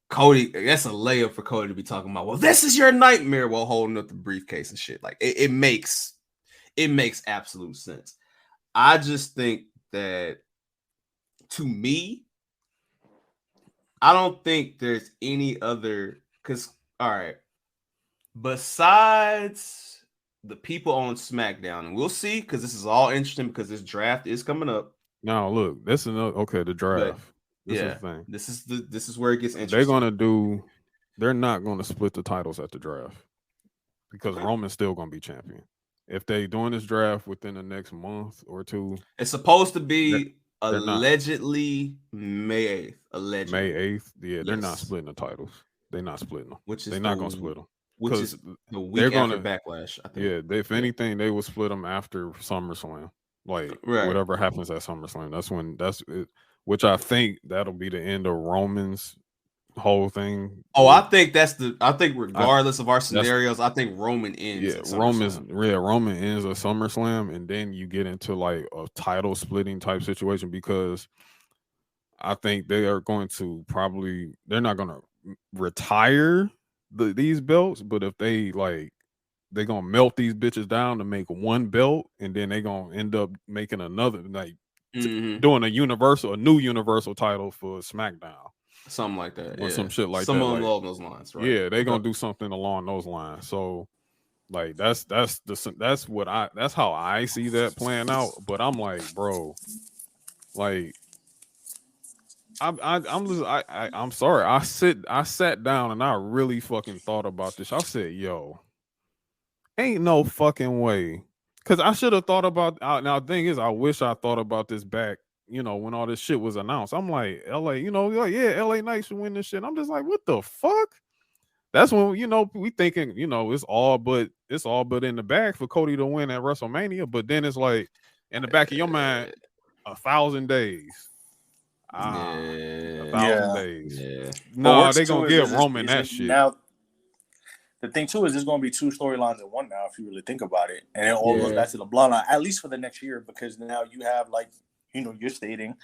Cody. That's a layup for Cody to be talking about. Well, this is your nightmare while holding up the briefcase and shit. Like it makes absolute sense. I just think that, to me, I don't think there's any other, because all right, besides the people on SmackDown, and we'll see, because this is all interesting because this draft is coming up. Now look, this is the draft. This is the thing. This is where it gets interesting. They're not gonna split the titles at the draft because Roman's still gonna be champion. If they doing this draft within the next month or two, it's supposed to be they're allegedly May 8th. Allegedly May 8th. Yeah, they're not splitting the titles. They're not splitting them. They're not gonna split them. Which is the week after Backlash, I think. Yeah, if anything, they will split them after SummerSlam. Like whatever happens at SummerSlam, that's it. Which I think that'll be the end of Roman's whole thing. Oh, I think regardless of our scenarios, I think Roman ends. Roman ends at SummerSlam, and then you get into like a title splitting type situation because I think they are going to they're not going to retire these belts, but if they're gonna melt these bitches down to make one belt, and then they're gonna end up making another, doing a new universal title for SmackDown, something like that, or some shit like some that, along those lines, right? Yeah, they're gonna do something along those lines. So, like that's how I see that playing out. But I'm like, bro, like. I'm sorry. I sat down and I really fucking thought about this. I said, yo, ain't no fucking way. Cause I should have thought about now the thing is I wish I thought about this back, when all this shit was announced. I'm like, LA, LA Knight should win this shit. I'm just like, what the fuck? That's when we thinking, it's all but in the bag for Cody to win at WrestleMania. But then it's like in the back of your mind, 1,000 days. 1,000 days. Yeah. No, they gonna give Roman that shit. Now, the thing too is there's gonna be two storylines in one now, if you really think about it, and it all goes back to the bloodline, at least for the next year, because now you have you're stating,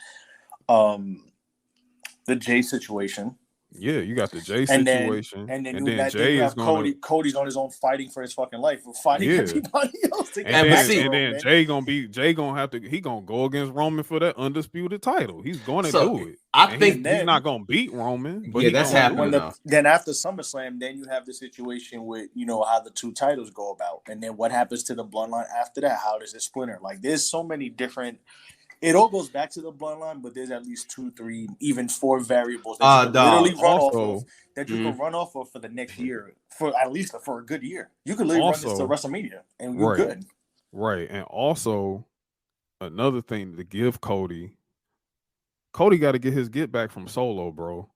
the Jay situation. Yeah, you got the Jay situation, and then Jay is going. Cody's on his own, fighting for his fucking life, fighting everybody else. And Jay gonna have to. He gonna go against Roman for that undisputed title. He's going to do it. I think he's not gonna beat Roman. But that's happening. Then after SummerSlam, then you have the situation with how the two titles go about, and then what happens to the bloodline after that? How does it splinter? Like there's so many different. It all goes back to the bloodline, but there's at least 2, 3, even 4 variables that you can literally run off of, that you can run off of for the next year, for at least for a good year. You can literally run this to WrestleMania, and you're good. Right, and also another thing to give Cody got to get his get back from Solo, bro.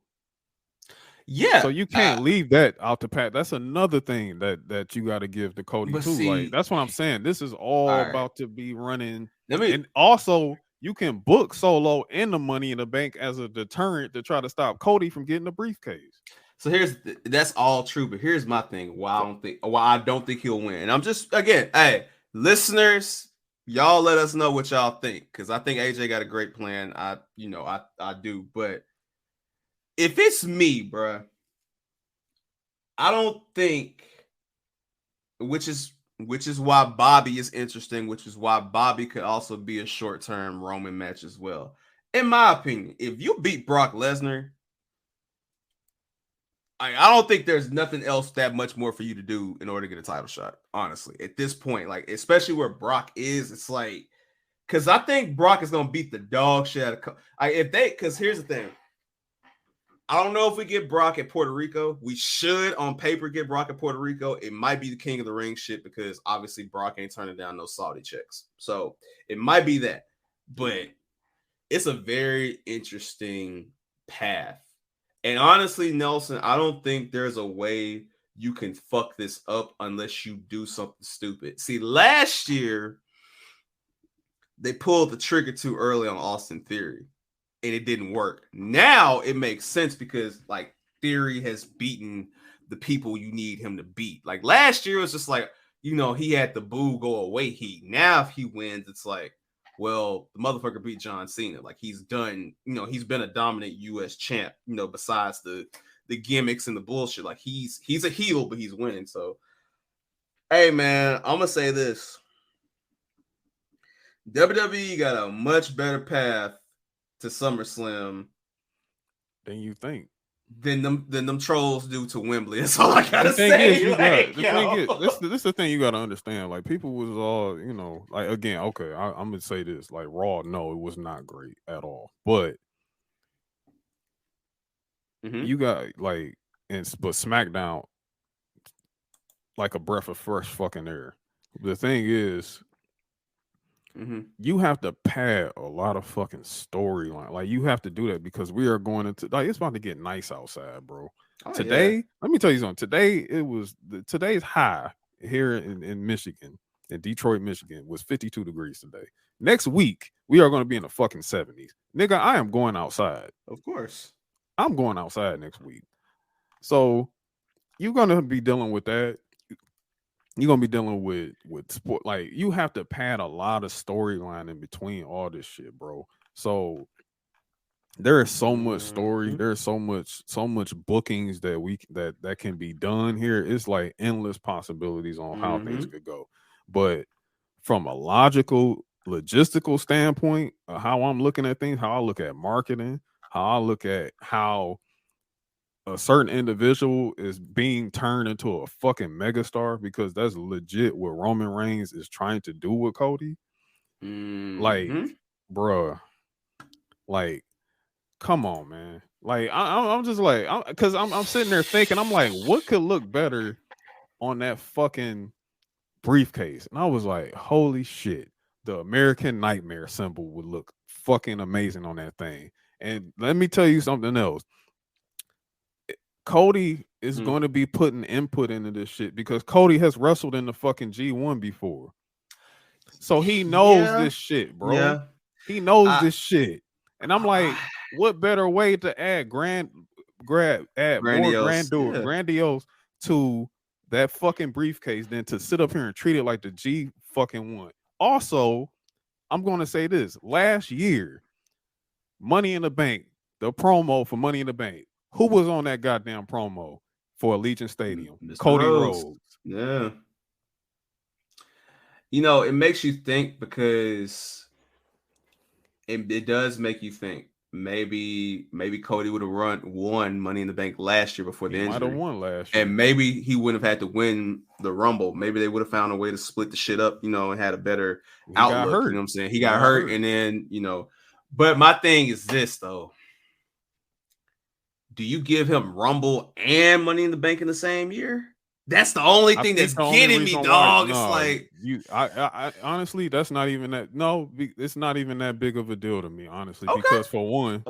Yeah, so you can't leave that out to pat. That's another thing that you got to give to Cody too. Like that's what I'm saying. This is all about to be running, and also. You can book Solo and the Money in the Bank as a deterrent to try to stop Cody from getting the briefcase. So that's all true, but here's my thing. Why I don't think he'll win. And I'm just hey, listeners, y'all let us know what y'all think, because I think AJ got a great plan. I do, but if it's me, bruh, I don't think, which is why Bobby is interesting, which is why Bobby could also be a short-term Roman match as well. In my opinion, if you beat Brock Lesnar, I don't think there's nothing else that much more for you to do in order to get a title shot, honestly. At this point, especially where Brock is, it's like, because I think Brock is going to beat the dog shit out of because here's the thing. I don't know if we get Brock at Puerto Rico. We should, on paper, get Brock at Puerto Rico. It might be the King of the Ring shit, because obviously Brock ain't turning down no Saudi checks. So it might be that. But it's a very interesting path. And honestly, Nelson, I don't think there's a way you can fuck this up unless you do something stupid. See, last year, they pulled the trigger too early on Austin Theory, and it didn't work. Now it makes sense because Theory has beaten the people you need him to beat. Like last year, it was just he had the boo go away heat. Now if he wins, it's like, well, the motherfucker beat John Cena. Like he's done, he's been a dominant US champ, besides the gimmicks and the bullshit. Like he's a heel, but he's winning. So, hey man, I'm gonna say this. WWE got a much better path to SummerSlam than you think. than them trolls do to Wembley. That's all I gotta The thing say. is, you like, got the thing is, this is the thing you gotta understand. Like people was all, you know, like again, okay, I'm gonna say this, like Raw, no, it was not great at all. But you got like but SmackDown, like a breath of fresh fucking air. The thing is, you have to pad a lot of fucking storyline. Like you have to do that because we are going into like it's about to get nice outside, bro. Today, let me tell you something. Today today's high here in Michigan, in Detroit, Michigan, was 52 degrees today. Next week, we are going to be in the fucking 70s. Nigga, I am going outside. Of course. I'm going outside next week. So you're gonna be dealing with that. You're gonna be dealing with sport. Like you have to pad a lot of storyline in between all this shit, bro. So there is so much story. There's so much bookings that can be done here. It's like endless possibilities on how things could go. But from a logistical standpoint, how I'm looking at things, how I look at marketing, how I look at how a certain individual is being turned into a fucking megastar, because that's legit what Roman Reigns is trying to do with Cody. Like, bruh, like, come on, man. Like, I'm just like, because I'm sitting there thinking, I'm like, what could look better on that fucking briefcase? And I was like, holy shit, the American Nightmare symbol would look fucking amazing on that thing. And let me tell you something else. Cody is going to be putting input into this shit because Cody has wrestled in the fucking G1 before. So he knows this shit, bro. Yeah. He knows this shit. And I'm like, what better way to add more grandiose to that fucking briefcase than to sit up here and treat it like the G fucking one. Also, I'm going to say this. Last year, Money in the Bank, the promo for Money in the Bank, who was on that goddamn promo for Allegiant Stadium? Mr. Cody Rhodes. Rhodes. Yeah. You know, it makes you think because it does make you think. Maybe Cody would have won Money in the Bank last year before the injury. Might have won last year. And maybe he wouldn't have had to win the Rumble. Maybe they would have found a way to split the shit up, you know, and had a better outlook. You know what I'm saying? He got hurt, and then, you know. But my thing is this, though. Do you give him Rumble and Money in the Bank in the same year? That's the only thing that's getting me, dog. It's like I honestly, that's not even that. No, it's not even that big of a deal to me, honestly. Because for one,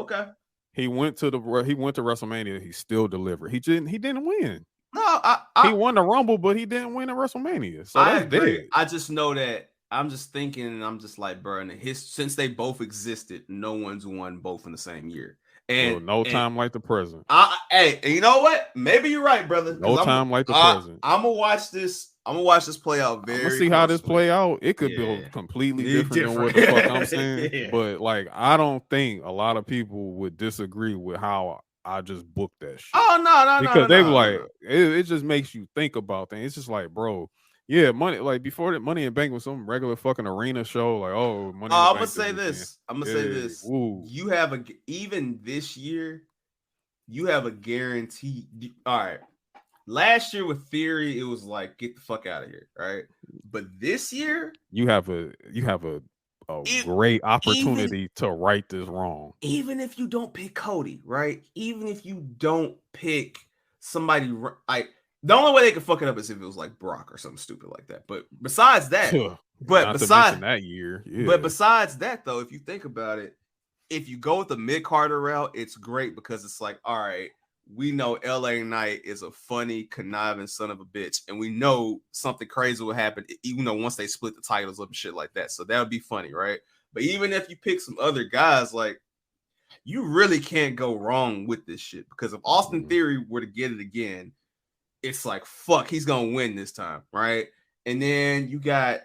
he went to WrestleMania. He still delivered. He didn't win. No, he won the Rumble, but he didn't win at WrestleMania. So that's dead. I just know that. I'm just thinking, and I'm just like, bro. Since they both existed, no one's won both in the same year. And no time like the present. Hey, you know what? Maybe you're right, brother. No time like the present. I'm gonna watch this. I'm gonna watch this play out very. Let's see how this play out. It could be completely different than what the fuck I'm saying. But like, I don't think a lot of people would disagree with how I just booked that shit. Oh no, because they were like, it just makes you think about things. It's just like, bro. Yeah, money like before that, Money in Bank was some regular fucking arena show. Like, oh, Money. I'm gonna say this. Ooh. You have even this year, you have a guarantee. All right, last year with Theory, it was like get the fuck out of here, right? But this year, you have a great opportunity to right this wrong. Even if you don't pick Cody, right? Even if you don't pick somebody like. The only way they could fuck it up is if it was like Brock or something stupid like that. But besides that, that year, but besides that though, if you think about it, if you go with the mid-carder route, it's great because it's like, all right, we know LA Knight is a funny, conniving son of a bitch, and we know something crazy will happen, even though once they split the titles up and shit like that. So that would be funny, right? But even if you pick some other guys, like you really can't go wrong with this shit because if Austin Theory were to get it again. It's like, fuck, he's going to win this time, right? And then you got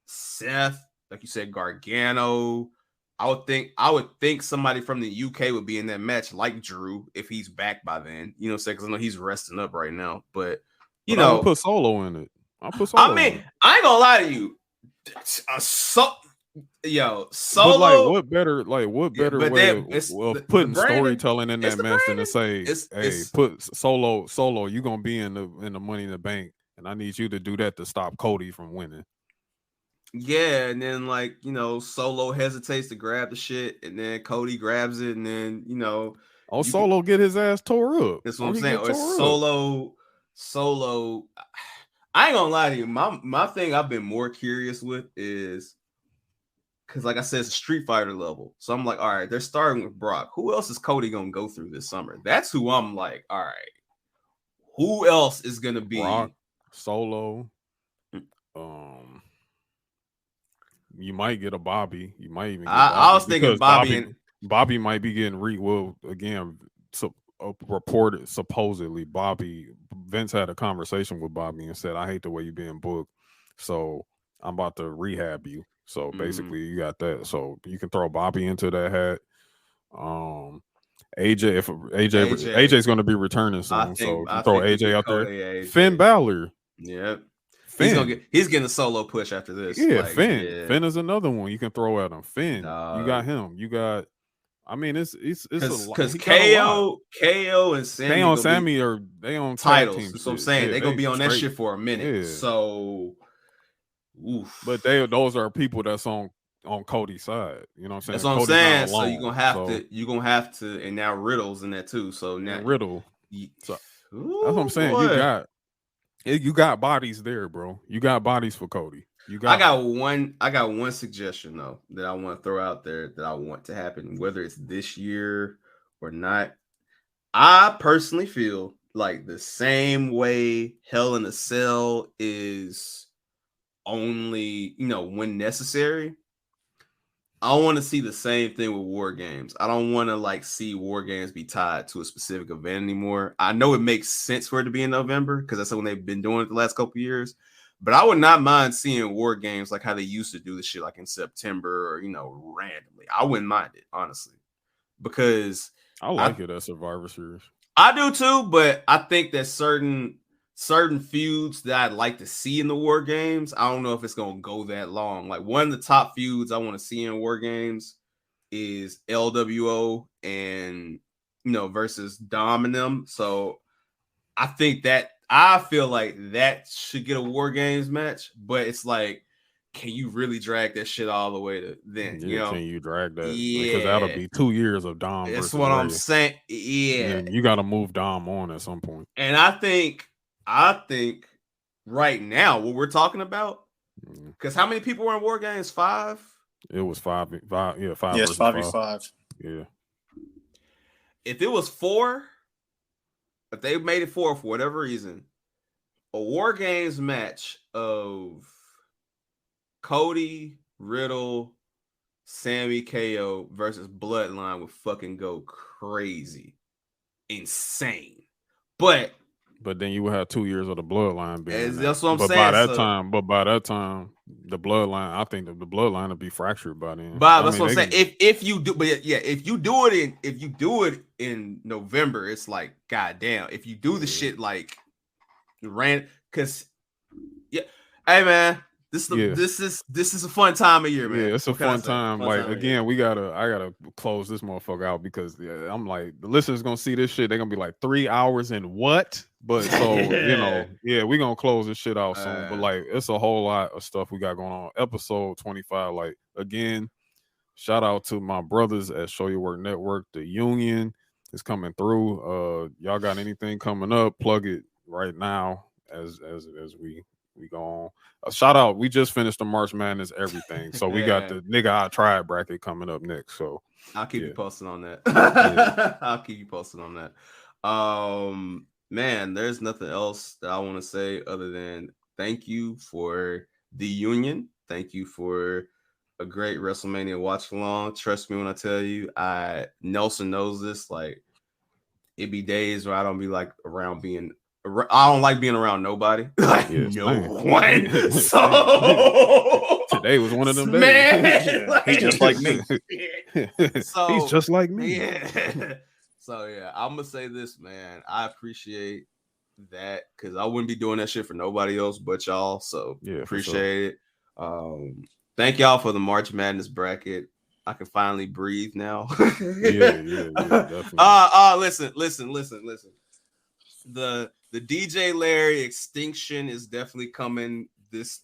Seth, like you said, Gargano. I would think somebody from the UK would be in that match, like Drew, if he's back by then. You know what I'm saying? Because I know he's resting up right now. But, know. I'll put Solo in it. I mean, I ain't going to lie to you. Yo, But like, Solo. what better But way then it's of the putting branding. storytelling in It's that the mess than to branding. say, hey, put Solo, you gonna be in the Money in the Bank, and I need you to do that to stop Cody from winning. Yeah, and then like Solo hesitates to grab the shit, and then Cody grabs it, and then Solo get his ass tore up. That's what I'm He saying. get Or tore up. Solo. I ain't gonna lie to you. My thing I've been more curious with is because, like I said, it's a Street Fighter level. So I'm like, all right, they're starting with Brock. Who else is Cody gonna go through this summer? That's who I'm like, all right. Who else is gonna be Brock, Solo? You might get a Bobby. You might even get Bobby. I was thinking Bobby might be getting reported supposedly Bobby. Vince had a conversation with Bobby and said, I hate the way you're being booked, so I'm about to rehab you. So basically you got that. So you can throw Bobby into that hat. AJ's going to be returning soon, so you throw AJ out there. Finn Balor. Yep. Finn. He's getting a solo push after this. Yeah, Finn. Yeah. Finn is another one you can throw at him. Finn. You got him. You got. I mean, it's because KO and Sammy are they on titles. Team that's what I'm saying. They're gonna be on that shit for a minute. Yeah. So, but those are people that's on Cody's side. You know what I'm saying? That's what I'm saying. So you're gonna have to, and now Riddle's in that too. So now Riddle. So that's what I'm saying. Boy. You got bodies there, bro. You got bodies for Cody. I got one suggestion though that I want to throw out there that I want to happen, whether it's this year or not. I personally feel like the same way Hell in a Cell is only, when necessary. I want to see the same thing with War Games. I don't want to see War Games be tied to a specific event anymore. I know it makes sense for it to be in November because that's when they've been doing it the last couple of years. But I would not mind seeing War Games like how they used to do the shit like in September or, randomly. I wouldn't mind it, honestly, because I like it as Survivor Series. I do too, but I think that certain feuds that I'd like to see in the War Games, I don't know if it's going to go that long. Like one of the top feuds I want to see in War Games is LWO and, versus Dom and them. So I feel like that should get a War Games match, but it's like, can you really drag that shit all the way to then? Yeah, can you drag that? Yeah. Because that'll be 2 years of Dom. That's what I'm saying. Yeah. You got to move Dom on at some point. And I think right now what we're talking about, because how many people were in War Games? 5? It was 5. Yeah, 5. Yes, 5v5. Yeah. If it was 4, if they made it 4 for whatever reason, a War Games match of Cody, Riddle, Sammy, KO versus Bloodline would fucking go crazy, insane. But then you would have 2 years of the Bloodline being. That's what I'm saying. By that time, the Bloodline, I think the Bloodline will be fractured by then. But that's what I'm saying. If you do it in November, it's like goddamn. If you do the shit like because hey man, this is a fun time of year, man. Yeah, it's a fun time. Like again, I gotta close this motherfucker out because I'm like the listeners gonna see this shit. They're gonna be like 3 hours and what? But so we're gonna close this shit out soon. But like it's a whole lot of stuff we got going on. Episode 25. Like again, shout out to my brothers at Show Your Work Network. The union is coming through. Y'all got anything coming up? Plug it right now as we go on. A shout out. We just finished the March Madness everything. So we got the nigga I tried bracket coming up next. So I'll keep you posted on that. I'll keep you posted on that. Man, there's nothing else that I want to say other than thank you for the union. Thank you for a great WrestleMania watch along. Trust me when I tell you, Nelson knows this. Like it be days where I don't be like around being. I don't like being around nobody. Like no one. So today was one of them days. Man, he's just like me. He's just like me. Yeah. So yeah, I'm gonna say this, man. I appreciate that because I wouldn't be doing that shit for nobody else but y'all. So appreciate it. Thank y'all for the March Madness bracket. I can finally breathe now. yeah, definitely. Listen. The DJ Larry extinction is definitely coming this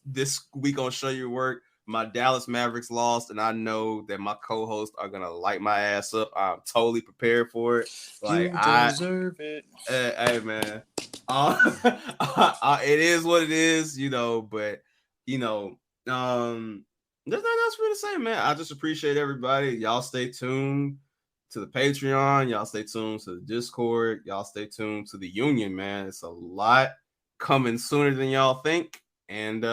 week on Show Your Work. My Dallas Mavericks lost, and I know that my co-hosts are gonna light my ass up. I'm totally prepared for it. Like, you deserve it. Hey man, it is what it is, you know. But you know, there's nothing else for me to say, man. I just appreciate everybody. Y'all stay tuned to the Patreon. Y'all stay tuned to the Discord. Y'all stay tuned to the Union, man. It's a lot coming sooner than y'all think. And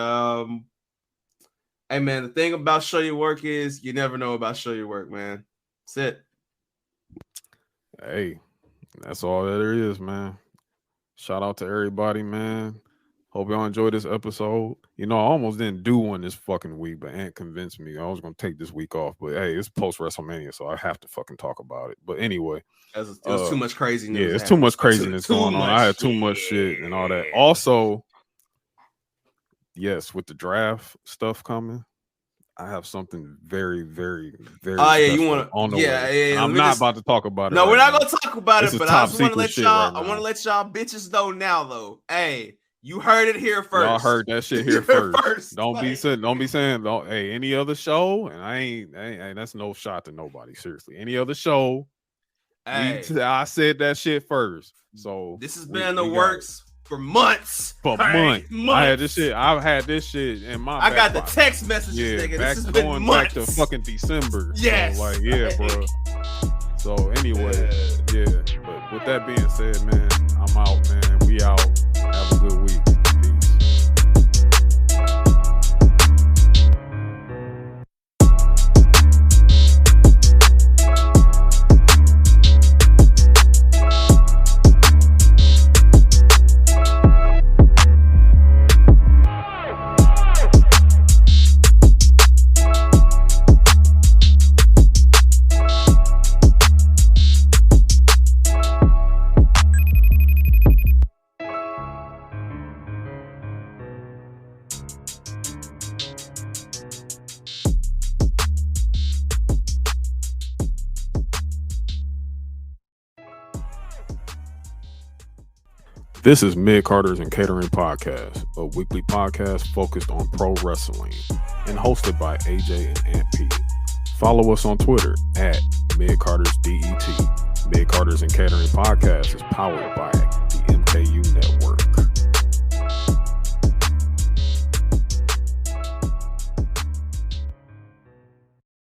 hey, man, the thing about Show Your Work is you never know about Show Your Work, man. That's it. Hey, that's all that there is, man. Shout out to everybody, man. Hope y'all enjoyed this episode. You know, I almost didn't do one this fucking week, but Ant convinced me I was going to take this week off. But hey, it's post-Wrestlemania, so I have to fucking talk about it. But anyway. It was too much craziness. Yeah, it's too much craziness going on. I had too much shit and all that. Also, yes, with the draft stuff coming, I have something very, very, very you want to on the way. I'm not about to talk about it. No, we're not going to talk about it, but I just want to let y'all I want to let y'all bitches know now though. Hey, you heard it here first. Y'all heard that shit here first. Don't be saying hey, any other show, and I ain't that's no shot to nobody, seriously. Any other show, I said that shit first. So this has been in the works for months. Months. I had this shit. I've had this shit in my. I got the text messages, nigga. This has been going months. Back to fucking December. Yes. So, like, yeah, bro. So anyway, yeah. But with that being said, man, I'm out, man. We out. Have a good week. This is Midcarders and Catering Podcast, a weekly podcast focused on pro wrestling and hosted by A.J and Ant.P. Follow us on Twitter at MidcardersDET. Midcarders and Catering Podcast is powered by